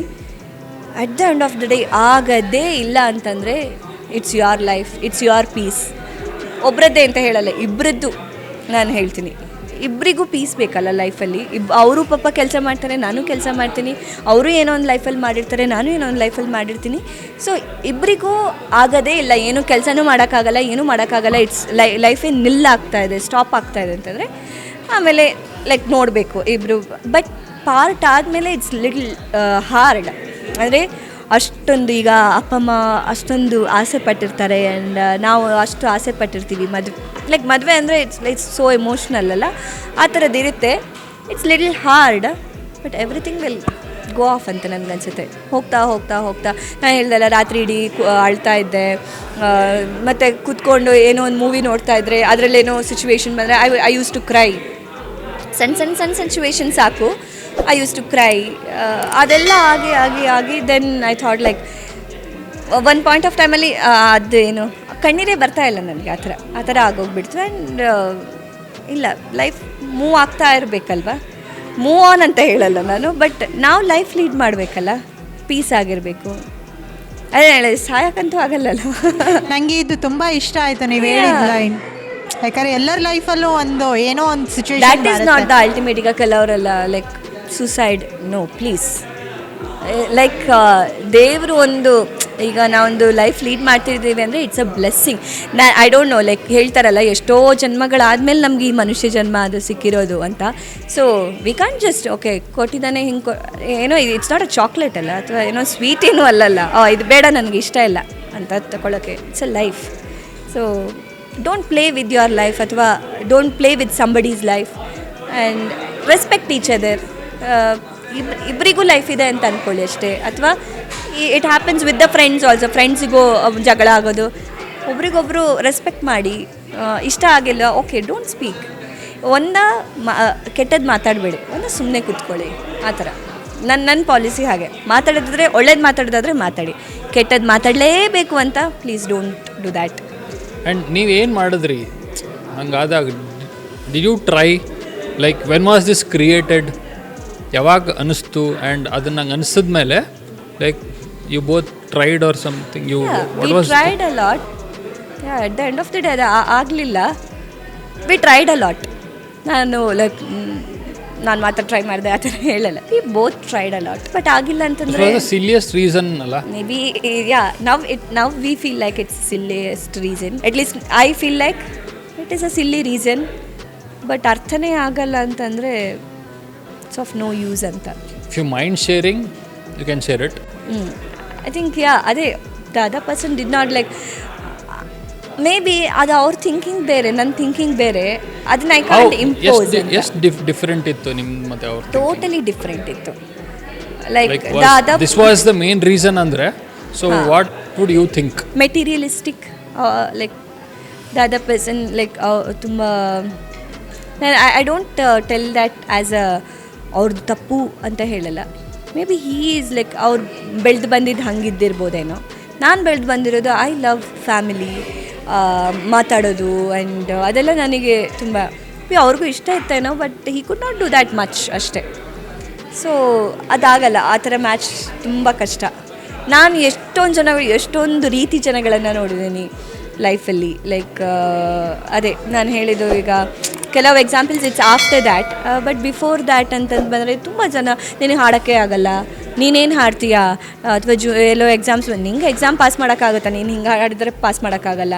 At the end of the day ಆಗದೇ ಇಲ್ಲ ಅಂತಂದರೆ it's your life, it's your peace. ಒಬ್ಬರದ್ದೇ ಅಂತ ಹೇಳಲ್ಲ, ಇಬ್ಬರದ್ದು ನಾನು ಹೇಳ್ತೀನಿ. ಇಬ್ಬರಿಗೂ ಪೀಸ್ ಬೇಕಲ್ಲ ಲೈಫಲ್ಲಿ. ಅವರು ಪಾಪ ಕೆಲಸ ಮಾಡ್ತಾರೆ, ನಾನು ಕೆಲಸ ಮಾಡ್ತೀನಿ, ಅವರು ಏನೋ ಒಂದು ಲೈಫಲ್ಲಿ ಮಾಡಿರ್ತಾರೆ, ನಾನು ಏನೋ ಒಂದು ಲೈಫಲ್ಲಿ ಮಾಡಿರ್ತೀನಿ. ಸೊ ಇಬ್ಬರಿಗೂ ಆಗೋದೇ ಇಲ್ಲ, ಏನು ಕೆಲಸನೂ ಮಾಡೋಕ್ಕಾಗಲ್ಲ, ಏನೂ ಮಾಡೋಕ್ಕಾಗಲ್ಲ. ಇಟ್ಸ್ ಲೈಫೇ ನಿಲ್ಲಾಗ್ತಾಯಿದೆ, ಸ್ಟಾಪ್ ಆಗ್ತಾಯಿದೆ ಅಂತಂದರೆ ಆಮೇಲೆ ಲೈಕ್ ನೋಡಬೇಕು ಇಬ್ಬರು. ಬಟ್ ಪಾರ್ಟ್ ಆದಮೇಲೆ ಇಟ್ಸ್ ಲಿಟಲ್ ಹಾರ್ಡ್. ಅಂದರೆ ಅಷ್ಟೊಂದು ಈಗ ಅಪ್ಪ ಅಮ್ಮ ಅಷ್ಟೊಂದು ಆಸೆ ಪಟ್ಟಿರ್ತಾರೆ, ಆ್ಯಂಡ್ ನಾವು ಅಷ್ಟು ಆಸೆ ಪಟ್ಟಿರ್ತೀವಿ. ಮದುವೆ ಅಂದರೆ ಇಟ್ಸ್ ಸೋ ಎಮೋಷ್ನಲ್ ಅಲ್ಲ, ಆ ಥರದ್ದು ಇರುತ್ತೆ. It's little hard, but everything will go of ಅಂತ ನನಗನ್ಸುತ್ತೆ. ಹೋಗ್ತಾ ಹೋಗ್ತಾ ಹೋಗ್ತಾ ನಾನು ಹೇಳ್ದಲ್ಲ, ರಾತ್ರಿ ಇಡೀ ಅಳ್ತಾ ಇದ್ದೆ, ಮತ್ತು ಕೂತ್ಕೊಂಡು ಏನೋ ಒಂದು ಮೂವಿ ನೋಡ್ತಾ ಇದ್ದರೆ ಅದರಲ್ಲೇನೋ ಸಿಚುವೇಶನ್ ಬಂದರೆ ಐ ಯೂಸ್ ಟು ಕ್ರೈ. ಸಣ್ಣ ಸಿಚುವೇಶನ್ ಸಾಕು, ಐ ಯೂಸ್ ಟು ಕ್ರೈ. ಅದೆಲ್ಲ ಆಗಿ then I thought like one point of ಟೈಮಲ್ಲಿ ಅದೇನು ಕಣ್ಣೀರೇ ಬರ್ತಾ ಇಲ್ಲ ನನಗೆ, ಆ ಥರ ಆಗೋಗ್ಬಿಡ್ತು. ಆ್ಯಂಡ್ ಇಲ್ಲ, ಲೈಫ್ ಮೂವ್ ಆಗ್ತಾ ಇರಬೇಕಲ್ವ, ಮೂವ್ ಆನ್ ಅಂತ ಹೇಳಲ್ಲ ನಾನು, ಬಟ್ ನಾವು ಲೈಫ್ ಲೀಡ್ ಮಾಡಬೇಕಲ್ಲ, ಪೀಸ್ ಆಗಿರಬೇಕು. ಅದೇ ಹೇಳಿದೆ, ಸಾಯಕ್ಕಂತೂ ಆಗಲ್ಲಲ್ಲ. ನನಗೆ ಇದು ತುಂಬ ಇಷ್ಟ ಆಯಿತು ನೀವು ಹೇಳಿದ ಲೈನ್. ಯಾಕಂದರೆ ಎಲ್ಲರ ಲೈಫಲ್ಲೂ ಒಂದು ಏನೋ ಒಂದು situation, that is not the ultimate. ಈಗ ಕೆಲವರೆಲ್ಲ like suicide, no please. Like ದೇವರು ಒಂದು, ಈಗ ನಾವೊಂದು ಲೈಫ್ ಲೀಡ್ ಮಾಡ್ತಿದ್ದೀವಿ ಅಂದರೆ it's a blessing. I don't know, like ಹೇಳ್ತಾರಲ್ಲ ಎಷ್ಟೋ ಜನ್ಮಗಳಾದಮೇಲೆ ನಮ್ಗೆ ಈ ಮನುಷ್ಯ ಜನ್ಮ ಅದು ಸಿಕ್ಕಿರೋದು ಅಂತ. So we can't just okay ಕೊಟ್ಟಿದ್ದಾನೆ ಹಿಂಗೆ ಏನೋ, ಇಟ್ಸ್ ನಾಟ್ ಅ ಚಾಕ್ಲೇಟ್ ಅಲ್ಲ, ಅಥವಾ ಏನೋ ಸ್ವೀಟ್ ಏನೂ ಅಲ್ಲಲ್ಲ, ಇದು ಬೇಡ ನನಗೆ ಇಷ್ಟ ಇಲ್ಲ ಅಂತ ತಗೊಳ್ಳೋಕ್ಕೆ. It's a life. So don't play with your life, ಅಥವಾ don't play with somebody's life, and respect each other. ಇಬ್ಬರಿಗೂ ಲೈಫ್ ಇದೆ ಅಂತ ಅಂದ್ಕೊಳ್ಳಿ ಅಷ್ಟೇ. ಅಥವಾ it happens with the friends also, ಫ್ರೆಂಡ್ಸಿಗೂ ಜಗಳ ಆಗೋದು, ಒಬ್ರಿಗೊಬ್ಬರು ರೆಸ್ಪೆಕ್ಟ್ ಮಾಡಿ. ಇಷ್ಟ ಆಗಿಲ್ಲ, ಓಕೆ ಡೋಂಟ್ ಸ್ಪೀಕ್. ಕೆಟ್ಟದ್ದು ಮಾತಾಡಬೇಡಿ, ಸುಮ್ಮನೆ ಕೂತ್ಕೊಳ್ಳಿ, ಆ ಥರ. ನನ್ನ ಪಾಲಿಸಿ ಹಾಗೆ. ಮಾತಾಡಿದ್ರೆ ಒಳ್ಳೇದು ಮಾತಾಡೋದಾದರೆ ಮಾತಾಡಿ, ಕೆಟ್ಟದ್ದು ಮಾತಾಡಲೇಬೇಕು ಅಂತ please don't do that. And ನೀವೇನು ಮಾಡಿದ್ರಿ ಹಂಗಾದಾಗ? Did you try like when was this created? ಯಾವಾಗ ಅನ್ನಿಸ್ತು? ಆ್ಯಂಡ್ ಅದನ್ನು ನಂಗೆ ಅನಿಸಿದ ಮೇಲೆ like you both tried or something? You what was tried a lot. At the end of the day ಅದು ಆಗಲಿಲ್ಲ. We tried a lot. ನಾನು like ನಾನು ಮಾತ್ರ ಟ್ರೈ ಮಾಡಿದೆ ಆ ಥರ ಹೇಳಲ್ಲ. We both tried a lot, but ಆಗಿಲ್ಲ ಅಂತಂದರೆ ಸಿಲಿಯಸ್ಟ್ ರೀಸನ್ ಅಲ್ಲ? Maybe now we feel like it's silliest reason. At least I feel like it is a silly reason, but ಅರ್ಥನೇ ಆಗಲ್ಲ ಅಂತಂದರೆ ಇಟ್ಸ್ ಆಫ್ ನೋ ಯೂಸ್ ಅಂತ. If you mind sharing you can share it. I think ಅದೇ the other person did not like. Maybe ಅದು ಅವ್ರ thinking ಬೇರೆ, ನನ್ನ thinking ಬೇರೆ. ಅದನ್ನ ಐ ಕಾಂಟ್ ಇಂಪೋಸ್. ಎಷ್ಟು ಡಿಫರೆಂಟ್ ಇತ್ತು ನಿಮ್ಮ ಮತ್ತೆ ಅವ್ರ? ಟೋಟಲಿ ಡಿಫ್ರೆಂಟ್ ಇತ್ತು. Like this was the main reason ಅಂದರೆ, so what would you think? Materialistic. Like the other person like ತುಂಬ I don't tell that as a ಅವ್ರದ್ದು ತಪ್ಪು ಅಂತ ಹೇಳಲ್ಲ. Maybe he is like ಅವ್ರು ಬೆಳೆದು ಬಂದಿದ್ದು ಹಂಗಿದ್ದಿರ್ಬೋದೇನೋ. ನಾನು ಬೆಳೆದು ಬಂದಿರೋದು ಐ ಲವ್ ಫ್ಯಾಮಿಲಿ, ಮಾತಾಡೋದು ಆ್ಯಂಡ್ ಅದೆಲ್ಲ ನನಗೆ ತುಂಬ ಅವ್ರಿಗೂ ಇಷ್ಟ ಇತ್ತೇನೋ, but he could not do that much ಅಷ್ಟೇ. ಸೊ ಅದಾಗಲ್ಲ, ಆ ಥರ ಮ್ಯಾಚ್ ತುಂಬ ಕಷ್ಟ. ನಾನು ಎಷ್ಟೊಂದು ರೀತಿ ಜನಗಳನ್ನು ನೋಡಿದ್ದೀನಿ ಲೈಫಲ್ಲಿ. ಲೈಕ್ ಅದೇ ನಾನು ಹೇಳಿದ್ದು ಈಗ ಕೆಲವು examples it's after that, but before that ಅಂತಂದು ಬಂದರೆ ತುಂಬ ಜನ ನಿನಗೆ ಹಾಡೋಕ್ಕೆ ಆಗಲ್ಲ, ನೀನೇನು ಹಾಡ್ತೀಯಾ, ಅಥವಾ ಎಲ್ಲೋ ಎಕ್ಸಾಮ್ಸ್ ನಿಂಗೆ ಎಕ್ಸಾಮ್ ಪಾಸ್ ಮಾಡೋಕ್ಕಾಗುತ್ತಾ, ನೀನು ಹಿಂಗೆ ಹಾಡಿದ್ರೆ ಪಾಸ್ ಮಾಡೋಕ್ಕಾಗಲ್ಲ,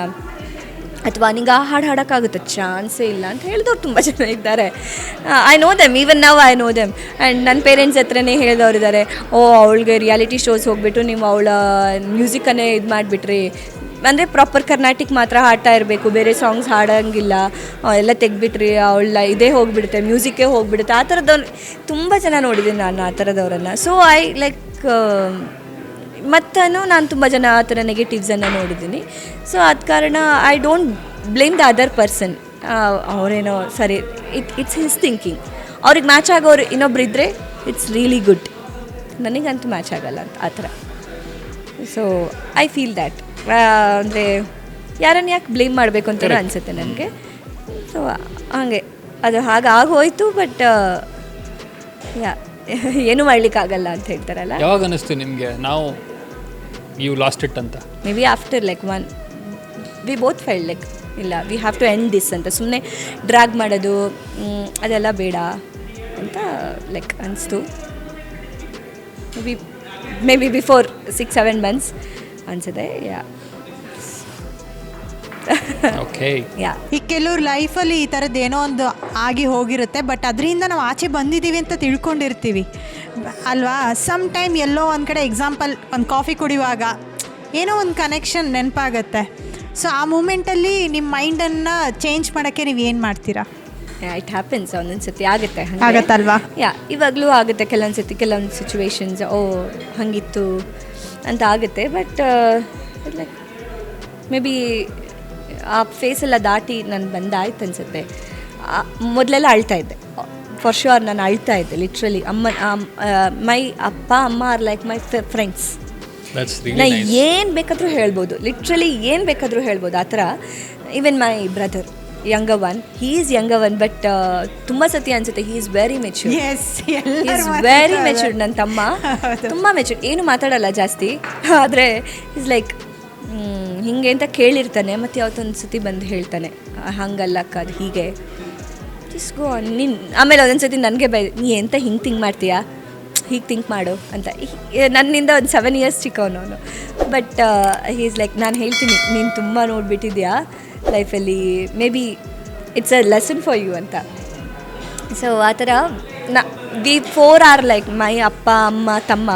ಅಥವಾ ನಿಂಗೆ ಆ ಹಾಡು ಹಾಡೋಕ್ಕಾಗುತ್ತೆ, ಚಾನ್ಸೇ ಇಲ್ಲ ಅಂತ ಹೇಳಿದವ್ರು ತುಂಬ ಜನ ಇದ್ದಾರೆ. ಐ ನೋ ದೆಮ್, ಈವನ್ ನಾವು ಐ ನೋ ದೆಮ್. ಆ್ಯಂಡ್ ನನ್ನ ಪೇರೆಂಟ್ಸ್ ಹತ್ರನೇ ಹೇಳಿದವ್ರು ಇದ್ದಾರೆ, ಅವಳಿಗೆ ರಿಯಾಲಿಟಿ ಶೋಸ್ ಹೋಗ್ಬಿಟ್ಟು ನೀವು ಅವಳ ಮ್ಯೂಸಿಕನ್ನೇ ಇದು ಮಾಡಿಬಿಟ್ರಿ, ಅಂದರೆ ಪ್ರಾಪರ್ ಕರ್ನಾಟಿಕ್ ಮಾತ್ರ ಹಾಡ್ತಾ ಇರಬೇಕು, ಬೇರೆ ಸಾಂಗ್ಸ್ ಹಾಡೋಂಗಿಲ್ಲ, ಎಲ್ಲ ತೆಗ್ಬಿಟ್ರಿ, ಅವಳ ಇದೇ ಹೋಗಿಬಿಡುತ್ತೆ, ಮ್ಯೂಸಿಕ್ಕೇ ಹೋಗಿಬಿಡುತ್ತೆ. ಆ ಥರದವ್ರು ತುಂಬ ಜನ ನೋಡಿದ್ದೀನಿ ನಾನು, ಆ ಥರದವ್ರನ್ನು. ಸೊ ಐ ಲೈಕ್ ಮತ್ತೂ ನಾನು ತುಂಬ ಜನ ಆ ಥರ ನೆಗೆಟಿವ್ಸನ್ನು ನೋಡಿದ್ದೀನಿ. ಸೊ ಆದ ಕಾರಣ I don't blame the other person. ಅವರೇನೋ ಸರಿ, ಇಟ್ಸ್ ಹಿಸ್ ಥಿಂಕಿಂಗ್. ಅವ್ರಿಗೆ ಮ್ಯಾಚ್ ಆಗೋರು ಇನ್ನೊಬ್ರು ಇದ್ದರೆ ಇಟ್ಸ್ ರಿಯಲಿ ಗುಡ್. ನನಗಂತೂ ಮ್ಯಾಚ್ ಆಗಲ್ಲ ಅಂತ ಆ ಥರ. So I feel that. ಅಂದರೆ ಯಾರನ್ನು ಯಾಕೆ ಬ್ಲೇಮ್ ಮಾಡಬೇಕು ಅಂತ ಅನಿಸುತ್ತೆ ನನಗೆ. ಸೊ ಹಾಗೆ ಅದು ಹಾಗೆ ಆಗೋಯ್ತು. ಬಟ್ ಏನೂ ಮಾಡಲಿಕ್ಕಾಗಲ್ಲ ಅಂತ ಹೇಳ್ತಾರಲ್ಲ. ಯಾವಾಗ ಅನ್ನಿಸ್ತು ನಿಮಗೆ ನಾವು ಯು ಲಾಸ್ಟ್ ಇಟ್ ಅಂತ? Maybe after like we both fail like ಇಲ್ಲ, we have to end this ಅಂತ. ಸುಮ್ಮನೆ ಡ್ರ್ಯಾಗ್ ಮಾಡೋದು ಅದೆಲ್ಲ ಬೇಡ ಅಂತ ಲೈಕ್ ಅನಿಸ್ತು. ಮೇ ಬಿ ಬಿಫೋರ್ 6-7 months ಅನಿಸುತ್ತೆ. ಓಕೆ. ಈ ಕೆಲವ್ರ ಲೈಫಲ್ಲಿ ಈ ಥರದ್ದು ಏನೋ ಒಂದು ಆಗಿ ಹೋಗಿರುತ್ತೆ, ಬಟ್ ಅದರಿಂದ ನಾವು ಆಚೆ ಬಂದಿದ್ದೀವಿ ಅಂತ ತಿಳ್ಕೊಂಡಿರ್ತೀವಿ ಅಲ್ವಾ. ಸಮ್ ಟೈಮ್ ಎಲ್ಲೋ ಒಂದು ಕಡೆ ಎಕ್ಸಾಂಪಲ್ ಒಂದು ಕಾಫಿ ಕುಡಿಯುವಾಗ ಏನೋ ಒಂದು ಕನೆಕ್ಷನ್ ನೆನಪಾಗತ್ತೆ. ಸೊ ಆ ಮೂಮೆಂಟಲ್ಲಿ ನಿಮ್ಮ ಮೈಂಡನ್ನು ಚೇಂಜ್ ಮಾಡೋಕ್ಕೆ ನೀವು ಏನು ಮಾಡ್ತೀರಾ? ಇಟ್ ಹ್ಯಾಪನ್ಸ್, ಒಂದೊಂದು ಸತಿ ಆಗುತ್ತೆ, ಆಗತ್ತಲ್ವಾ? ಇವಾಗಲೂ ಆಗುತ್ತೆ ಕೆಲವೊಂದು ಸತಿ, ಕೆಲವೊಂದು ಸಿಚುವೇಶನ್ಸ್ ಹಾಗಿತ್ತು ಅಂತ ಆಗುತ್ತೆ. ಬಟ್ ಲೈಕ್ ಮೇ ಬಿ ಆ ಫೇಸೆಲ್ಲ ದಾಟಿ ನಾನು ಬಂದಾಯ್ತು ಅನಿಸುತ್ತೆ. ಮೊದಲೆಲ್ಲ ಅಳ್ತಾಯಿದ್ದೆ, ಫಾರ್ ಶ್ಯೂರ್ ನಾನು ಅಳ್ತಾಯಿದ್ದೆ ಲಿಟ್ರಲಿ. ಮೈ ಅಪ್ಪ ಅಮ್ಮ ಆರ್ ಲೈಕ್ ಮೈ ಫ್ರೆಂಡ್ಸ್. ನಾ ಏನು ಬೇಕಾದರೂ ಹೇಳ್ಬೋದು, ಲಿಟ್ರಲಿ ಏನು ಬೇಕಾದರೂ ಹೇಳ್ಬೋದು ಆ ಥರ. Even my brother younger one, he is younger one, but ತುಂಬ ಸತಿ ಅನಿಸುತ್ತೆ he is very matured. Is very matured. ನನ್ನ ತಮ್ಮ ತುಂಬ ಮೆಚ್ಯೂರ್ಡ್, ಏನು ಮಾತಾಡಲ್ಲ ಜಾಸ್ತಿ, ಆದರೆ ಈಸ್ ಲೈಕ್ ಹಿಂಗೆ ಅಂತ ಕೇಳಿರ್ತಾನೆ, ಮತ್ತು ಯಾವತ್ತೊಂದು ಸತಿ ಬಂದು ಹೇಳ್ತಾನೆ ಹಂಗಲ್ಲ ಅಕ್ಕ ಅದು ಹೀಗೆ, ಜಸ್ಟ್ ಗೋ ನೀನು. ಆಮೇಲೆ ಒಂದೊಂದು ಸತಿ ನನಗೆ ನೀ ಎಂತ ಹಿಂಗೆ ಥಿಂಕ್ ಮಾಡ್ತೀಯಾ, ಹೀಗೆ ಥಿಂಕ್ ಮಾಡು ಅಂತ. ನನ್ನಿಂದ ಒಂದು 7 years ಚಿಕ್ಕವನು ಅವನು. ಬಟ್ ಈಸ್ ಲೈಕ್ ನಾನು ಹೇಳ್ತೀನಿ ನೀನು ತುಂಬ ನೋಡಿಬಿಟ್ಟಿದ್ಯಾ ಲೈಫಲ್ಲಿ, maybe it's a lesson for you ಅಂತ. ಸೊ ಆ ಥರ ವಿ 4 ಆರ್ ಲೈಕ್ ಮೈ ಅಪ್ಪ ಅಮ್ಮ ತಮ್ಮ.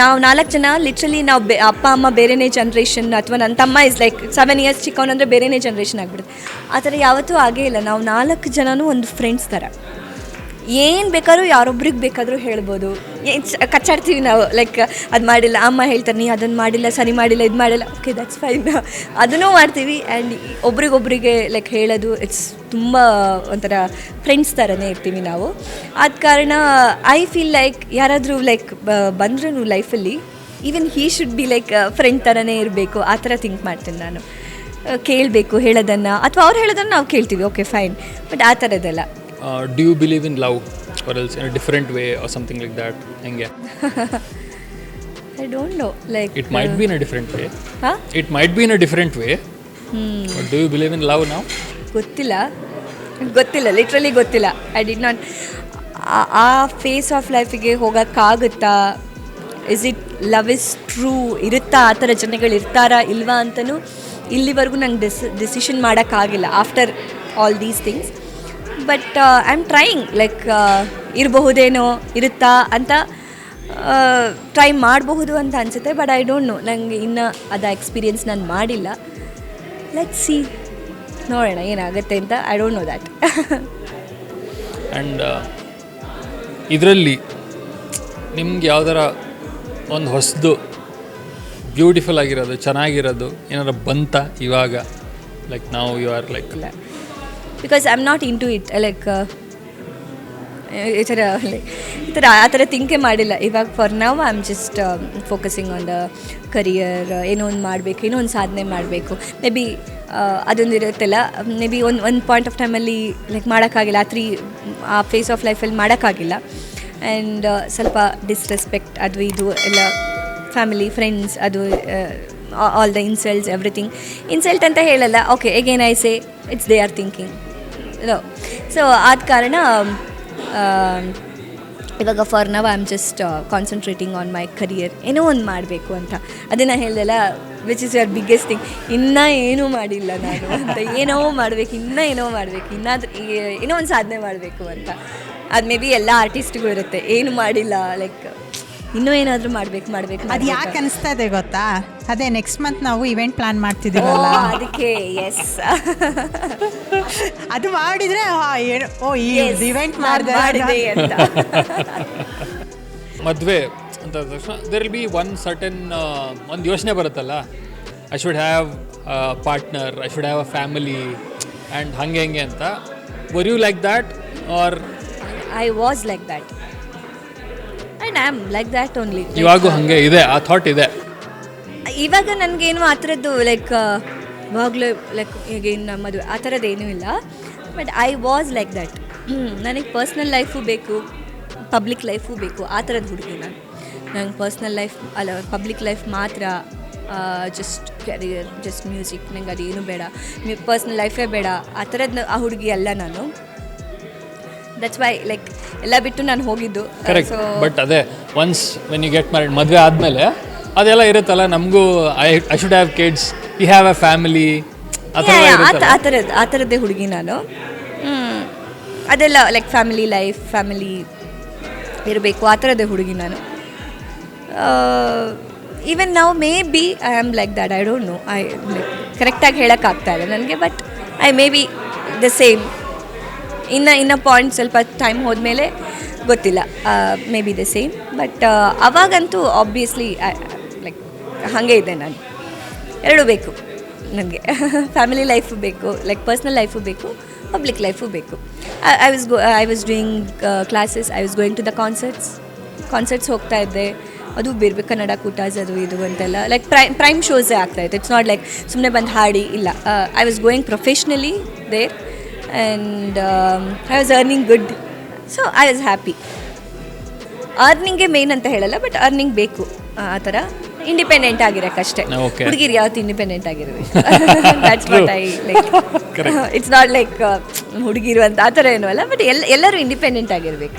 ನಾವು 4 ಜನ ಲಿಟ್ರಲಿ ನಾವು ಅಪ್ಪ ಅಮ್ಮ ಬೇರೆಯೇ ಜನ್ರೇಷನ್, ಅಥವಾ ನನ್ನ ತಮ್ಮ ಇಸ್ ಲೈಕ್ 7 years ಚಿಕ್ಕವನಂದರೆ ಬೇರೆಯೇ ಜನ್ರೇಷನ್ ಆಗಿಬಿಡುತ್ತೆ. ಆ ಥರ ಯಾವತ್ತೂ ಆಗೇ ಇಲ್ಲ. ನಾವು 4 ಜನನೂ ಒಂದು ಫ್ರೆಂಡ್ಸ್ ಥರ. ಏನು ಬೇಕಾದ್ರೂ ಯಾರೊಬ್ರಿಗೆ ಬೇಕಾದರೂ ಹೇಳ್ಬೋದು. ಕಚ್ಚಾಡ್ತೀವಿ ನಾವು, ಲೈಕ್ ಅದು ಮಾಡಿಲ್ಲ, ಅಮ್ಮ ಹೇಳ್ತಾರೆ ನೀ ಅದನ್ನು ಮಾಡಿಲ್ಲ, ಸರಿ ಮಾಡಿಲ್ಲ, ಇದು ಮಾಡಿಲ್ಲ, ಓಕೆ ದಟ್ಸ್ ಫೈನ್, ಅದನ್ನೂ ಮಾಡ್ತೀವಿ. ಆ್ಯಂಡ್ ಒಬ್ರಿಗೊಬ್ರಿಗೆ ಲೈಕ್ ಹೇಳೋದು ಇಟ್ಸ್ ತುಂಬ ಒಂಥರ ಫ್ರೆಂಡ್ಸ್ ಥರನೇ ಇರ್ತೀವಿ ನಾವು. ಆದ ಕಾರಣ ಐ ಫೀಲ್ ಲೈಕ್ ಯಾರಾದರೂ ಲೈಕ್ ಬಂದ್ರೂ ಲೈಫಲ್ಲಿ even he should be like friend ಥರನೇ ಇರಬೇಕು, ಆ ಥರ ಥಿಂಕ್ ಮಾಡ್ತೀನಿ ನಾನು. ಕೇಳಬೇಕು ಹೇಳೋದನ್ನು, ಅಥವಾ ಅವ್ರು ಹೇಳೋದನ್ನು ನಾವು ಕೇಳ್ತೀವಿ, ಓಕೆ ಫೈನ್, ಬಟ್ ಆ ಥರದ್ದೆಲ್ಲ. Do you believe in love or else in a different way or something like that? Henge I don't know, like it might be in a different way. Huh? It might be in a different way. But do you believe in love now? ಗೊತ್ತಿಲ್ಲ literally ಗೊತ್ತಿಲ್ಲ. I did not ಆ phase of ಲೈಫಿಗೆ ಹೋಗೋಕ್ಕಾಗುತ್ತಾ, is it love is true, ಇರುತ್ತಾ, ಆ ಥರ ಜನಗಳು ಇರ್ತಾರಾ ಇಲ್ವಾ ಅಂತಲೂ ಇಲ್ಲಿವರೆಗೂ ನಂಗೆ ಡಿಸಿಷನ್ ಮಾಡೋಕ್ಕಾಗಿಲ್ಲ after all these things. But I am trying, like ಇರಬಹುದೇನೋ, ಇರುತ್ತಾ ಅಂತ ಟ್ರೈ ಮಾಡಬಹುದು ಅಂತ ಅನಿಸುತ್ತೆ. ಬಟ್ ಐ ಡೋಂಟ್ ನೋ, ನನಗೆ ಇನ್ನೂ ಅದು ಎಕ್ಸ್ಪೀರಿಯನ್ಸ್ ನಾನು ಮಾಡಿಲ್ಲ. ಲೆಟ್ಸ್ ಸಿ, ನೋಡೋಣ ಏನಾಗುತ್ತೆ ಅಂತ. I don't know that. And ಇದರಲ್ಲಿ ನಿಮ್ಗೆ ಯಾವ್ದಾರ ಒಂದು ಹೊಸದು ಬ್ಯೂಟಿಫುಲ್ ಆಗಿರೋದು, ಚೆನ್ನಾಗಿರೋದು ಏನಾರು ಬಂತ ಇವಾಗ? ಲೈಕ್ ನಾವು ಯು ಆರ್ ಲೈಕ್ ಇಲ್ಲ, because I am not into it. Like ಈ ಥರ ಆ ಥರ ಥಿಂಕೇ ಮಾಡಿಲ್ಲ ಇವಾಗ. For now I am just focusing on the career. ಏನೋ ಒಂದು ಮಾಡಬೇಕು, ಏನೋ ಒಂದು ಸಾಧನೆ ಮಾಡಬೇಕು. ಮೇ ಬಿ ಅದೊಂದು ಇರುತ್ತಲ್ಲ, ಮೇ ಬಿ ಒಂದು ಪಾಯಿಂಟ್ ಆಫ್ ಟೈಮಲ್ಲಿ ಲೈಕ್ ಮಾಡೋಕ್ಕಾಗಿಲ್ಲ, ಆ ಫೇಸ್ ಆಫ್ ಲೈಫಲ್ಲಿ ಮಾಡೋಕ್ಕಾಗಿಲ್ಲ. ಆ್ಯಂಡ್ ಸ್ವಲ್ಪ ಡಿಸ್ರೆಸ್ಪೆಕ್ಟ್ ಅದು ಇದು ಎಲ್ಲ, ಫ್ಯಾಮಿಲಿ, ಫ್ರೆಂಡ್ಸ್, ಅದು all the insults, everything. Insult ಅಂತ ಹೇಳಲ್ಲ, okay again I say it's they are thinking. So ಆದ ಕಾರಣ ಇವಾಗ for now I am just concentrating on my career. ಏನೋ ಒಂದು ಮಾಡಬೇಕು ಅಂತ. ಅದನ್ನು ಹೇಳಿದೆಲ್ಲ, which is your biggest thing. ಇನ್ನೂ ಏನೂ ಮಾಡಿಲ್ಲ ನಾನು ಅಂತ, ಏನೋ ಮಾಡಬೇಕು, ಏನೋ ಮಾಡಬೇಕು, ಏನೋ ಒಂದು ಸಾಧನೆ ಮಾಡಬೇಕು ಅಂತ. ಅದು ಮೇ ಬಿ ಎಲ್ಲ ಆರ್ಟಿಸ್ಟ್ಗೂ ಇರುತ್ತೆ, ಏನು ಮಾಡಿಲ್ಲ, ಲೈಕ್ ಇನ್ನೂ ಏನಾದರೂ ಮಾಡಬೇಕು. ಅದು ಯಾಕೆ ಅನಿಸ್ತಾ ಇದೆ ಗೊತ್ತಾ? ಅದೇ ನೆಕ್ಸ್ಟ್ ಮಂತ್ ನಾವು ಇವೆಂಟ್ ಪ್ಲಾನ್ ಮಾಡ್ತಿದ್ದೀವಲ್ಲ, ಅದಕ್ಕೆ. ಎಸ್, ಅದು ಮಾಡಿದರೆ ಇವೆಂಟ್ ಮಾಡಿದೆ ಅಂತ. ಮದುವೆ ಅಂತ ತಕ್ಷಣ there will be one certain ಒಂದು ಯೋಚನೆ ಬರುತ್ತಲ್ಲ, I should have partner, I should have a family and ಹಂಗೆ ಅಂತ. Were you like that or? I was like that and I am like that only. ಇವಾಗೂ ಹಾಗೆ ಇದೆ, ಆ ಥಾಟ್ ಇದೆ ಇವಾಗ. ನನಗೇನು ಆ ಥರದ್ದು ಲೈಕ್ ಇವಾಗಲೂ ಲೈಕ್ ಈಗ ಇನ್ನು ಮದುವೆ ಆ ಥರದ್ದೇನೂ ಇಲ್ಲ. But I was like that. ನನಗೆ ಪರ್ಸ್ನಲ್ ಲೈಫು ಬೇಕು, ಪಬ್ಲಿಕ್ ಲೈಫು ಬೇಕು, ಆ ಥರದ್ದು ಹುಡುಗಿ ನಾನು. ನಂಗೆ ಪರ್ಸ್ನಲ್ ಲೈಫ್ ಅಲ್ಲ, ಪಬ್ಲಿಕ್ ಲೈಫ್ ಮಾತ್ರ. ಜಸ್ಟ್ ಕ್ಯಾರಿಯರ್, ಜಸ್ಟ್ ಮ್ಯೂಸಿಕ್, ನಂಗೆ ಅದೇನು ಬೇಡ, ಪರ್ಸ್ನಲ್ ಲೈಫೇ ಬೇಡ, ಆ ಥರದ್ದು ಆ ಹುಡುಗಿ ಅಲ್ಲ ನಾನು. ದಟ್ಸ್ ವೈ ಲೈಕ್ ಎಲ್ಲ ಬಿಟ್ಟು ನಾನು ಹೋಗಿದ್ದು. ಕರೆಕ್ಟ್. ಬಟ್ ಅದೇ once when you get married, ಮದುವೆ ಆದಮೇಲೆ ಅದೆಲ್ಲ ಇರುತ್ತಲ್ಲ, ನಮಗೂ I should have kids, we have a family, ಆ ಥರದ್ದೇ ಹುಡುಗಿ ನಾನು. ಅದೆಲ್ಲ ಲೈಕ್ ಫ್ಯಾಮಿಲಿ ಲೈಫ್, ಫ್ಯಾಮಿಲಿ ಇರಬೇಕು, ಆ ಥರದ್ದೇ ಹುಡುಗಿ ನಾನು. ಈವನ್ ನಾವು may be I am like that. I don't know, I like ಕರೆಕ್ಟಾಗಿ ಹೇಳೋಕ್ಕಾಗ್ತಾ ಇಲ್ಲ ನನಗೆ. But I may B the same. ಇನ್ನು ಪಾಯಿಂಟ್ ಸ್ವಲ್ಪ ಟೈಮ್ ಹೋದ್ಮೇಲೆ ಗೊತ್ತಿಲ್ಲ, may B the same. But ಅವಾಗಂತೂ ಆಬ್ವಿಯಸ್ಲಿ ಲೈಕ್ ಹಾಗೆ ಇದೆ ನಾನು. ಎರಡೂ ಬೇಕು ನನಗೆ. ಫ್ಯಾಮಿಲಿ ಲೈಫು ಬೇಕು, ಲೈಕ್ ಪರ್ಸ್ನಲ್ ಲೈಫು ಬೇಕು, ಪಬ್ಲಿಕ್ ಲೈಫು ಬೇಕು. I was doing classes, I was going to the concerts ಹೋಗ್ತಾ ಇದ್ದೆ. ಅದು ಬೇರೆ ಕನ್ನಡ ಕೂಟಾಸ್ ಅದು ಇದು ಅಂತೆಲ್ಲ ಲೈಕ್ ಪ್ರೈಮ್ ಶೋಸೇ ಆಗ್ತಾಯಿತ್ತು. ಇಟ್ಸ್ ನಾಟ್ ಲೈಕ್ ಸುಮ್ಮನೆ ಬಂದು ಹಾಡಿ ಇಲ್ಲ. I was going professionally there and I was earning good. So I was happy. ಅರ್ನಿಂಗೇ ಮೇನ್ ಅಂತ ಹೇಳಲ್ಲ, ಬಟ್ ಅರ್ನಿಂಗ್ ಬೇಕು. ಆ ಥರ ಇಂಡಿಪೆಂಡೆಂಟ್ ಆಗಿರೋಕ್ಕಷ್ಟೇ. ಹುಡುಗಿರು ಯಾವತ್ತು ಇಂಡಿಪೆಂಡೆಂಟ್ ಆಗಿರಬೇಕು. That's what I like. It's not like ಹುಡುಗಿರು ಅಂತ ಆ ಥರ ಏನೂ ಅಲ್ಲ, ಬಟ್ ಎಲ್ಲರೂ ಇಂಡಿಪೆಂಡೆಂಟ್ ಆಗಿರಬೇಕು.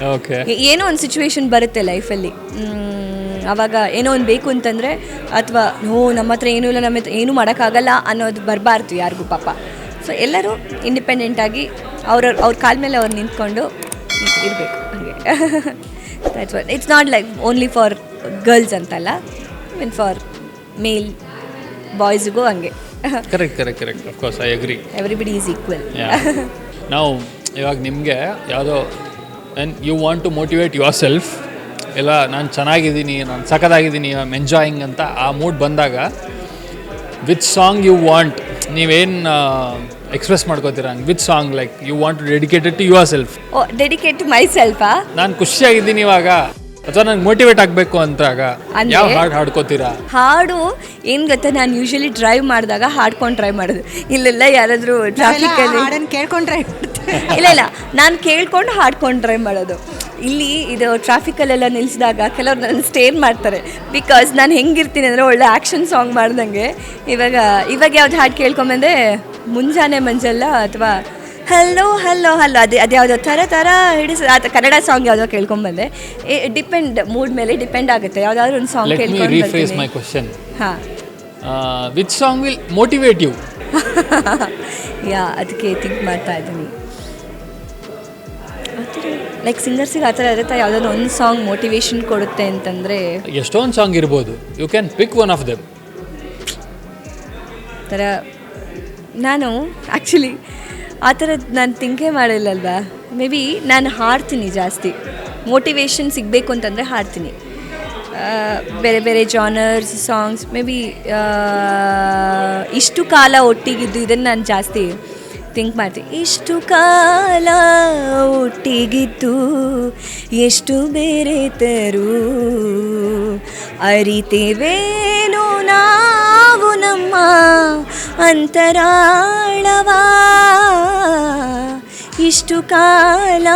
ಏನೋ ಒಂದು ಸಿಚುವೇಶನ್ ಬರುತ್ತೆ ಲೈಫಲ್ಲಿ, ಆವಾಗ ಏನೋ ಒಂದು ಬೇಕು ಅಂತಂದರೆ, ಅಥವಾ ನಮ್ಮ ಹತ್ರ ಏನೂ ಇಲ್ಲ, ನಮ್ಮ ಹತ್ರ ಏನೂ ಮಾಡೋಕ್ಕಾಗಲ್ಲ ಅನ್ನೋದು ಬರಬಾರ್ದು ಯಾರಿಗೂ ಪಾಪ. ಸೊ ಎಲ್ಲರೂ ಇಂಡಿಪೆಂಡೆಂಟಾಗಿ ಅವ್ರ ಕಾಲ ಮೇಲೆ ಅವ್ರು ನಿಂತ್ಕೊಂಡು ಇರಬೇಕು ಹಾಗೆ. That's what. It's not like only for girls ಅಂತಲ್ಲ, ಮೀನ್ ಫಾರ್ ಮೇಲ್ ಬಾಯ್ಸ್ಗೂ ಹಂಗೆ. Correct. Of course I agree. Everybody is equal. ನಾವು ಇವಾಗ ನಿಮಗೆ ಯಾವುದೋ and you want to motivate yourself, ಇಲ್ಲ ನಾನು ಚೆನ್ನಾಗಿದ್ದೀನಿ, ನಾನು ಸಖತ್ತಾಗಿದ್ದೀನಿ, ಐ ಆಮ್ ಎಂಜಾಯಿಂಗ್ ಅಂತ ಆ ಮೂಡ್ ಬಂದಾಗ ವಿಚ್ ಸಾಂಗ್ ಯು ವಾಂಟ್, ನೀವೇನು ಎಕ್ಸ್ಪ್ರೆಸ್ ಮಾಡ್ಕೋತೀರಾ, which song like you want to dedicated to your self. Oh dedicate to my ಸೆಲ್ಫಾ? ನಾನು ಖುಷಿಯಾಗಿದ್ದೀನಿ ಇವಾಗ ಅಥವಾ ನಂಗೆ ಮೋಟಿವೇಟ್ ಆಗಬೇಕು ಅಂತಾಗ ಅಂದ್ರೆ ಯಾವ ಹಾಡು ಹಾಡ್ಕೋತೀರಾ? ಹಾಡು ಏನು ಗೊತ್ತಾ, ನಾನು ಯೂಶ್ವಲಿ ಡ್ರೈವ್ ಮಾಡಿದಾಗ ಹಾಡ್ಕೊಂಡು ಡ್ರೈವ್ ಮಾಡೋದು. ಇಲ್ಲೆಲ್ಲ ಯಾರಾದರೂ ಟ್ರಾಫಿಕಲ್ಲಿ ಹಾಡನ್ನು ಕೇಳ್ಕೊಂಡ್ರೆ ಇಲ್ಲ ನಾನು ಕೇಳ್ಕೊಂಡು ಹಾಡ್ಕೊಂಡು ಡ್ರೈವ್ ಮಾಡೋದು. ಇಲ್ಲಿ ಇದು ಟ್ರಾಫಿಕಲ್ಲೆಲ್ಲ ನಿಲ್ಲಿಸಿದಾಗ ಕೆಲವ್ರು ನನ್ನ ಸ್ಟೇನ್ ಮಾಡ್ತಾರೆ, ಬಿಕಾಸ್ ನಾನು ಹೆಂಗಿರ್ತೀನಿ ಅಂದರೆ ಒಳ್ಳೆ ಆ್ಯಕ್ಷನ್ ಸಾಂಗ್ ಮಾಡ್ದಂಗೆ. ಇವಾಗ ಯಾವ್ದು ಹಾಡು ಕೇಳ್ಕೊಂಬಂದೆ, ಮುಂಜಾನೆ ಮಂಜಲ್ಲ ಅಥವಾ ಹಲ್ಲೋ ಹಲ್ಲೋ ಹಲ್ಲೋ ಅದು ಯಾವುದೋ ಥರ ಹಿಡಿಸ್ ಕನ್ನಡ ಸಾಂಗ್ ಯಾವುದೋ ಕೇಳ್ಕೊಂಬಂದೆ. ಡಿಪೆಂಡ್ ಮೂಡ್ ಮೇಲೆ ಡಿಪೆಂಡ್ ಆಗುತ್ತೆ. ಯಾವುದಾದ್ರೂ ಒಂದು song let me rephrase my question. ಹಾಂ, which song will motivate you? ಅದಕ್ಕೆ ಥಿಂಕ್ ಮಾಡ್ತಾ ಇದ್ದೀನಿ. ಲೈಕ್ ಸಿಂಗರ್ಸಿಗೆ ಆ ಥರ ಇರುತ್ತೆ, ಯಾವುದಾದ್ರು ಒಂದು ಸಾಂಗ್ ಮೋಟಿವೇಶನ್ ಕೊಡುತ್ತೆ ಅಂತಂದರೆ ಎಷ್ಟೊಂದು ಸಾಂಗ್ ಇರ್ಬೋದು, you can pick one of them. ಥರ ನಾನು ಆ್ಯಕ್ಚುಲಿ ಆ ಥರದ್ದು ನಾನು ಥಿಂಕೇ ಮಾಡಿಲ್ಲಲ್ವಾ. ಮೇ ಬಿ ನಾನು ಹಾಡ್ತೀನಿ ಜಾಸ್ತಿ, ಮೋಟಿವೇಶನ್ ಸಿಗಬೇಕು ಅಂತಂದರೆ ಹಾಡ್ತೀನಿ. ಬೇರೆ ಬೇರೆ ಜಾನರ್ಸ್ ಸಾಂಗ್ಸ್, ಮೇ ಬಿ ಇಷ್ಟು ಕಾಲ ಒಟ್ಟಿಗಿದ್ದು ಇದನ್ನು ನಾನು ಜಾಸ್ತಿ ಥಿಂಕ್ ಮಾಡ್ತೀನಿ. ಇಷ್ಟು ಕಾಲ ಒಟ್ಟಿಗಿದ್ದು ಎಷ್ಟು ಬೇರೆ ತರು ಅರಿತೇವೇನೋ ನಾವು ನಮ್ಮ ಅಂತರಾಳವಾ. ಇಷ್ಟು ಕಾಲ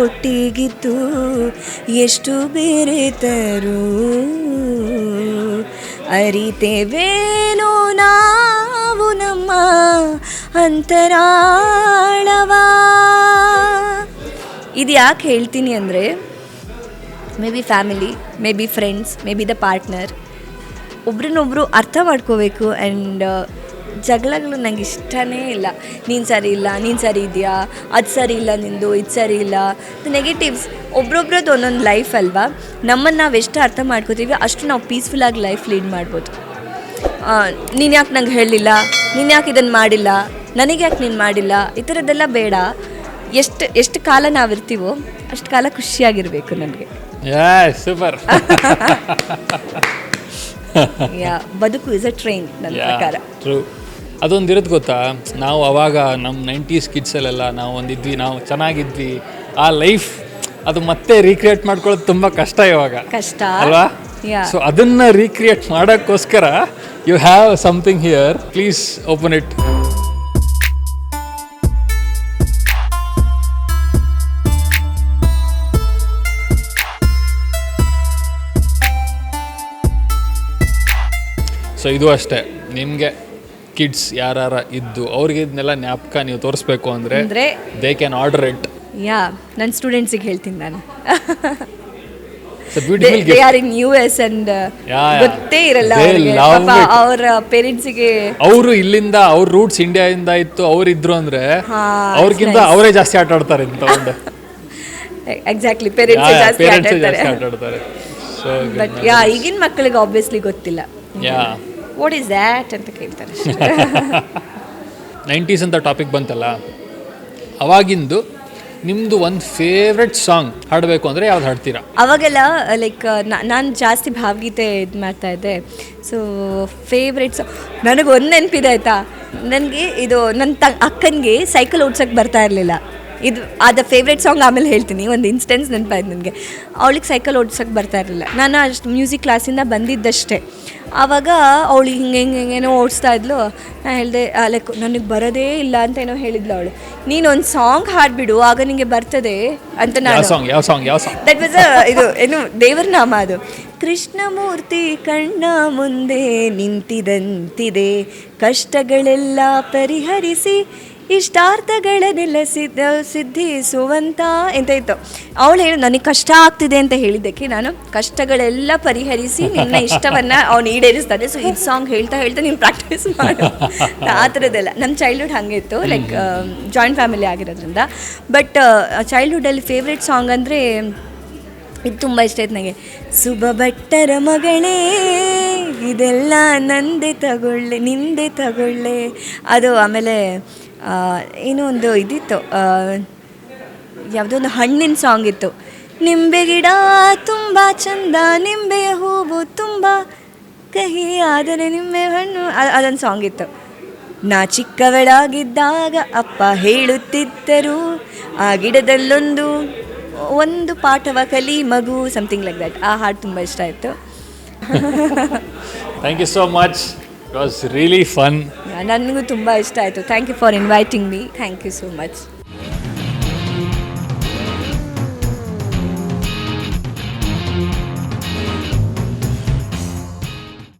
ಒಟ್ಟಿಗಿದ್ದು ಎಷ್ಟು ಬೇರೆ ತರು ಅರಿತೇವೇನೋ ನಾವು ನಮ್ಮ ಅಂತರಾಳವಾ. ಇದು ಯಾಕೆ ಹೇಳ್ತೀನಿ ಅಂದರೆ, may be family, may be friends, may B the partner ಒಬ್ರನ್ನೊಬ್ರು ಅರ್ಥ ಮಾಡ್ಕೋಬೇಕು. ಆ್ಯಂಡ್ ಜಗಳಗಳು ನಂಗೆ ಇಷ್ಟನೇ ಇಲ್ಲ. ನೀನು ಸರಿ ಇಲ್ಲ, ನೀನು ಸರಿ ಇದೆಯಾ, ಅದು ಸರಿ ಇಲ್ಲ ನಿಂದು, ಇದು ಸರಿ ಇಲ್ಲ. ನೆಗೆಟಿವ್ಸ್ ಒಬ್ರೊಬ್ರದ್ದು ಒಂದೊಂದು ಲೈಫ್ ಅಲ್ವಾ. ನಮ್ಮನ್ನು ನಾವು ಎಷ್ಟು ಅರ್ಥ ಮಾಡ್ಕೋತೀವಿ ಅಷ್ಟು ನಾವು ಪೀಸ್ಫುಲ್ಲಾಗಿ ಲೈಫ್ ಲೀಡ್ ಮಾಡ್ಬೋದು. ನೀನು ಯಾಕೆ ನಂಗೆ ಹೇಳಲಿಲ್ಲ, ನೀನು ಯಾಕೆ ಇದನ್ನು ಮಾಡಿಲ್ಲ, ನನಗೆ ಯಾಕೆ ನೀನು ಮಾಡಿಲ್ಲ, ಈ ಥರದ್ದೆಲ್ಲ ಬೇಡ. ಎಷ್ಟು ಕಾಲ ನಾವಿರ್ತೀವೋ ಅಷ್ಟು ಕಾಲ ಖುಷಿಯಾಗಿರಬೇಕು ನನಗೆ. ಸೂಪರ್. ಬದುಕು ಇಸ್ ಅ ಟ್ರೈನ್ ನನ್ನ ಪ್ರಕಾರ. ಟ್ರೂ. ಅದೊಂದು ಇರುತ್ತೆ ಗೊತ್ತಾ, ನಾವು ಅವಾಗ ನಮ್ಮ 90s ಕಿಡ್ಸಲ್ಲೆಲ್ಲ ನಾವು ಒಂದಿದ್ವಿ, ನಾವು ಚೆನ್ನಾಗಿದ್ವಿ. ಆ ಲೈಫ್ ಅದು ಮತ್ತೆ ರೀಕ್ರಿಯೇಟ್ ಮಾಡ್ಕೊಳ್ಳೋದು ತುಂಬ ಕಷ್ಟ ಇವಾಗ, ಕಷ್ಟ ಅಲ್ವಾ? ಸೊ ಅದನ್ನು ರೀಕ್ರಿಯೇಟ್ ಮಾಡೋಕ್ಕೋಸ್ಕರ you have something here, please open it. So ಇದು ಅಷ್ಟೇ, ನಿಮಗೆ ಕಿಡ್ಸ್ ಯಾರ ಇದ್ದು ಅವ್ರಿಗೆ ಇದನ್ನೆಲ್ಲ ಜ್ಞಾಪಕ ನೀವು ತೋರಿಸ್ಬೇಕು ಅಂದರೆ ದೇ ಕ್ಯಾನ್ ಆರ್ಡರ್ ಇಟ್. ನನ್ನ ಸ್ಟೂಡೆಂಟ್ಸಿಗೆ ಹೇಳ್ತೀನಿ ನಾನು. They are in US and ಗೊತ್ತೇ ಇರಲ್ಲ ಅವರ ಪೇರೆಂಟ್ಸಿಗೆ. ಅವರು ಇಲ್ಲಿಂದ ಅವ್ರ ರೂಟ್ಸ್ ಇಂಡಿಯಾದಿಂದ ಇತ್ತು, ಅವ್ರು ಇದ್ರು ಅಂದರೆ ಅವ್ರಿಗಿಂತ ಅವರೇ ಜಾಸ್ತಿ ಆಟ ಆಡ್ತಾರೆ ಅಂತ. ಎಕ್ಸಾಕ್ಟ್ಲಿ, ಪೇರೆಂಟ್ಸ್ ಜಾಸ್ತಿ ಆಟ ಆಡ್ತಾರೆ. ಬಟ್ ಈಗಿನ ಮಕ್ಕಳಿಗೆ ಆಬ್ವಿಯಸ್ಲಿ ಗೊತ್ತಿಲ್ಲ. ವಾಟ್ ಈಸ್ ದ್ಯಾಟ್ ಅಂತ ಕೇಳ್ತಾರೆ. 90s ಅಂತ ಟಾಪಿಕ್ ಬಂತಲ್ಲ, ಅವಾಗಿಂದು ನಿಮ್ಮದು ಒಂದು ಫೇವ್ರೆಟ್ ಸಾಂಗ್ ಹಾಡಬೇಕು ಅಂದರೆ ಯಾವ್ದು ಹಾಡ್ತೀರಾ? ಅವಾಗೆಲ್ಲ ಲೈಕ್ ನಾನು ಜಾಸ್ತಿ ಭಾವಗೀತೆ ಇದು ಮಾಡ್ತಾಯಿದ್ದೆ. ಸೊ ಫೇವ್ರೆಟ್ ಸಾಂಗ್ ನನಗೆ ಒಂದು ನೆನಪಿದೆ ಆಯಿತಾ. ನನಗೆ ಇದು ನನ್ನ ಅಕ್ಕನಿಗೆ ಸೈಕಲ್ ಓಡ್ಸೋಕ್ಕೆ ಬರ್ತಾ ಇರಲಿಲ್ಲ. ಇದು ಅದು ಫೇವ್ರೆಟ್ ಸಾಂಗ್ ಆಮೇಲೆ ಹೇಳ್ತೀನಿ. ಒಂದು ಇನ್ಸ್ಟೆನ್ಸ್ ನೆನಪಾಯ್ತು ನನಗೆ. ಅವಳಿಗೆ ಸೈಕಲ್ ಓಡ್ಸೋಕ್ಕೆ ಬರ್ತಾ ಇರಲಿಲ್ಲ. ನಾನು ಅಷ್ಟು ಮ್ಯೂಸಿಕ್ ಕ್ಲಾಸಿಂದ ಬಂದಿದ್ದಷ್ಟೇ. ಆವಾಗ ಅವಳು ಹಿಂಗೇನೋ ಓಡಿಸ್ತಾ ಇದ್ಲು. ನಾನು ಹೇಳಿದೆ ಲೈಕ್ ನನಗೆ ಬರೋದೇ ಇಲ್ಲ ಅಂತ ಏನೋ ಹೇಳಿದ್ಲು ಅವಳು. ನೀನೊಂದು ಸಾಂಗ್ ಹಾಡಿಬಿಡು, ಆಗ ನಿನಗೆ ಬರ್ತದೆ ಅಂತ. ನಾನು ದಟ್ ವಾಸ್ ಇದು ಏನು ದೇವರ ನಾಮ ಅದು. ಕೃಷ್ಣಮೂರ್ತಿ ಕಣ್ಣ ಮುಂದೆ ನಿಂತಿದಂತಿದೆ, ಕಷ್ಟಗಳೆಲ್ಲ ಪರಿಹರಿಸಿ ಇಷ್ಟಾರ್ಥಗಳನ್ನೆಲ್ಲ ಸಿದ್ಧಿಸುವಂತ ಎಂತ ಇತ್ತು. ಅವಳು ಹೇಳು ನನಗೆ ಕಷ್ಟ ಆಗ್ತಿದೆ ಅಂತ ಹೇಳಿದ್ದಕ್ಕೆ ನಾನು ಕಷ್ಟಗಳೆಲ್ಲ ಪರಿಹರಿಸಿ ನಿನ್ನ ಇಷ್ಟವನ್ನು ಅವನು ಈಡೇರಿಸ್ತಾನೆ. ಸೊ ಇದು ಸಾಂಗ್ ಹೇಳ್ತಾ ನೀನು ಪ್ರಾಕ್ಟೀಸ್ ಮಾಡು. ಆ ಥರದ್ದೆಲ್ಲ ನಮ್ಮ ಚೈಲ್ಡ್ಹುಡ್ ಹಾಗೆ ಇತ್ತು. ಲೈಕ್ ಜಾಯಿಂಟ್ ಫ್ಯಾಮಿಲಿ ಆಗಿರೋದ್ರಿಂದ. ಬಟ್ ಚೈಲ್ಡ್ಹುಡ್ಡಲ್ಲಿ ಫೇವ್ರೆಟ್ ಸಾಂಗ್ ಅಂದರೆ ಇದು ತುಂಬ ಇಷ್ಟ ಆಯ್ತು ನನಗೆ. ಸುಬ ಭಟ್ಟರ ಮಗಳೇ ಇದೆಲ್ಲ ನಿಂದೆ ತಗೊಳ್ಳೆ ಅದು. ಆಮೇಲೆ ಏನೋ ಒಂದು ಇದಿತ್ತು, ಯಾವುದೋ ಒಂದು ಹಣ್ಣಿನ ಸಾಂಗ್ ಇತ್ತು, ನಿಂಬೆ ಗಿಡ ತುಂಬ ಚಂದ, ನಿಂಬೆಯ ಹೂವು ತುಂಬ ಕಹಿ ಆದರೆ ನಿಂಬೆ ಹಣ್ಣು, ಅದೊಂದು ಸಾಂಗ್ ಇತ್ತು. ನಾ ಚಿಕ್ಕವಳಾಗಿದ್ದಾಗ ಅಪ್ಪ ಹೇಳುತ್ತಿದ್ದರು, ಆ ಗಿಡದಲ್ಲೊಂದು ಪಾಠವ ಕಲಿ ಮಗು, ಸಮಥಿಂಗ್ ಲೈಕ್ ದ್ಯಾಟ್. ಆ ಹಾಡು ತುಂಬ ಇಷ್ಟ ಆಯಿತು. Thank you so much, it was really fun. ನನಗೂ ತುಂಬ ಇಷ್ಟ ಆಯಿತು. Thank you for inviting me. Thank you so much.